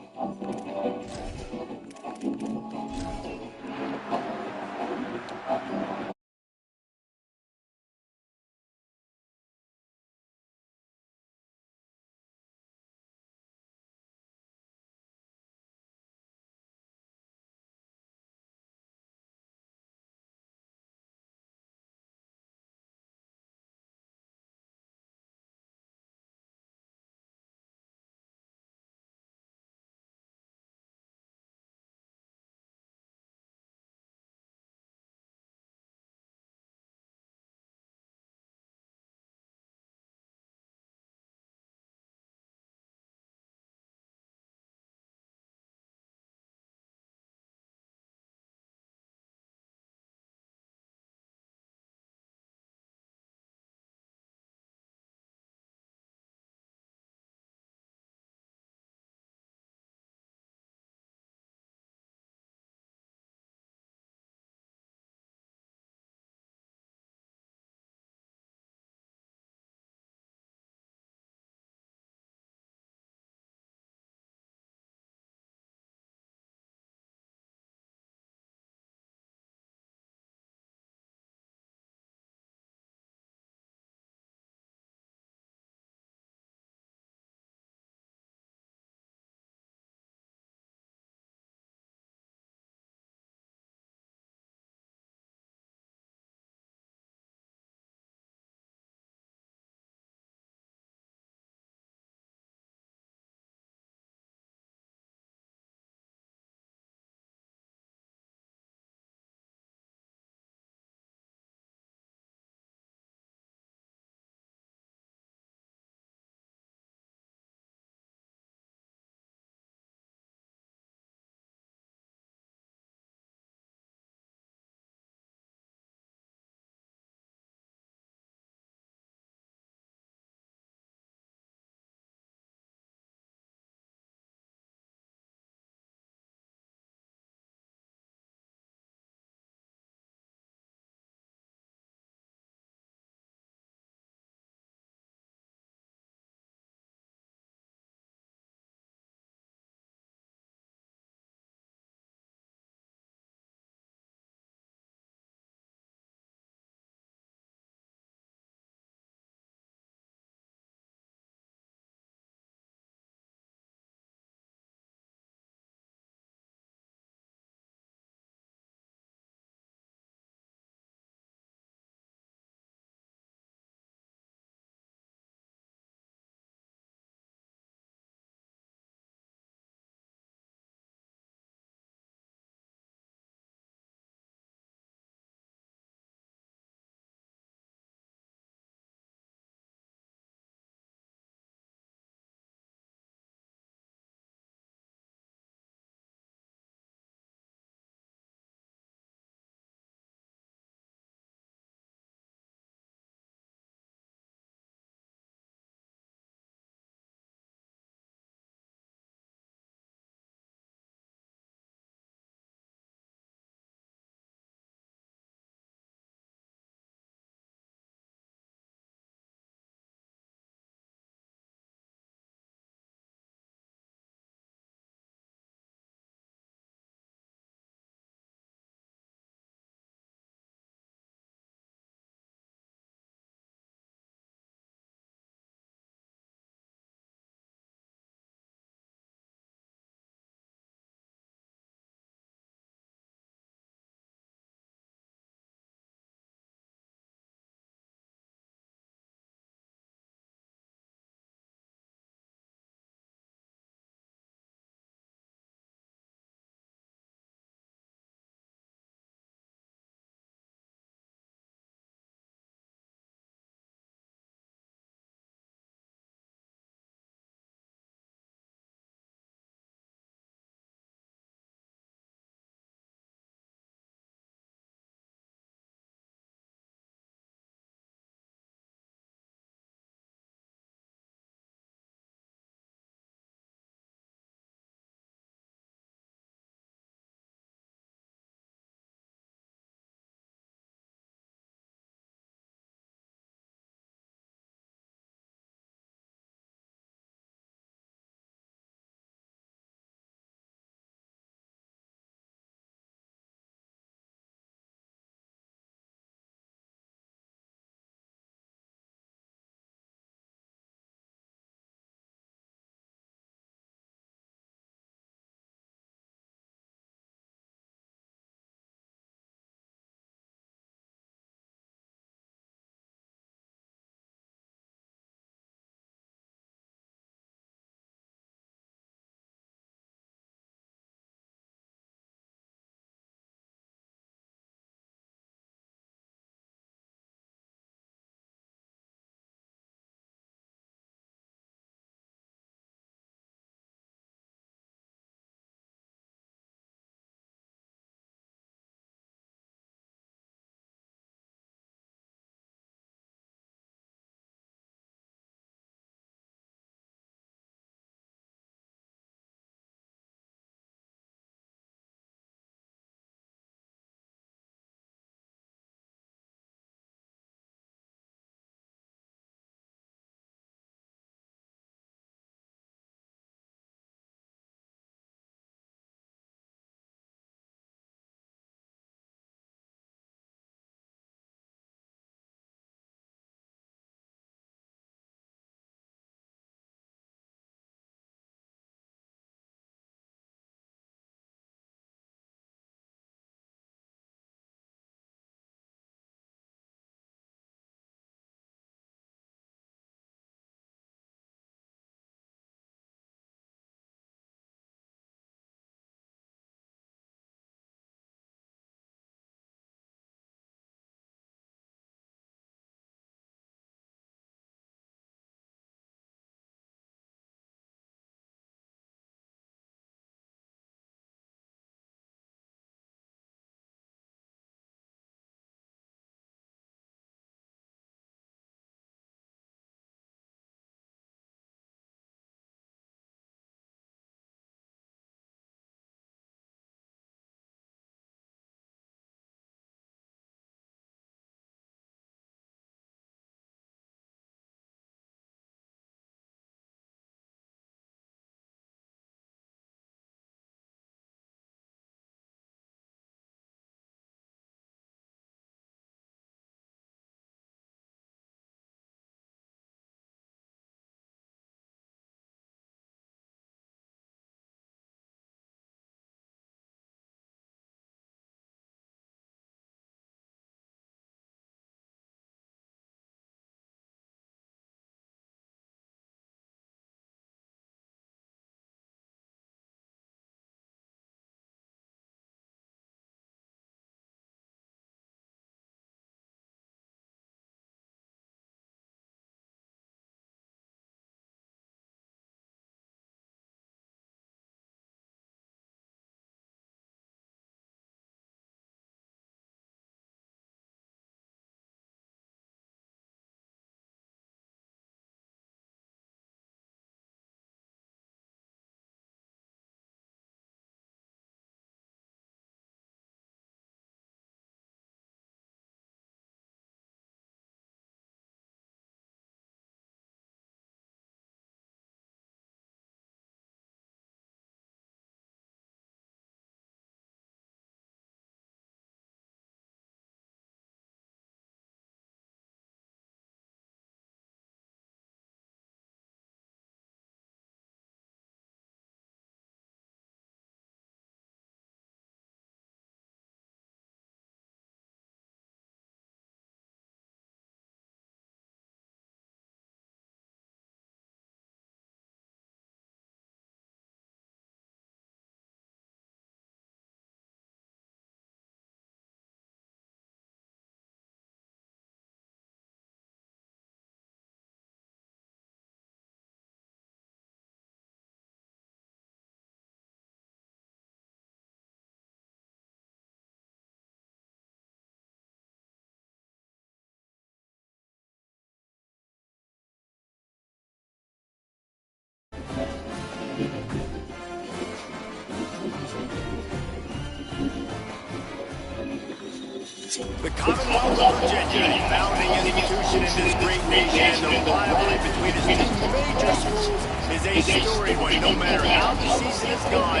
The Commonwealth of Virginia, a founding institution in this great nation, and the rivalry between its two major schools is a storied one. No matter how the season has gone,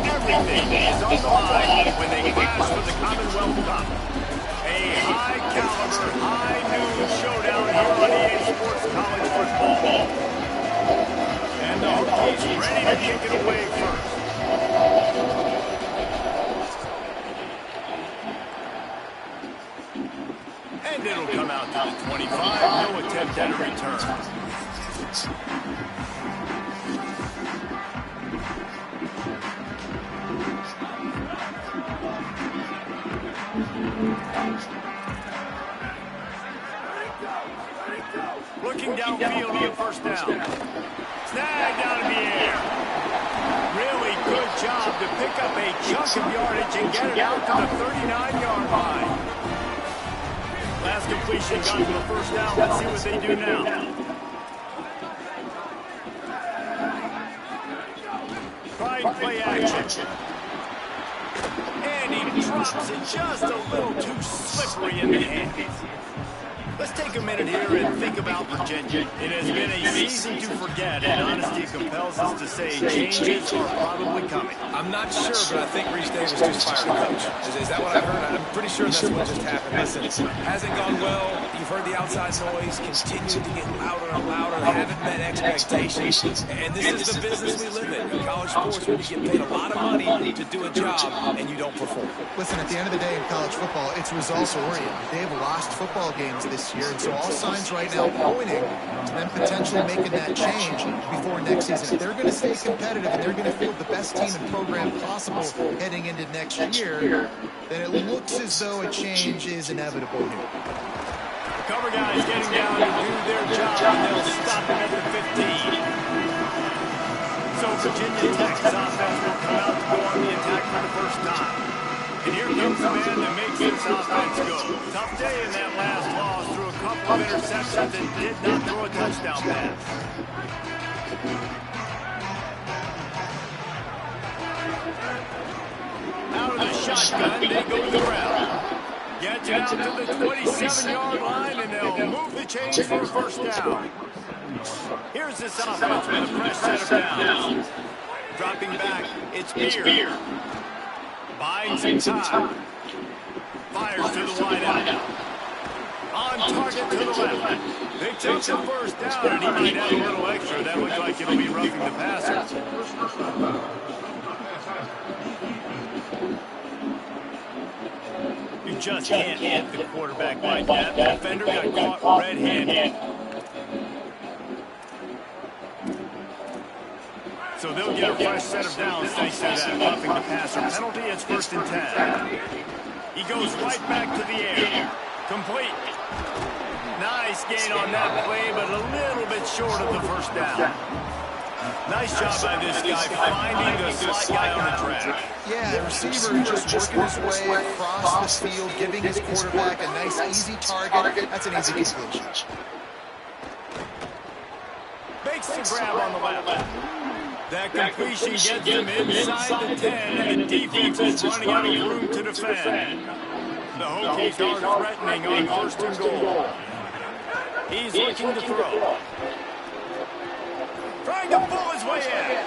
everything is on the line when they clash for the Commonwealth Cup. A high-caliber, high-noon showdown here on EA Sports College Football. And the Hokies ready to kick it away first. And it'll come out to the 25. No attempt at a return. Looking downfield on first down. Snagged out of the air. Really good job to pick up a chunk of yardage and get it out to the 39-yard line. Last completion got to the first down. Let's see what they do now. Trying play action. And he drops it just a little too slippery in the hands. Let's take a minute here and think about Virginia. It has been a season to forget, and honesty compels us to say changes are probably coming. I'm not sure, but I think Reese Davis just fired a coach. Is that what I heard? I'm pretty sure that's what just happened. Listen, hasn't gone well. You've heard the outside noise, continuing to get louder and louder, haven't met expectations. And this is the business we live in college sports, where you get paid a lot of money to do a job, and you don't perform. Listen, at the end of the day in college football, it's results-oriented. They've lost football games this year, and so all signs right now pointing to them potentially making that change before next season. If they're going to stay competitive and they're going to field the best team and program possible heading into next year, then it looks as though a change is inevitable here. The cover guys getting down to do their job, and they'll stop them at the 15. So Virginia Tech's offense will come out to go on the attack for the first time. And here comes the man that makes this offense go. Tough day in that last loss, through a couple of interceptions and did not throw a touchdown pass. Out of the shotgun, they go to the ground. Gets it out to the 27-yard line, and they'll move the chains for a first down. Here's this offense with a fresh set of downs. Dropping back, it's Beer. Buying some time. Fires to the wide out. On target to the left. Picks up the first down, and he might have a little extra. That looks like it'll be roughing the passer. You just can't hit the quarterback like that. The defender got caught red-handed. So they'll get a fresh set of downs thanks to that roughing the passer penalty. It's 1st and 10. He goes right back to the air. Complete. Nice gain on that play, but a little bit short of the first down. Nice job by this guy finding the slot guy on the track. Yeah, the receiver just working his way across the field, giving his quarterback a nice, easy target. That's an easy completion. Makes the grab on the left. That completion gets him inside the 10, and the defense is running out of room to defend. The Hokies are threatening on 1st and goal. He's looking to throw. Trying to pull his way in.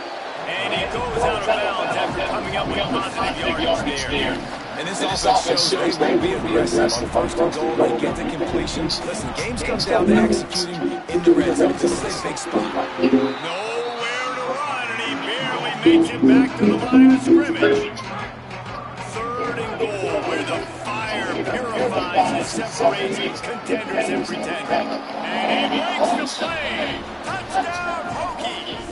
And he goes out of bounds after coming up with positive yardage there. And this offense shows they won't be aggressive on 1st and goal. They get the completions. Listen, games comes down to executing in the red zone. This is a big spot. Nowhere to run, and he barely makes it back to the line of scrimmage. 3rd and goal, where the fire purifies and separates contenders and pretenders. And he makes the play. Touchdown, Hokies.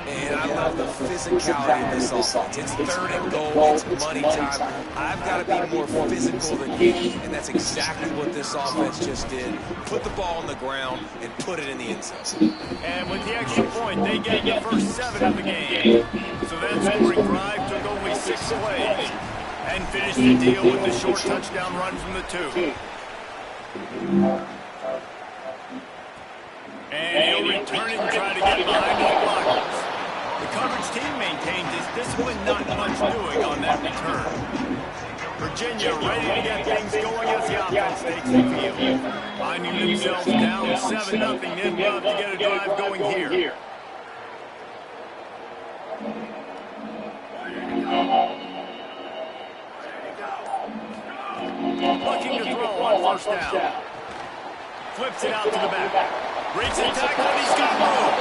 And I love the physicality of this offense. It's 3rd and goal. It's money time. I've got to be more physical than you, and that's exactly what this offense just did. Put the ball on the ground and put it in the end zone. And with the extra point, they get the first 7 of the game. So that scoring drive took only 6 plays and finished the deal with the short touchdown run from the 2. And he'll return it and try to get behind his blockers. The coverage team maintains his discipline, not much doing on that return. Virginia ready to get things going as the offense takes the field. Finding themselves down 7-0, they'd love to get a drive going here. Looking to throw on first down. Flips it out to the back. Breaks the tackle, and he's got room.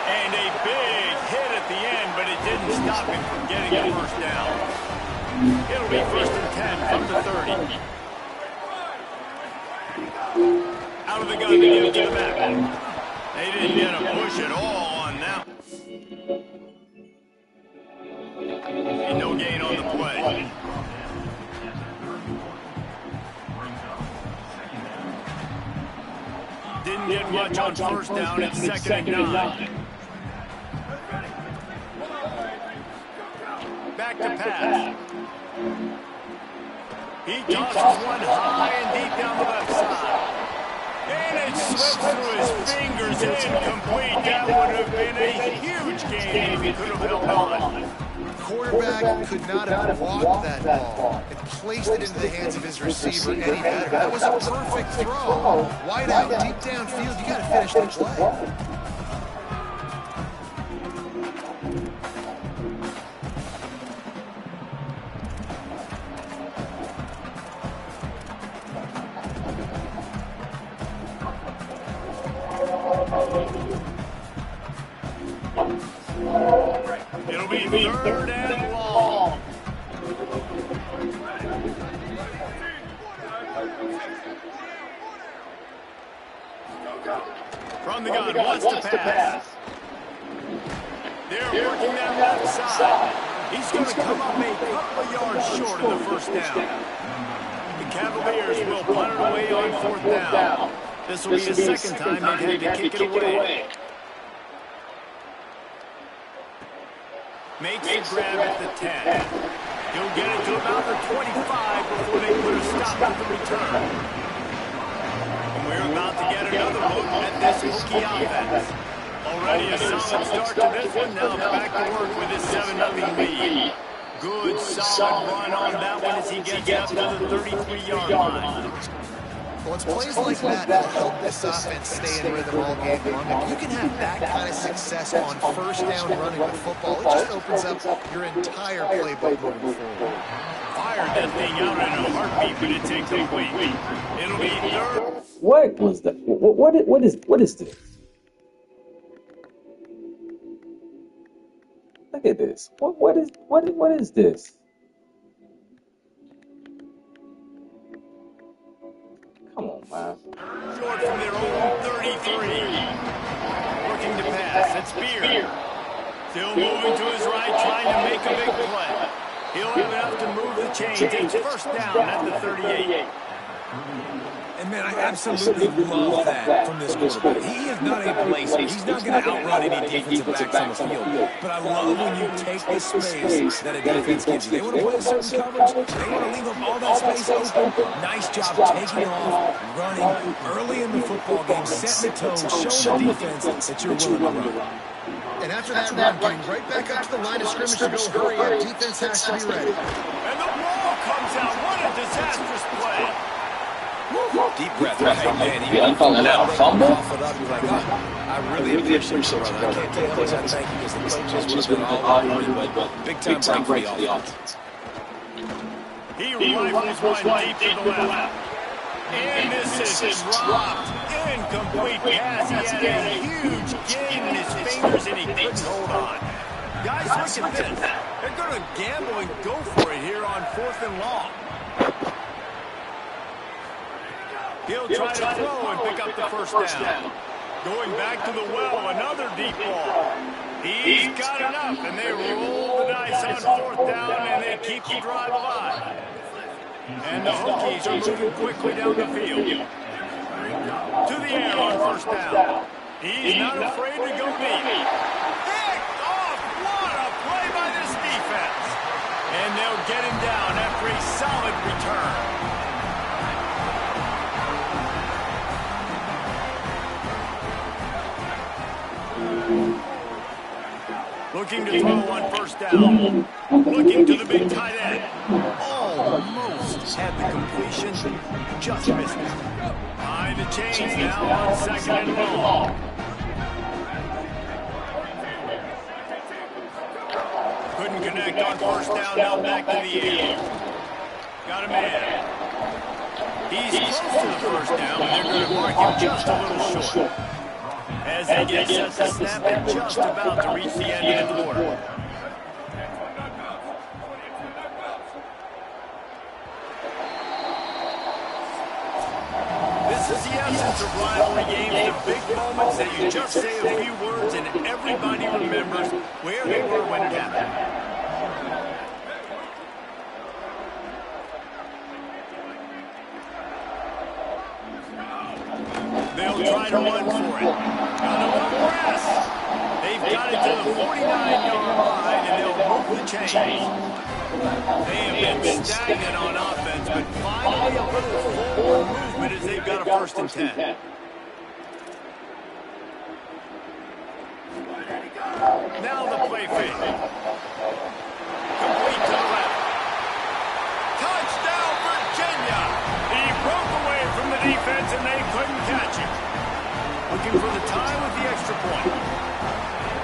And a big hit at the end, but it didn't stop him from getting the first down. It'll be 1st and 10 from the 30. Out of the gun to give it to the back. They didn't get a push at all on that. And no gain on the play. Didn't get much on first down. It's 2nd and 9. Back to pass. He tosses one high and deep down the left side. And it slips through his fingers, incomplete. That would have been a huge gain if he could have held on. The quarterback could not have walked that ball and placed it into the hands of his receiver any better. That was a perfect throw. Wide out, deep downfield, you got to finish the play. It'll be 3rd and long. From the gun, wants to pass. They're working that left side. He's going to come up a couple of yards short of the first down. The Cavaliers will punt it away on 4th down. This will be the 2nd time they've had to kick it away. Makes a grab at the 10. He'll get it to about the 25 before they put a stop to the return. And we're about to get another look at this Hokie offense. Already a solid start to this one. Now back to work with his 7-0 lead. Good solid run on that one as he gets up to the 33-yard line. Well, it's plays like that that help this offense stay in rhythm all game long. If you can have that kind of success on first down running the football, it just opens up your entire playbook moving forward. Fired that thing out in a heartbeat, but it's incomplete. It'll be 3rd. What was that? What is this? Look at this. What is this? Come on, man. Short from their own 33. Working to pass. It's Beard. Still moving to his right, trying to make a big play. He'll have enough to move the chains. It's 1st down at the 38. And, man, I absolutely love that from this quarterback. He is not a placer. He's not going to outrun any defensive backs on the field. But I love when you take the space that a defense gives you. They want to play a certain coverage. They want to leave up all that space open. Nice job taking off, running early in the football game, setting the tone, showing the defense that you're willing to run. And after that run, getting right back up to the line of scrimmage to go hurry up. Defense has to be ready. And the ball comes out. What a disastrous play. Deep breath, right, man. I'm calling that a fumble? I really appreciate it, brother. I can't tell you how much I thank you because the coaches would have been all over it, but big time break for the offense. He rifles one deep to the left. And this is dropped. Incomplete pass. He had a huge gain in his fingers and he couldn't hold on. Guys, look at this. They're going to gamble and go for it here on 4th and long. He'll try to throw and pick up the first down. Going back to the well, another deep ball. He's got enough, and they roll the dice on 4th down, and they keep the drive alive. And the Hokies are moving quickly down the field. To the air on 1st down. He's not afraid to go deep. Pick off! What a play by this defense. And they'll get him down after a solid return. Looking to throw on 1st down. Looking to the big tight end. Oh, had the completion, just missed it. Behind the chains now on 2nd and long. Couldn't connect on 1st down, now back to the air. Got a man. He's close to the 1st down, but they're going to mark him just a little short. As they get set to snap and just about to reach the end of the quarter. This is the essence of rivalry games, the big moments that you just say a few words and everybody remembers where they were when it happened. They'll try to run for it. Got a little press. They've got it to the 49-yard line, and they'll move the chains. They have been stagnant on offense, but finally a little forward movement as they've got a 1st and 10. Now the play fake. Complete to the left. Touchdown, Virginia! He broke away from the defense, and they couldn't catch him. Looking for the tie with the extra point.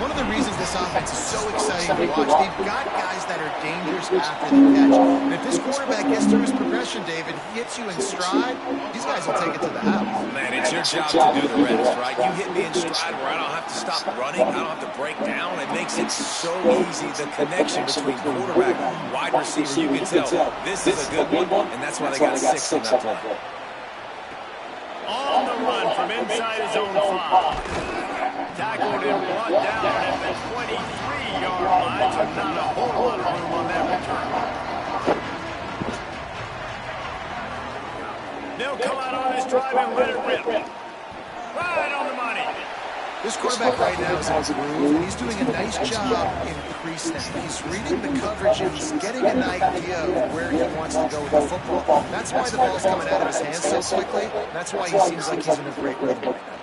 One of the reasons this offense is so exciting to watch, they've got guys that are dangerous after the catch. And if this quarterback gets through his progression, David, he hits you in stride, these guys will take it to the house. Man, it's your job to do the rest, right? You hit me in stride where I don't have to stop running, I don't have to break down. It makes it so easy, the connection between quarterback and wide receiver. You can tell this is a good one, and that's why they got 6 on that play. On the run from inside his own 5. Tackled and brought down at the 23-yard line, so not a whole lot of room on that return. They'll come out on this drive and let it rip. Right on the money. This quarterback right now is on groove, and he's doing a nice job in pre-snap. He's reading the coverage, and he's getting an idea of where he wants to go with the football. That's why the ball's coming out of his hands so quickly. That's why he seems like he's in a great rhythm right now.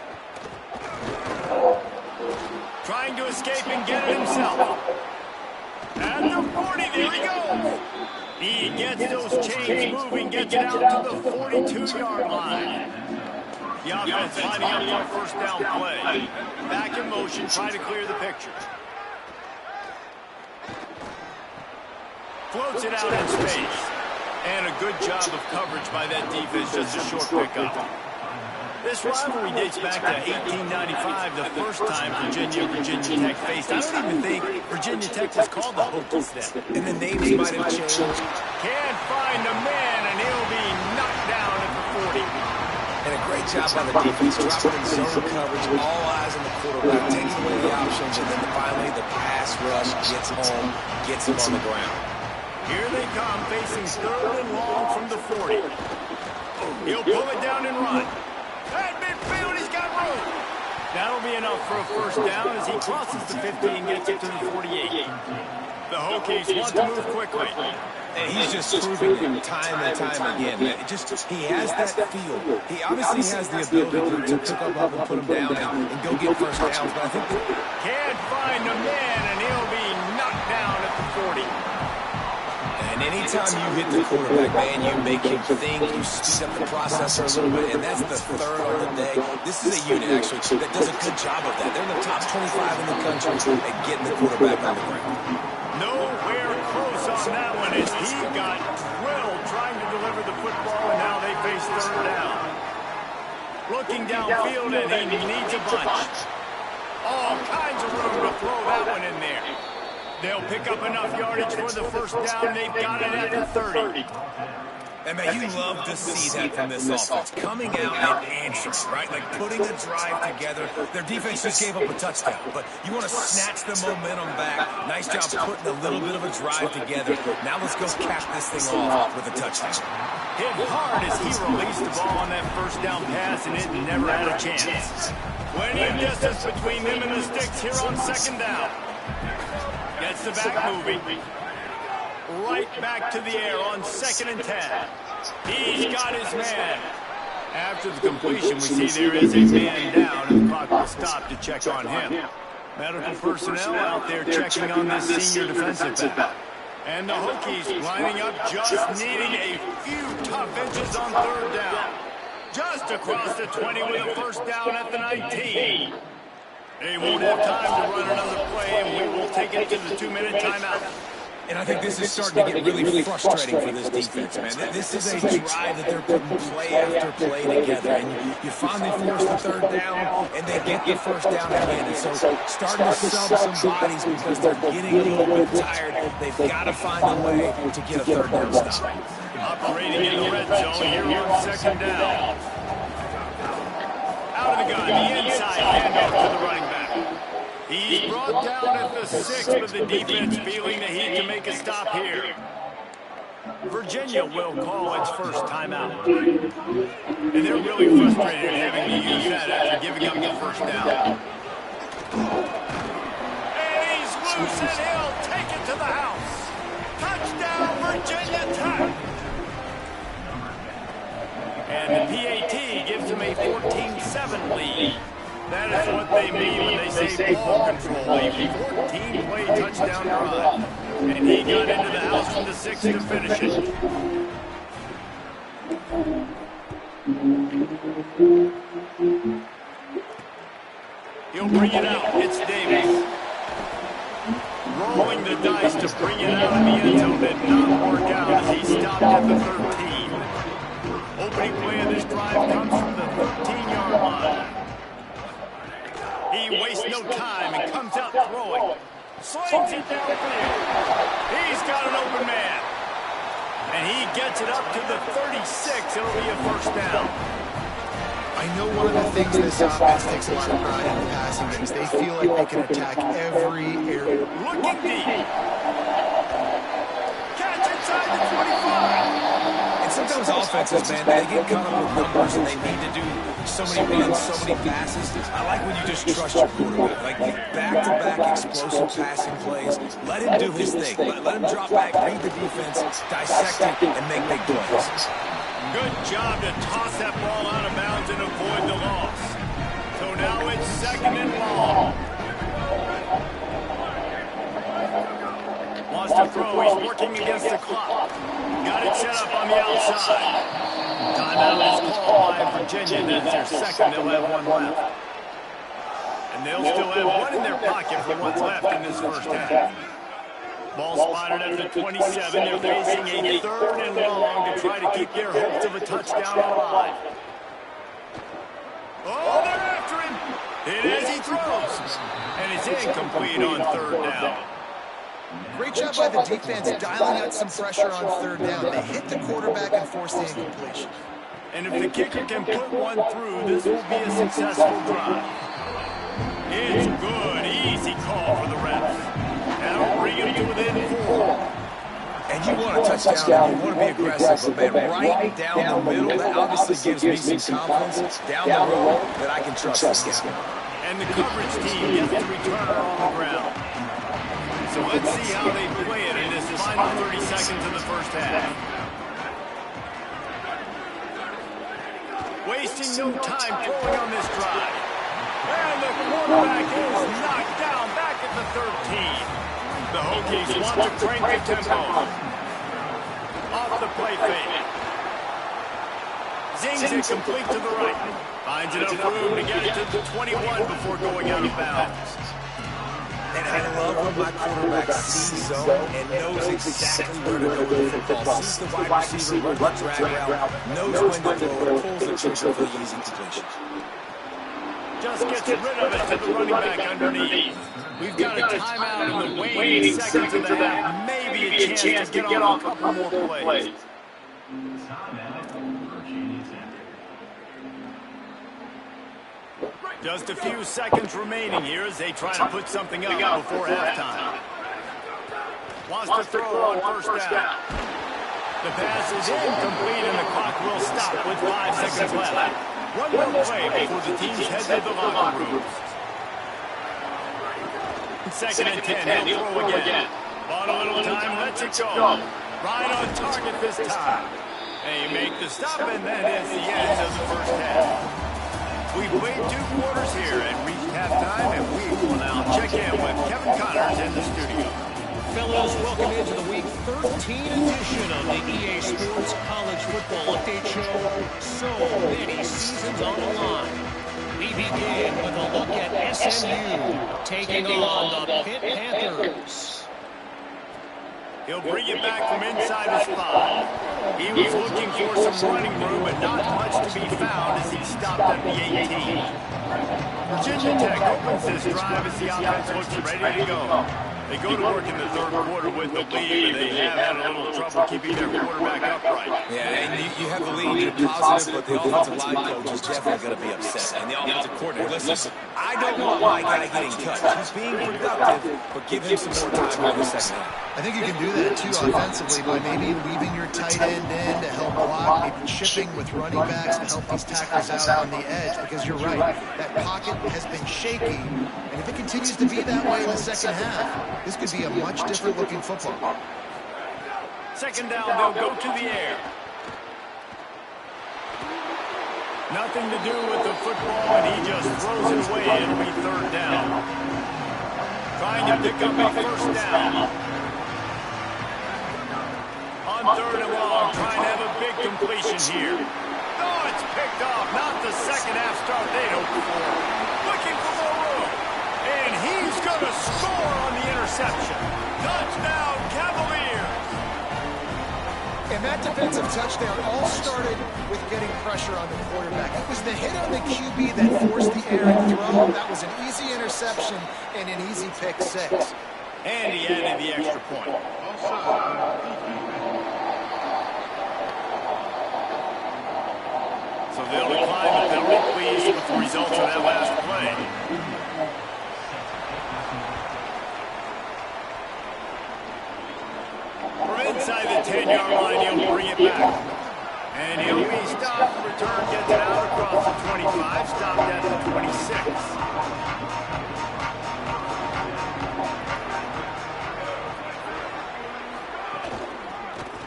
Trying to escape and get it himself. At the 40, there he goes. He gets those chains moving, gets it out to the 42-yard line. The offense lining up for a 1st down play. Back in motion, trying to clear the picture. Floats it out in space. And a good job of coverage by that defense, just a short pickup. This rivalry dates back to 1895, the first time Virginia Tech faced. I don't even think Virginia Tech was called the Hokies then. And the names might have changed. Can't find a man, and he'll be knocked down at the 40. And a great job by the defense, dropping in zone coverage, all eyes on the quarterback, taking away the options, and then finally the pass rush gets home, gets him on the ground. Here they come, facing 3rd and long from the 40. He'll pull it down and run. At midfield, he's got room. That'll be enough for a 1st down as he crosses the 50 and gets it to the 48. The Hokies want to move quickly. And he's just proving it time and time again. He has that feel. He obviously has the ability to pick up and put him down and go get 1st downs, but I think can't find a man, and he'll be knocked down at the 40. And anytime you hit the quarterback, man, you make him think, you speed up the process a little bit, and that's the 3rd on the day. This is a unit, actually, that does a good job of that. They're in the top 25 in the country at getting the quarterback on the ground. Nowhere close on that one as he got drilled trying to deliver the football, and now they face 3rd down. Looking downfield, and he needs a bunch. All kinds of room to throw that one in there. They'll pick up enough yardage for the 1st down. They've got it at the 30. And, man, you love to see that from this offense. Coming out and answering, right? Like putting a drive together. Their defense just gave up a touchdown, but you want to snatch the momentum back. Nice job putting a little bit of a drive together. Now let's go cap this thing off with a touchdown. Hit hard as he released the ball on that 1st down pass, and it never had a chance. Plenty of distance between them and the sticks here on 2nd down. Gets the back moving. Right back to the air on 2nd and 10. He's got his man. After the completion, we see there is a man down, and the clock will stop to check on him. Medical personnel out there checking on this senior defensive back. And the Hokies lining up, just needing a few tough inches on third down. Just across the 20 with a first down at the 19. They won't have time to run another play, and we will take it to the 2-minute timeout. And I think this is starting to get really frustrating for this defense, man. This is a drive that they're putting play after play together. And you finally force the third down, and they get the first down again. And so starting to sub some bodies because they're getting a little bit tired. They've got to find a way to get a third down stop. Operating in the red zone here on second down. Out of the gun, the inside handoff to the running back. He's brought down at the 6, but the defense feeling the heat to make a stop here. Virginia will call its first timeout. And they're really frustrated having to use that after giving up the first down. And he's loose, and he'll take it to the house. Touchdown, Virginia Tech. And the PAT gives them a 14-7 lead. That is what they mean when they say ball control. A 14-play touchdown run. And he got into the house from the 6 to finish it. He'll bring it out. It's Davis. Rolling the dice to bring it out of the end zone did not work out as he stopped at the 13. Opening play of this drive comes from the 13-yard line. He wastes no time and comes out throwing. Slings it downfield. He's got an open man. And he gets it up to the 36. It'll be a first down. I know one of the things this offense takes a lot of pride in the passing is they feel like they can attack every area. Looking deep. Catch inside the 25. And sometimes offenses, man, they get caught up with numbers and they need to do so many runs, so many passes. I like when you just trust your quarterback. Like back-to-back explosive passing plays. Let him do his thing. Let him drop back, read the defense, dissect it, and make big plays. Good job to toss that ball out of bounds and avoid the loss. So now it's second and long. Wants to throw. He's working against the clock. Got it set up on the outside. Timeout is called by Virginia. That's their second. They'll have one left. And they'll still have one in their pocket for what's left in this first half. Ball spotted at the 27. They're facing a third and long to try to keep their hopes of a touchdown alive. Oh, they're after him. It is, he throws. And it's incomplete on third down. Great job by the defense dialing out some pressure on third down. They hit the quarterback and forced the incompletion. And if the kicker can put one through, this will be a successful drive. It's good. Easy call for the refs. That'll bring him to within 4. And you want a touchdown, you want to be aggressive, but man, right down the middle, that obviously gives me some confidence down the road that I can trust this guy. And the coverage team gets the returner on the ground. So let's see how they play it in this final 30 seconds of the first half. Wasting no time throwing on this drive. And the quarterback is knocked down back at the 13. The Hokies want to crank the tempo. Off the play fake. Zings it complete to the right. Finds enough room to get it to the 21 before going out of bounds. And I love when my quarterback sees zone and knows exactly where to go with the football. Sees the wide receiver run the drag route, knows when to throw it, pulls the trigger for the easy completion. Just gets rid of it to the running back underneath. We've got a timeout in the waning seconds of the half. Maybe a chance to get on a couple more plays. Just a few seconds remaining here as they try to put something up before halftime. Wants to throw on first down. The pass is incomplete and the clock will stop with 5 seconds left. One more play before the teams head to the locker rooms. Second and 10, he'll throw again. On a little time, lets it go. Right on target this time. They make the stop, and that is the end of the first half. We've played 2 quarters here and reached halftime, and we will now check in with Kevin Connors in the studio. Fellows, welcome into the Week 13 edition of the EA Sports College Football Update Show. So many seasons on the line. We begin with a look at SMU taking on the Pitt Panthers. He'll bring it back from inside his 5. He was looking for some running room, but not much to be found as he stopped at the 18. Virginia Tech opens this drive as the offense looks ready to go. They go to work in the third quarter with the lead, but they have had a little trouble keeping their quarterback upright. Yeah, and you have the lead, you're positive, but the offensive line coach is definitely going to be upset. And the offensive coordinator, listen, I don't want my guy getting touched. He's being productive, but give him some more time in the second half. I think you can do that, too, offensively, by maybe leaving your tight end in to help block, maybe chipping with running backs to help these tacklers out on the edge, because you're right, that pocket has been shaky, and if it continues to be that way in the second half, this could be a much different looking football. Second down, they'll go to the air. Nothing to do with the football, and he just throws it away. It'll be third down. Trying to pick up a first down. On third and long, trying to have a big completion here. Oh, it's picked off. Not the second half start they'd hoped for. Looking for more room. And he's going to score on the interception. Touchdown, Cavaliers. And that defensive touchdown all started with getting pressure on the quarterback. It was the hit on the QB that forced the errant throw. That was an easy interception and an easy pick 6. And he added the extra point. So they'll decline the penalty, pleased with the results of that last play. From inside the 10-yard line, he'll bring it back. And he'll be stopped. The return gets it out across the 25, stopped at the 26.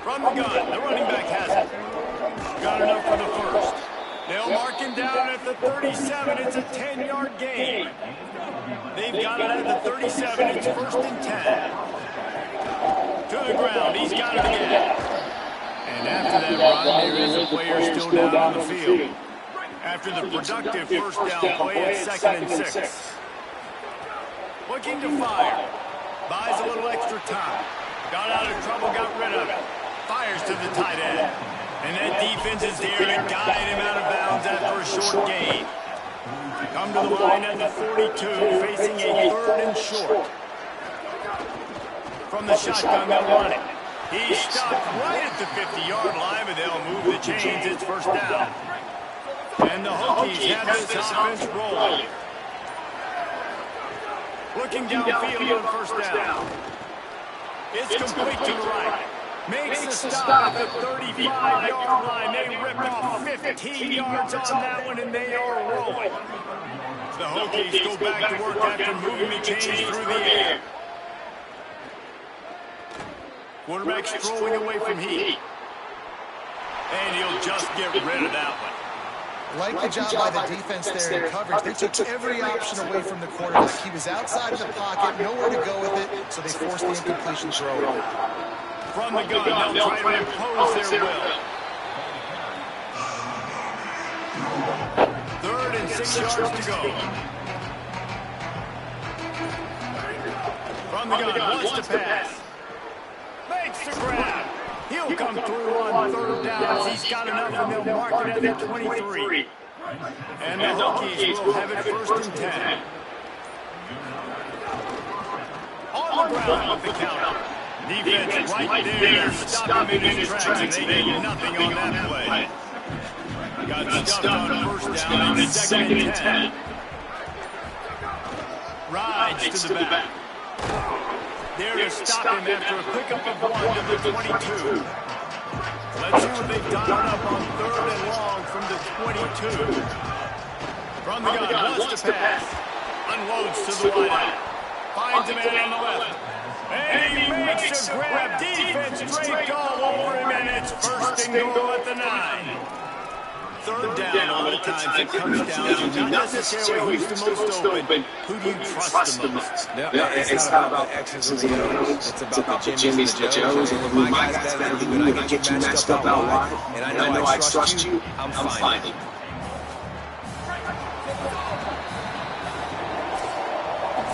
From the gun, the running back has it. Got enough for the first. They'll mark him down at the 37. It's a 10-yard gain. They've got it at the 37. It's first and 10. To the ground. He's got it again. And after that run, there is a player still down on the field. After the productive first down play, it's second and 6. Looking to fire. Buys a little extra time. Got out of trouble, got rid of it. Fires to the tight end. And that defense is there to guide him out of bounds after a short gain. Come to the line at the 42, facing a third and short. From the shotgun, they'll run it. He's stopped right at the 50-yard line, but they'll move the chains. It's first down. And the Hokies have this offense rolling. Looking downfield on first down. It's complete to the right. Makes the stop at the 35-yard line. They rip off 15 yards on that one, and they are rolling. The Hokies go back to work after moving the chains through the air. Quarterback strolling away from heat. And he'll just get rid of that one. Like the job by the defense there in coverage. They took every option away from the quarterback. He was outside of the pocket, nowhere to go with it, so they forced the incompletion throw. From the gun, they'll try to impose their will. Third and 6 yards to go. From the gun, wants to pass. Makes the grab. He'll come through on third down. He's got enough, and they'll mark it at the 23. And the Hokies will have it first and 10. On the ground with the counter. Defense right there to stop him in his tracks, and they get nothing on that play. Got stuffed on first down, and second and 10. Rides to the back. There to stop him after a pickup of 1 to the 22. Let's see what they've dialed up on third and long from the 22. From the gun, wants to pass. Unloads to the wideout. Finds a man on the left. And he makes a grab. Defense draped all over him, and it's first and goal at the 9. Third down, a lot of times it comes down to not necessarily who's the most open, who do you trust the most? No, it's not about the X's and the O's. It's about the Jimmys and the Joes. And when my guy's better than you, I get you matched up out wide, and I know I trust you, I'm fine.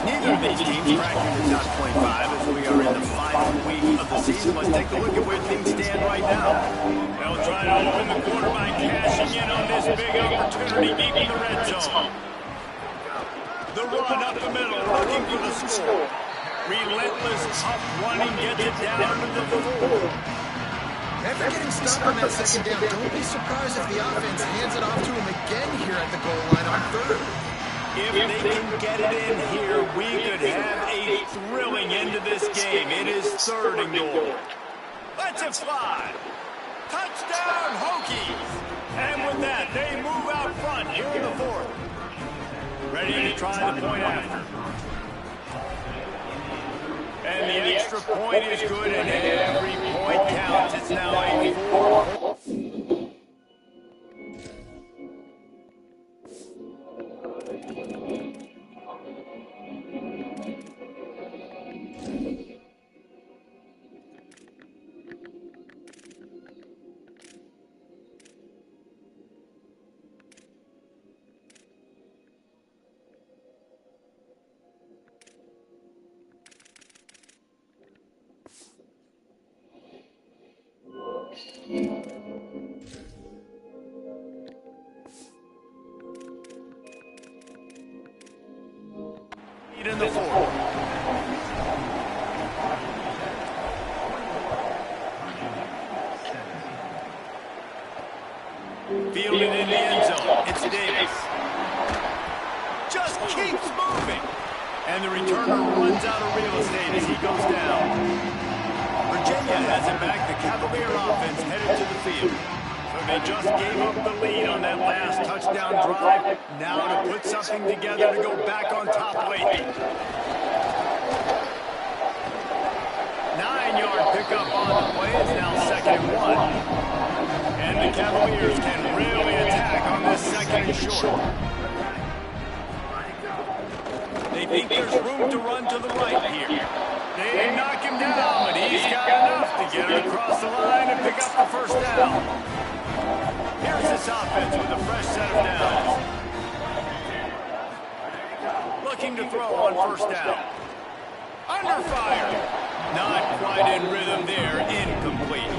Neither of these teams cracking the top 25 as we are in the final week of the season. Let's take a look at where things stand right now. They'll try to open the quarter by cashing in on this big opportunity deep in the red zone. The run up the middle, looking for the score. Relentless, tough running, gets it down to the 4. After getting stopped on that second down, don't be surprised if the offense hands it off to him again here at the goal line on third. If they can get it in here, we could have a thrilling end to this game. It is third and goal. Let's it fly. Touchdown, Hokies. And with that, they move out front here in the 4th. Ready to try the point after. And the extra point is good, and every point counts. It's now a 4. In the 4th. Fielded in the end zone. It's Davis. Just keeps moving. And the returner runs out of real estate as he goes down. Virginia has it back. The Cavalier offense headed to the field. So they just gave up the lead on that last touchdown drive. Now to put something together to go back on top late. 9-yard pickup on the play. It's now 2nd and 1. And the Cavaliers can really attack on this 2nd and short. They think there's room to run to the right here. They knock him down, but he's got enough to get it across the line and pick up the first down. Here's this offense with a fresh set of downs. Looking to throw on first down. Under fire. Not quite in rhythm there. Incomplete.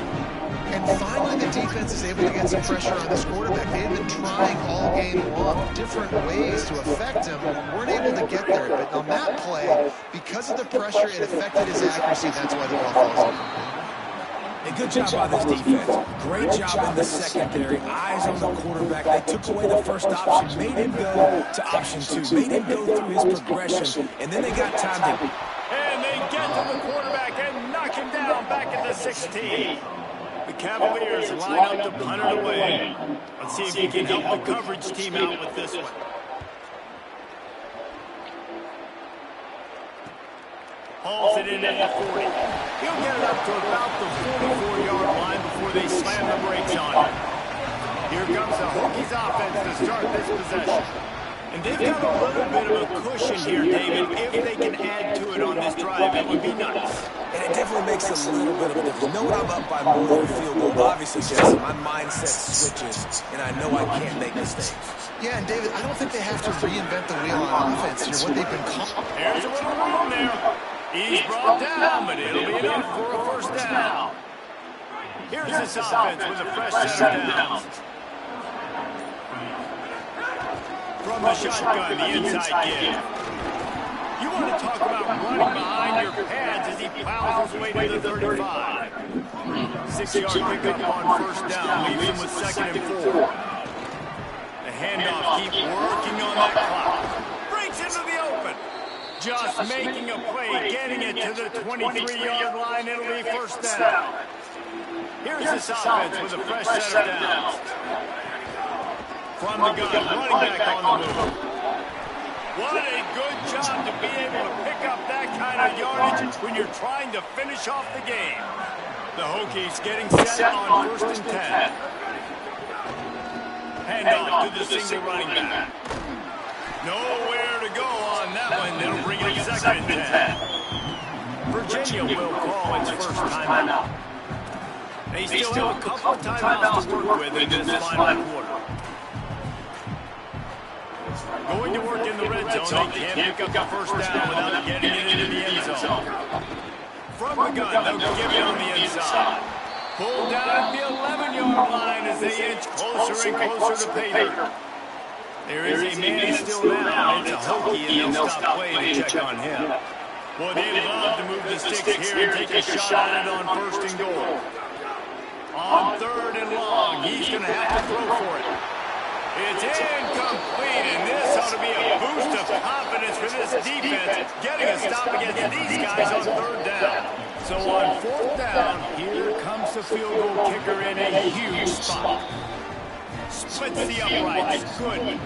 And finally, the defense is able to get some pressure on this quarterback. They've been trying all game long different ways to affect him. Weren't able to get there. But on that play, because of the pressure, it affected his accuracy. That's why the ball falls incomplete. A good job by this defense. Great job in the secondary. Eyes on the quarterback. They took away the first option, made him go to option 2, made him go through his progression, and then they got time to... And they get to the quarterback and knock him down back at the 16. The Cavaliers line up to punt it away. Let's see if he can help the coverage team out with this one. Hauls it in at the 40. He'll get it up to about the 44-yard line before they slam the brakes on it. Here comes the Hokies offense to start this possession. And they've got a little bit of a cushion here, David. If they can add to it on this drive, it would be nice. And it definitely makes a little bit of a difference. You know I'm up by more than a field goal. Obviously, Jesse, my mindset switches, and I know I can't make mistakes. Yeah, and David, I don't think they have to reinvent the wheel on offense here. What they've been calling. There's a little room there. He's brought down, but it'll be enough for a first down. Here's this offense with a fresh set of downs. From the shotgun, the inside give. You want to talk about running behind your pads as he plows his way to the 35. 6-yard pickup on first down, leaves him with 2nd and 4. The handoff, keep working on that clock. Breaks into the open. Just making a play, getting it to the 23-yard line. It'll be first down. Here's this offense with a fresh set of downs. From the gun, running back on the move. What a good job to be able to pick up that kind of yardage when you're trying to finish off the game. The Hokies getting set on 1st and 10. Handoff to the single running back. Nowhere to go on that one. They'll bring it 2nd and 10. Virginia will call its first timeout. They still have a couple of timeouts to work with in this final quarter. Going to work in the red zone, they can't pick up the first down without getting it into the end zone. From the gun, they'll give it on the inside. Pulled down at the 11-yard line as they inch closer and closer to pay dirt. There is a man still down. It's a Hokie, and they'll stop play to check on him. Boy, they'd love to move the sticks here and take a shot at it on 1st and goal. On 3rd and long, he's going to have to throw for it. It's incomplete, and this ought to be a boost of confidence for this defense, getting a stop against these guys on 3rd down. So on 4th down, here comes the field goal kicker in a huge spot. Splits the uprights. Good.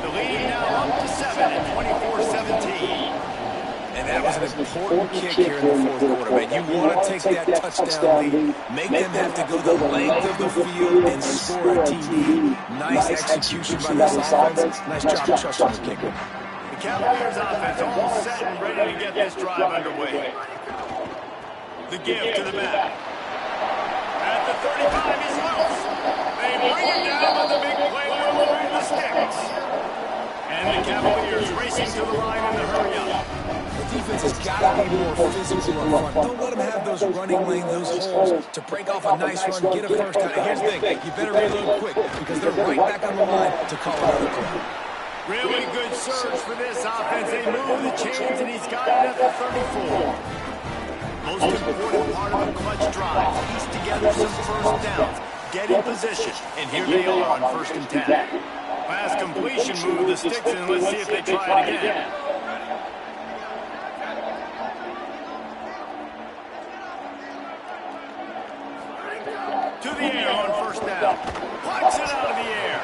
The lead now up to 7 at 24-17. And that was an important kick here in the 4th quarter, man. You want to take that touchdown lead, make them have to go the length of the field and score a TD. Nice execution by this offense. Nice job trusting the kicker. The Cavaliers offense all set and ready to get this drive underway. The give to the back. At the 35, he's loose. They bring it down with the big play over the sticks. And the Cavaliers racing to the line in the hurry up. The defense has got to be more physical up front. Don't let them have those running lanes, those holes to break off a nice run, get a first down. And here's the thing, you better reload quick because they're right back on the line to call another play. Really good surge for this offense. They move the chains, and he's got it at the 34. Most important part of a clutch drive. Piece together some first downs. Get in position, and here they are on 1st and 10. Pass completion, move the sticks, and let's see if they try it again. To the air on 1st down. Punts it out of the air.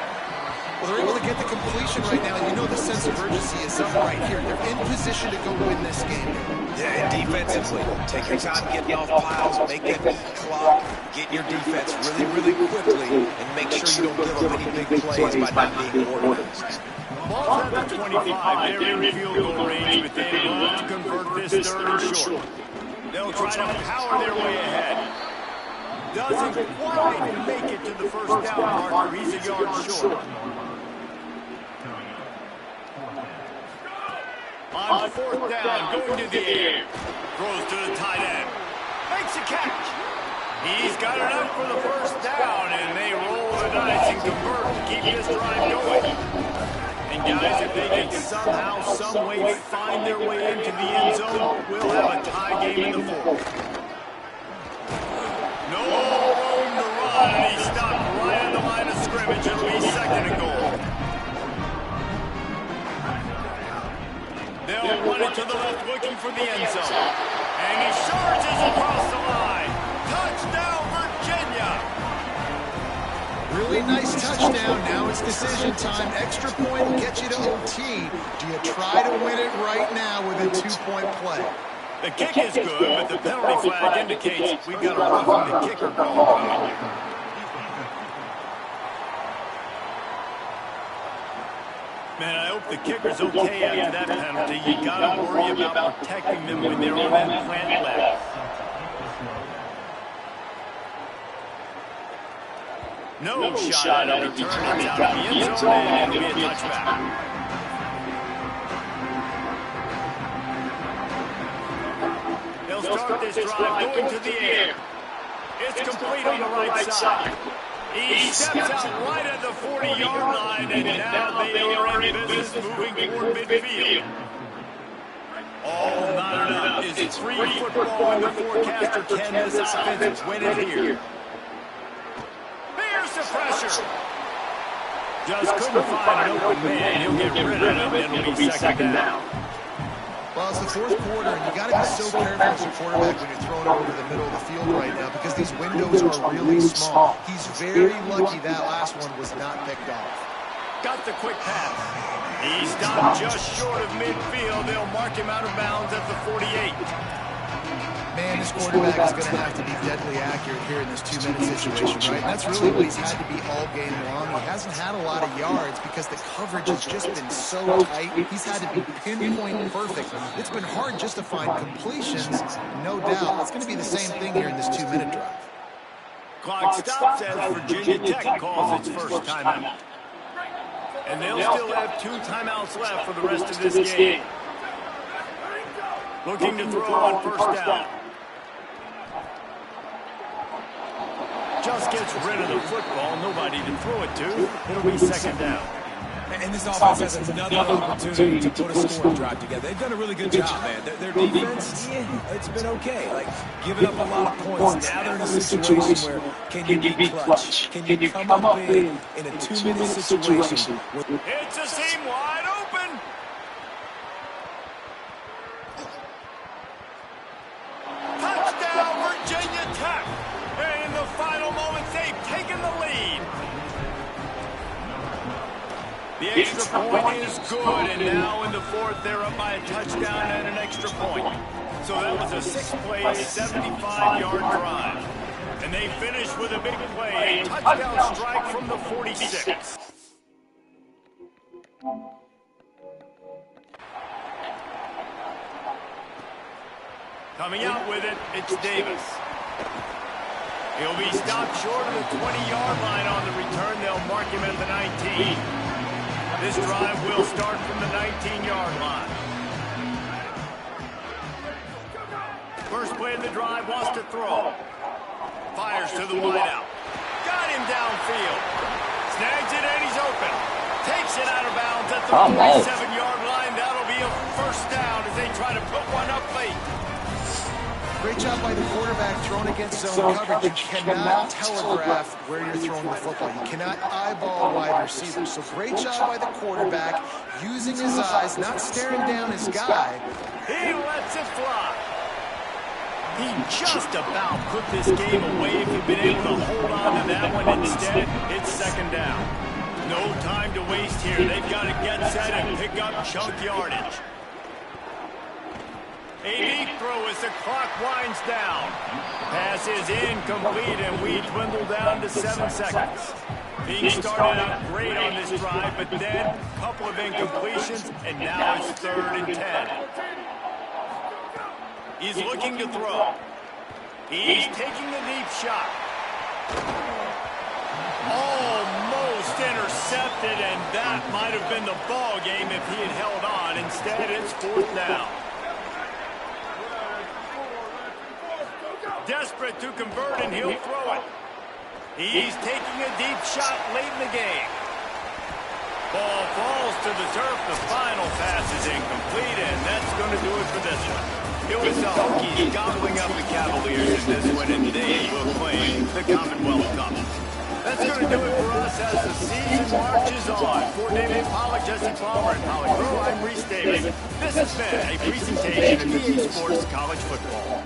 Well, they're able to get the completion right now, and you know the sense of urgency is something right here. They're in position to go win this game. Yeah, and defensively, take your time getting off piles, make that clock, get your defense really quickly, and make sure you don't give up any big plays by not being organized. Ball's at the 25. They're in field goal range, but they'd love to convert this 3rd and short. They'll try to power their way ahead. Doesn't quite make it to the first down marker. He's a yard short. On 4th down, going to the air. Throws to the tight end. Makes a catch. He's got enough for the first down, and they roll the dice and convert to keep this drive going. And guys, if they can somehow, some way find their way into the end zone, we'll have a tie game in the 4th. No room to run, and he stopped right at the line of scrimmage. It'll be 2nd and goal. They'll run it to the left, looking for the end zone. And he charges across the line. Touchdown, Virginia! Really nice touchdown. Now it's decision time. Extra point will get you to OT. Do you try to win it right now with a 2-point play? The kick is good, but the penalty flag indicates we've got a roughing the kicker going. Man, I hope the kicker's okay after that penalty. You got to worry about protecting them when they're on that plant left. No shot at a return. It's out of the end zone, and it'll be a touchback. They'll start this drive going to the air. It's complete on the right side. He steps out right at the 40-yard line, and now they are in business moving toward midfield. All knotted up. Is it free football in the forecaster? Can this offense win it here? There's the pressure. Just couldn't find an open man. He'll get rid of it, and it'll be 2nd down. Well, it's the 4th quarter, and you got to be so careful as a quarterback when you're throwing it over the middle of the field right now because these windows are really small. He's very lucky that last one was not picked off. Got the quick pass. He stopped just short of midfield. They'll mark him out of bounds at the 48. Man, this quarterback is going to have to be deadly accurate here in this 2-minute situation, right? And that's really what he's had to be all game long. He hasn't had a lot of yards because the coverage has just been so tight. He's had to be pinpoint perfect. It's been hard just to find completions, no doubt. It's going to be the same thing here in this 2-minute drive. Clock stops as Virginia Tech calls its first timeout. And they'll still have 2 timeouts left for the rest of this game. Looking to throw on first down. Just gets rid of the football. Nobody to throw it to. It'll be second down. And this offense has another opportunity to put a scoring drive together. They've done a really good job, man. Their defense, it's been okay. Like, giving up a lot of points. Now they're in a situation where can you be clutch? Can you come up big in a 2-minute situation? It's a seam wide open. Touchdown, Virginia Tech. And in the final moments, they've taken the lead. The extra point is good, and now in the fourth, they're up by a touchdown and an extra point. So that was a 6-play, 75-yard drive. And they finished with a big play, a touchdown strike from the 46. Coming out with it, it's Davis. He'll be stopped short of the 20-yard line on the return. They'll mark him at the 19. This drive will start from the 19-yard line. First play of the drive, wants to throw. Fires to the wideout. Got him downfield. Snags it and he's open. Takes it out of bounds at the 47-yard line. That'll be a first down as they try to put one up late. Great job by the quarterback throwing against zone coverage. You cannot telegraph where you're throwing the football. You cannot eyeball a wide receiver. So great job by the quarterback using his eyes, not staring down his guy. He lets it fly. He just about put this game away if he'd been able to hold on to that one. Instead, it's second down. No time to waste here. They've got to get set and pick up chunk yardage. A deep throw as the clock winds down. Pass is incomplete, and we dwindle down to 7 seconds. Being started out great on this drive, but then a couple of incompletions, and now it's 3rd and 10. He's looking to throw. He's taking a deep shot. Almost intercepted, and that might have been the ball game if he had held on. Instead, it's 4th down. Desperate to convert, and he'll throw it. He's taking a deep shot late in the game. Ball falls to the turf. The final pass is incomplete, and that's going to do it for this one. It was the Hokies gobbling up the Cavaliers in this one, and they will claim the Commonwealth Cup. That's going to do it for us as the season marches on. For David Pollack, Jesse Palmer, and Pollock Rowe, I'm Reese Davis. This has been a presentation of EA Sports College Football.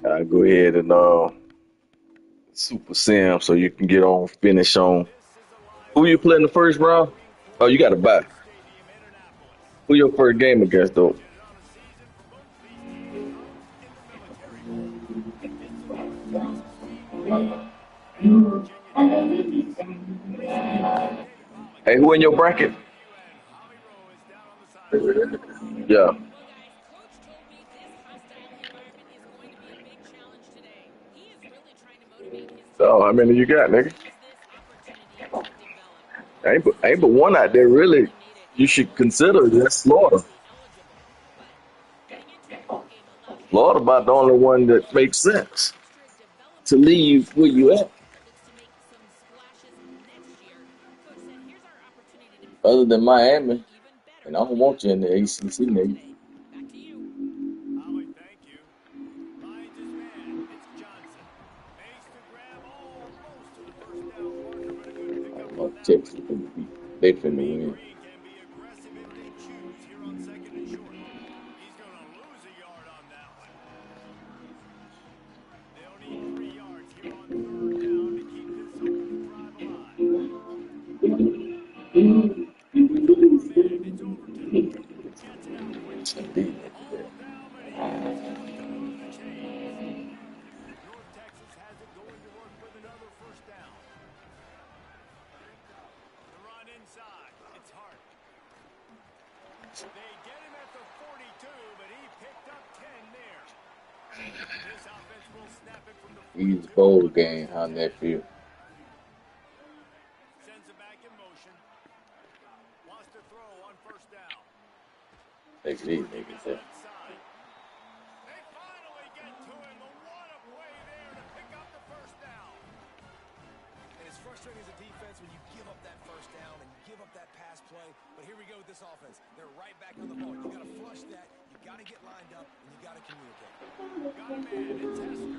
I go ahead and Super Sim so you can get on finish on. Who you playing the first round? Oh, you got to buy. Who your first game against though? Hey, who in your bracket? Yeah. Well, guys, Coach told me this hostile environment is going to be a big challenge today. He is really trying to motivate his team So how many you got, to nigga? use this opportunity to develop. Ain't but, This is a ain't but team one that out has there really. already made it You into should bowl games consider and that's is Florida. obviously eligible. But getting into a bowl game allows him Florida to about the gain only some one that makes experience, sense extra to developmental leave where opportunities, you at. and looks to make some splashes next year. Coach said, here's our opportunity to Other prove than that we can be Miami, even better and I don't on the want other you in the end of the ACC, football nigga. today. Back to you. Holly, thank you. Finds his man. It's Johnson. Makes the grab almost to the first down marker, but a good I pickup know on that one. Texas finna be. They finna Mean win. Green can be aggressive if they choose here on second and short. He's going to lose a yard on that one. They'll need 3 yards here on third down to keep this opening drive alive. With 4 men, it's Overton. Gets it out quickly. Indeed, nigga. Hauled down, but he is going to lose the chains. North Texas has it going to work with another first down. The run inside. It's Hart. They get him at the 42, but he picked up 10 there. This offense will snap it from the Easy 42 bowl on game, first and huh, 10. nephew? Sends it back in motion. Wants to throw on first down. Take it easy, Working nigga. that Say. left side. They finally get to him, but what a play there to pick up the first down. And it's frustrating as a defense when you give up that first down and give up that pass play. But here we go with this offense. They're right back on the ball. You got to flush that. You got to get lined up, and you got to communicate. Got a man. It's Hester.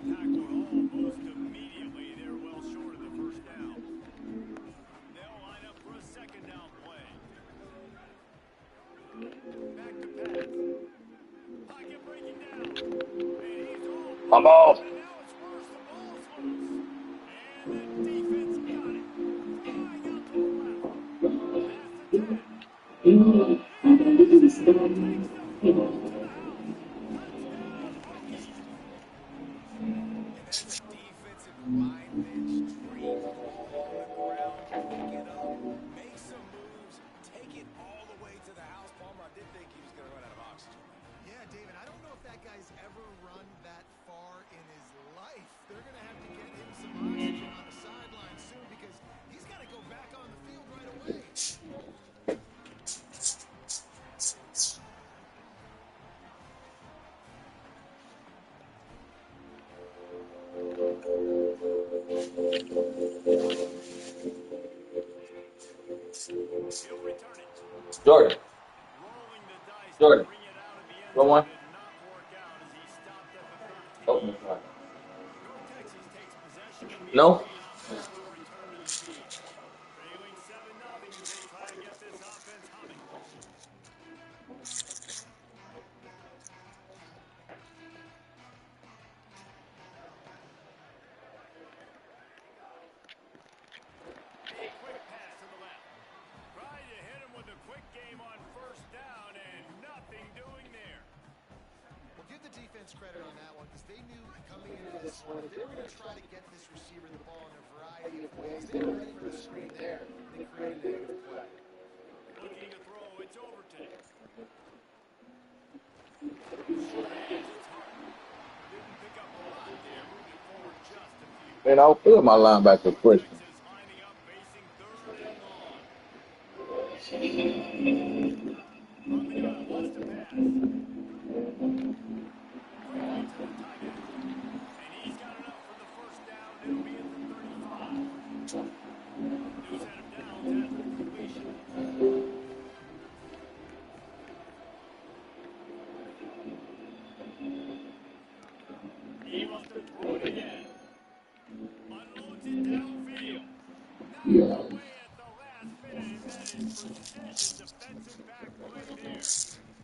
Tackled almost immediately. They're well short of the first down. They'll line up for a second down play. Back to pass. Pocket breaking down. And he's all I'm balled up, off. and now it's worse. The ball's loose. And the defense got it. Flying out to the left. Past the 10. He's there. Takes the ball to the house. Touchdown, Hokies. And that's a defensive lineman's dream. Ball on the ground, pick it up, make some moves, take it all the way to the house. Palmer, I did think he was going to run out of oxygen. Yeah, David, I don't know if that guy's ever run that far in his life. They're going to have to get him some oxygen on the sideline soon because he's got to go back on the field right away. He'll return it. Jordan. Rolling the dice to Jordan. bring it out of the end Go zone on. did not work out as he stopped at the 13. Open the front. North Texas takes possession No. immediately after the return to the field. Trailing 7-0 as they try to get this offense humming. A quick pass to the left. Tried to hit him with a quick game on first down and nothing doing there. Well, give the defense credit on that one because they knew coming into this one, if they were going to try to get this receiver the ball in a variety of ways, they were ready for the screen there. They created a negative play. Looking to throw, it's Overton. Short hands, it's Hart. Didn't pick up a lot there, moved it forward just a few. Man, I'll feel my linebacker North question. Texas lining up, facing third and long. From the gun, wants to pass. Quickly to the tight end. And he's got enough for the first down. It'll be at the 35. New set of downs after the completion. He wants to throw it again. Unloads it downfield. Knocked away at the last minute, and that is precision defensive back play there.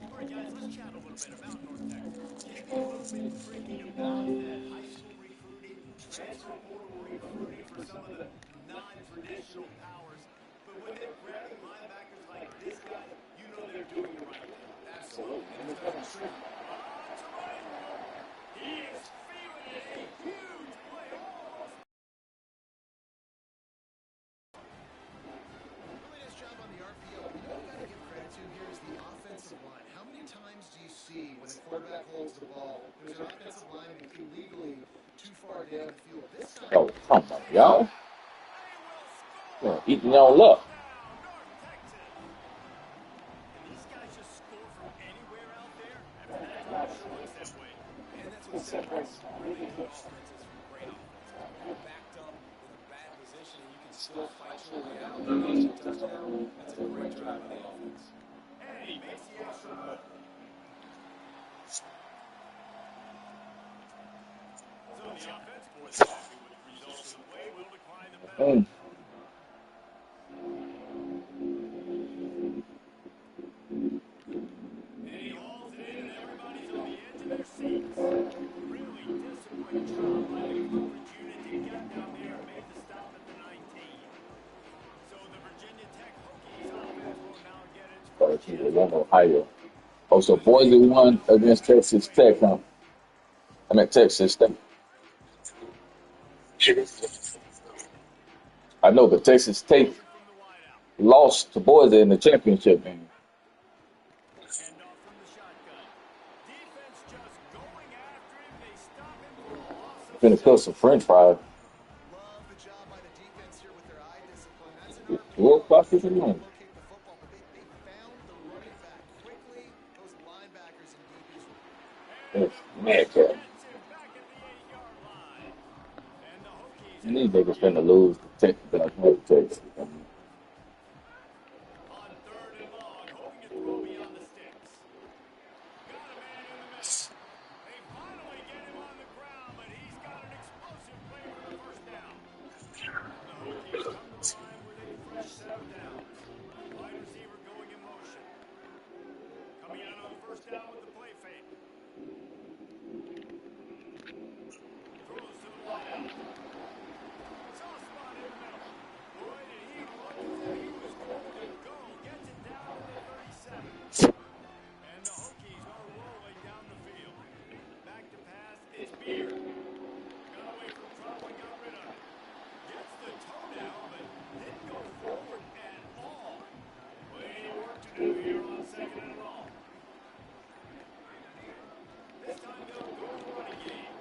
All right, guys, let's chat a little bit about North Texas. Can it be a little bit tricky to balance some of the non-traditional powers, but when they're grabbing linebackers like this guy, you know they're doing the right thing. Absolutely. And this guy's tricky. That's right. He is feeling it. A huge play. Almost. Really nice job on the RPO. You know what you got to give credit to here is the offensive line. How many times do you see when the quarterback holds the ball, there's an offensive lineman illegally too far down the field? This time, Oh, come on, y'all. Eating y'all up. These guys just score from anywhere out there. After that drive, it sure looks that way. And that's what separates really good offenses from great offenses. When you're backed up in a bad position and you can still fight your way out and get your touchdown, that's a great drive by the offense. And he makes the extra move. So the offense, more than happy with the results of the play, will decline the penalty. And he hauls it in, and everybody's on the edge of their seats. Really disciplined job by the coverage unit to get down there and make the stop at the 19. So the Virginia Tech Hokies offense will now get its first Ohio. Oh, so Boise won against Texas Tech, huh? I meant Texas Tech. I know, but Texas Tech from the wideout. lost to Boise in the championship game. Handoff from the shotgun. Defense just going after him. They stop him for a loss of Finna cook some French fries. love the job by the defense here with their eye discipline. That's an 12 RPO. o'clock is in the morning. Locate the football, but they found the running back quickly. Those linebackers and DBs were Man, gets him back at the 8-yard line. And the Hokies these niggas finna lose to Texas. on 3rd and long, hoping to throw beyond the sticks. Got a man in the middle. They finally get him on the ground, but he's got an explosive play for the first down. The Hokies come to the line with a fresh set of downs. Wide receiver going in motion. Coming out on the first down with the play fake. Throws to the wideout. Soft spot in the middle. Boy, did he look as if he was going to go. Gets it down to the 37. And the Hokies are rolling down the field. Back to pass, it's Beard. Got away from trouble and got rid of it. Gets the toe down, but didn't go forward at all. Plenty of work to do here on 2nd and long. This time they'll go to the running game.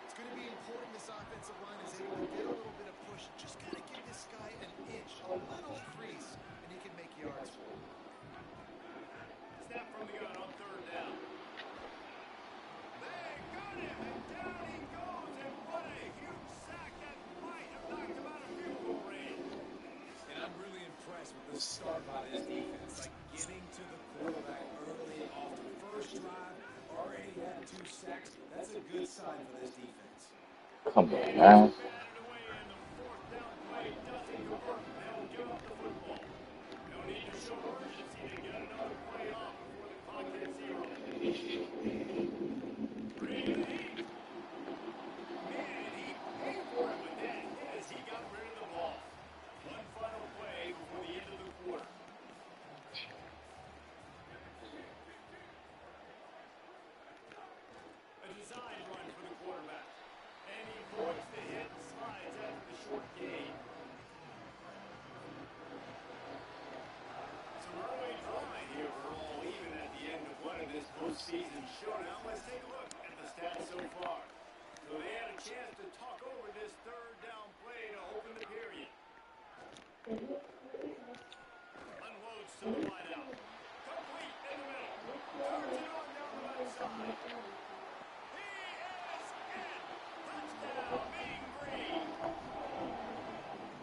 It's going to be important this offensive line is able to get a little bit of push. Just got to give this guy an inch, a little crease, and he can make yards for him. Snap from the gun on 3rd down. They got him, and down he goes, and what a huge sack that might have knocked him out of field goal range. And I'm really impressed with the start by this defense. Like getting to the quarterback early off the first drive, already had 2 sacks. That's a good sign for this defense. Come on, man. Batted away, and the 4th down play doesn't convert. They'll give up the football. No need to show urgency to get another play off before the clock hits 0. Bring the heat. Man, and he paid for it with that hit as he got rid of the ball. One final play before the end of the quarter. A design run for the quarterback. And he avoids the hit and slides after the short gain. Some early drawing here. We're all even at the end of one of this postseason showdown. Let's take a look at the stats so far. So they had a chance to talk over this 3rd down play to open the period. Unloads to the wideout. Complete in the middle. Turns it on down the left side. He is in. Touchdown, Mean Green.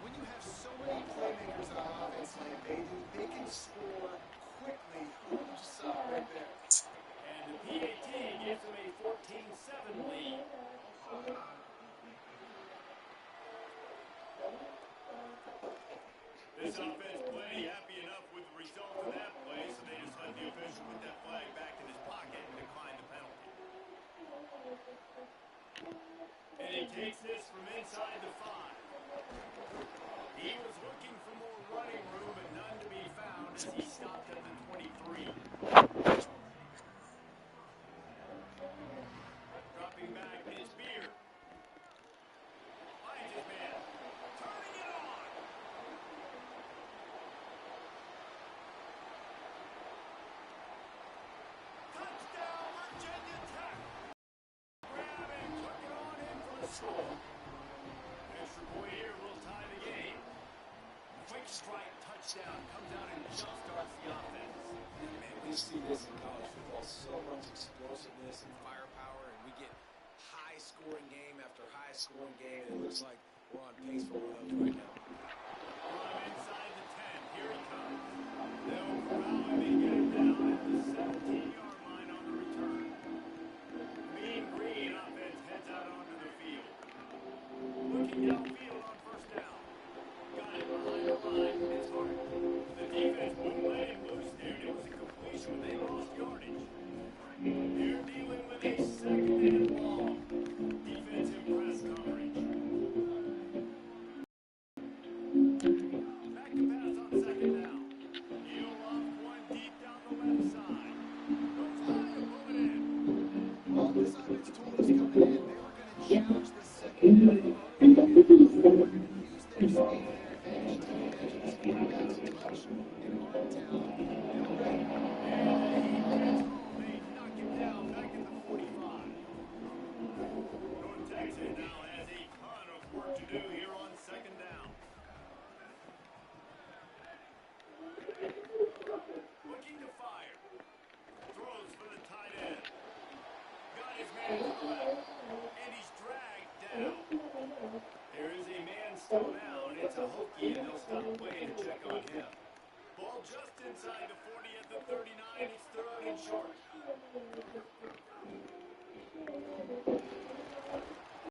When you have so many playmakers on offense like they do, they can score quickly. You just saw it right there. And the PAT gives them a 14-7 lead. This offense plenty happy enough with the result of that play, so they just let the official put that flag back in his pocket and decline the penalty. And he takes this from inside the 5. He was looking for more running room, but none to be found as he stopped at the 23. Dropping back is Beard. Finds his man. Turning it on. Touchdown, Virginia Tech. Grab and took it on in for the score. Extra point here will tie the game. Quick strike touchdown comes out and jumpstarts the offense. Man, we see this in college football, so much explosiveness and firepower, and we get high-scoring game after high-scoring game, and it looks like we're on pace for one of those right now. From inside the 10, here he comes. They'll corral him and get him down at the 17-yard line on the return. Mean Green offense heads out onto the field. Looking downfield on first down. Got it behind the line. It's hard. The defense wouldn't let him loose there, and it was a completion, but they lost yardage. They're dealing with a second and long. Defensive press coverage. Back to pass on second down. He'll off one deep down the left side. Goes high and pull it in. Well, this offense told us coming in they were going to challenge the secondary. They're going to use their speed to their advantage, take advantage of this quarterback's clutch and arm talent. They'll run. And the heat gets home. They knock him down back at the 45. North Texas now has a ton of work to do here on second down. Looking to fire. Throws for the tight end. Got his man to the left. And he's dragged down. There is a man still down. It's a Hokie, and they'll stop play to check on him. Ball just inside the 40 at the 39. It's third and short.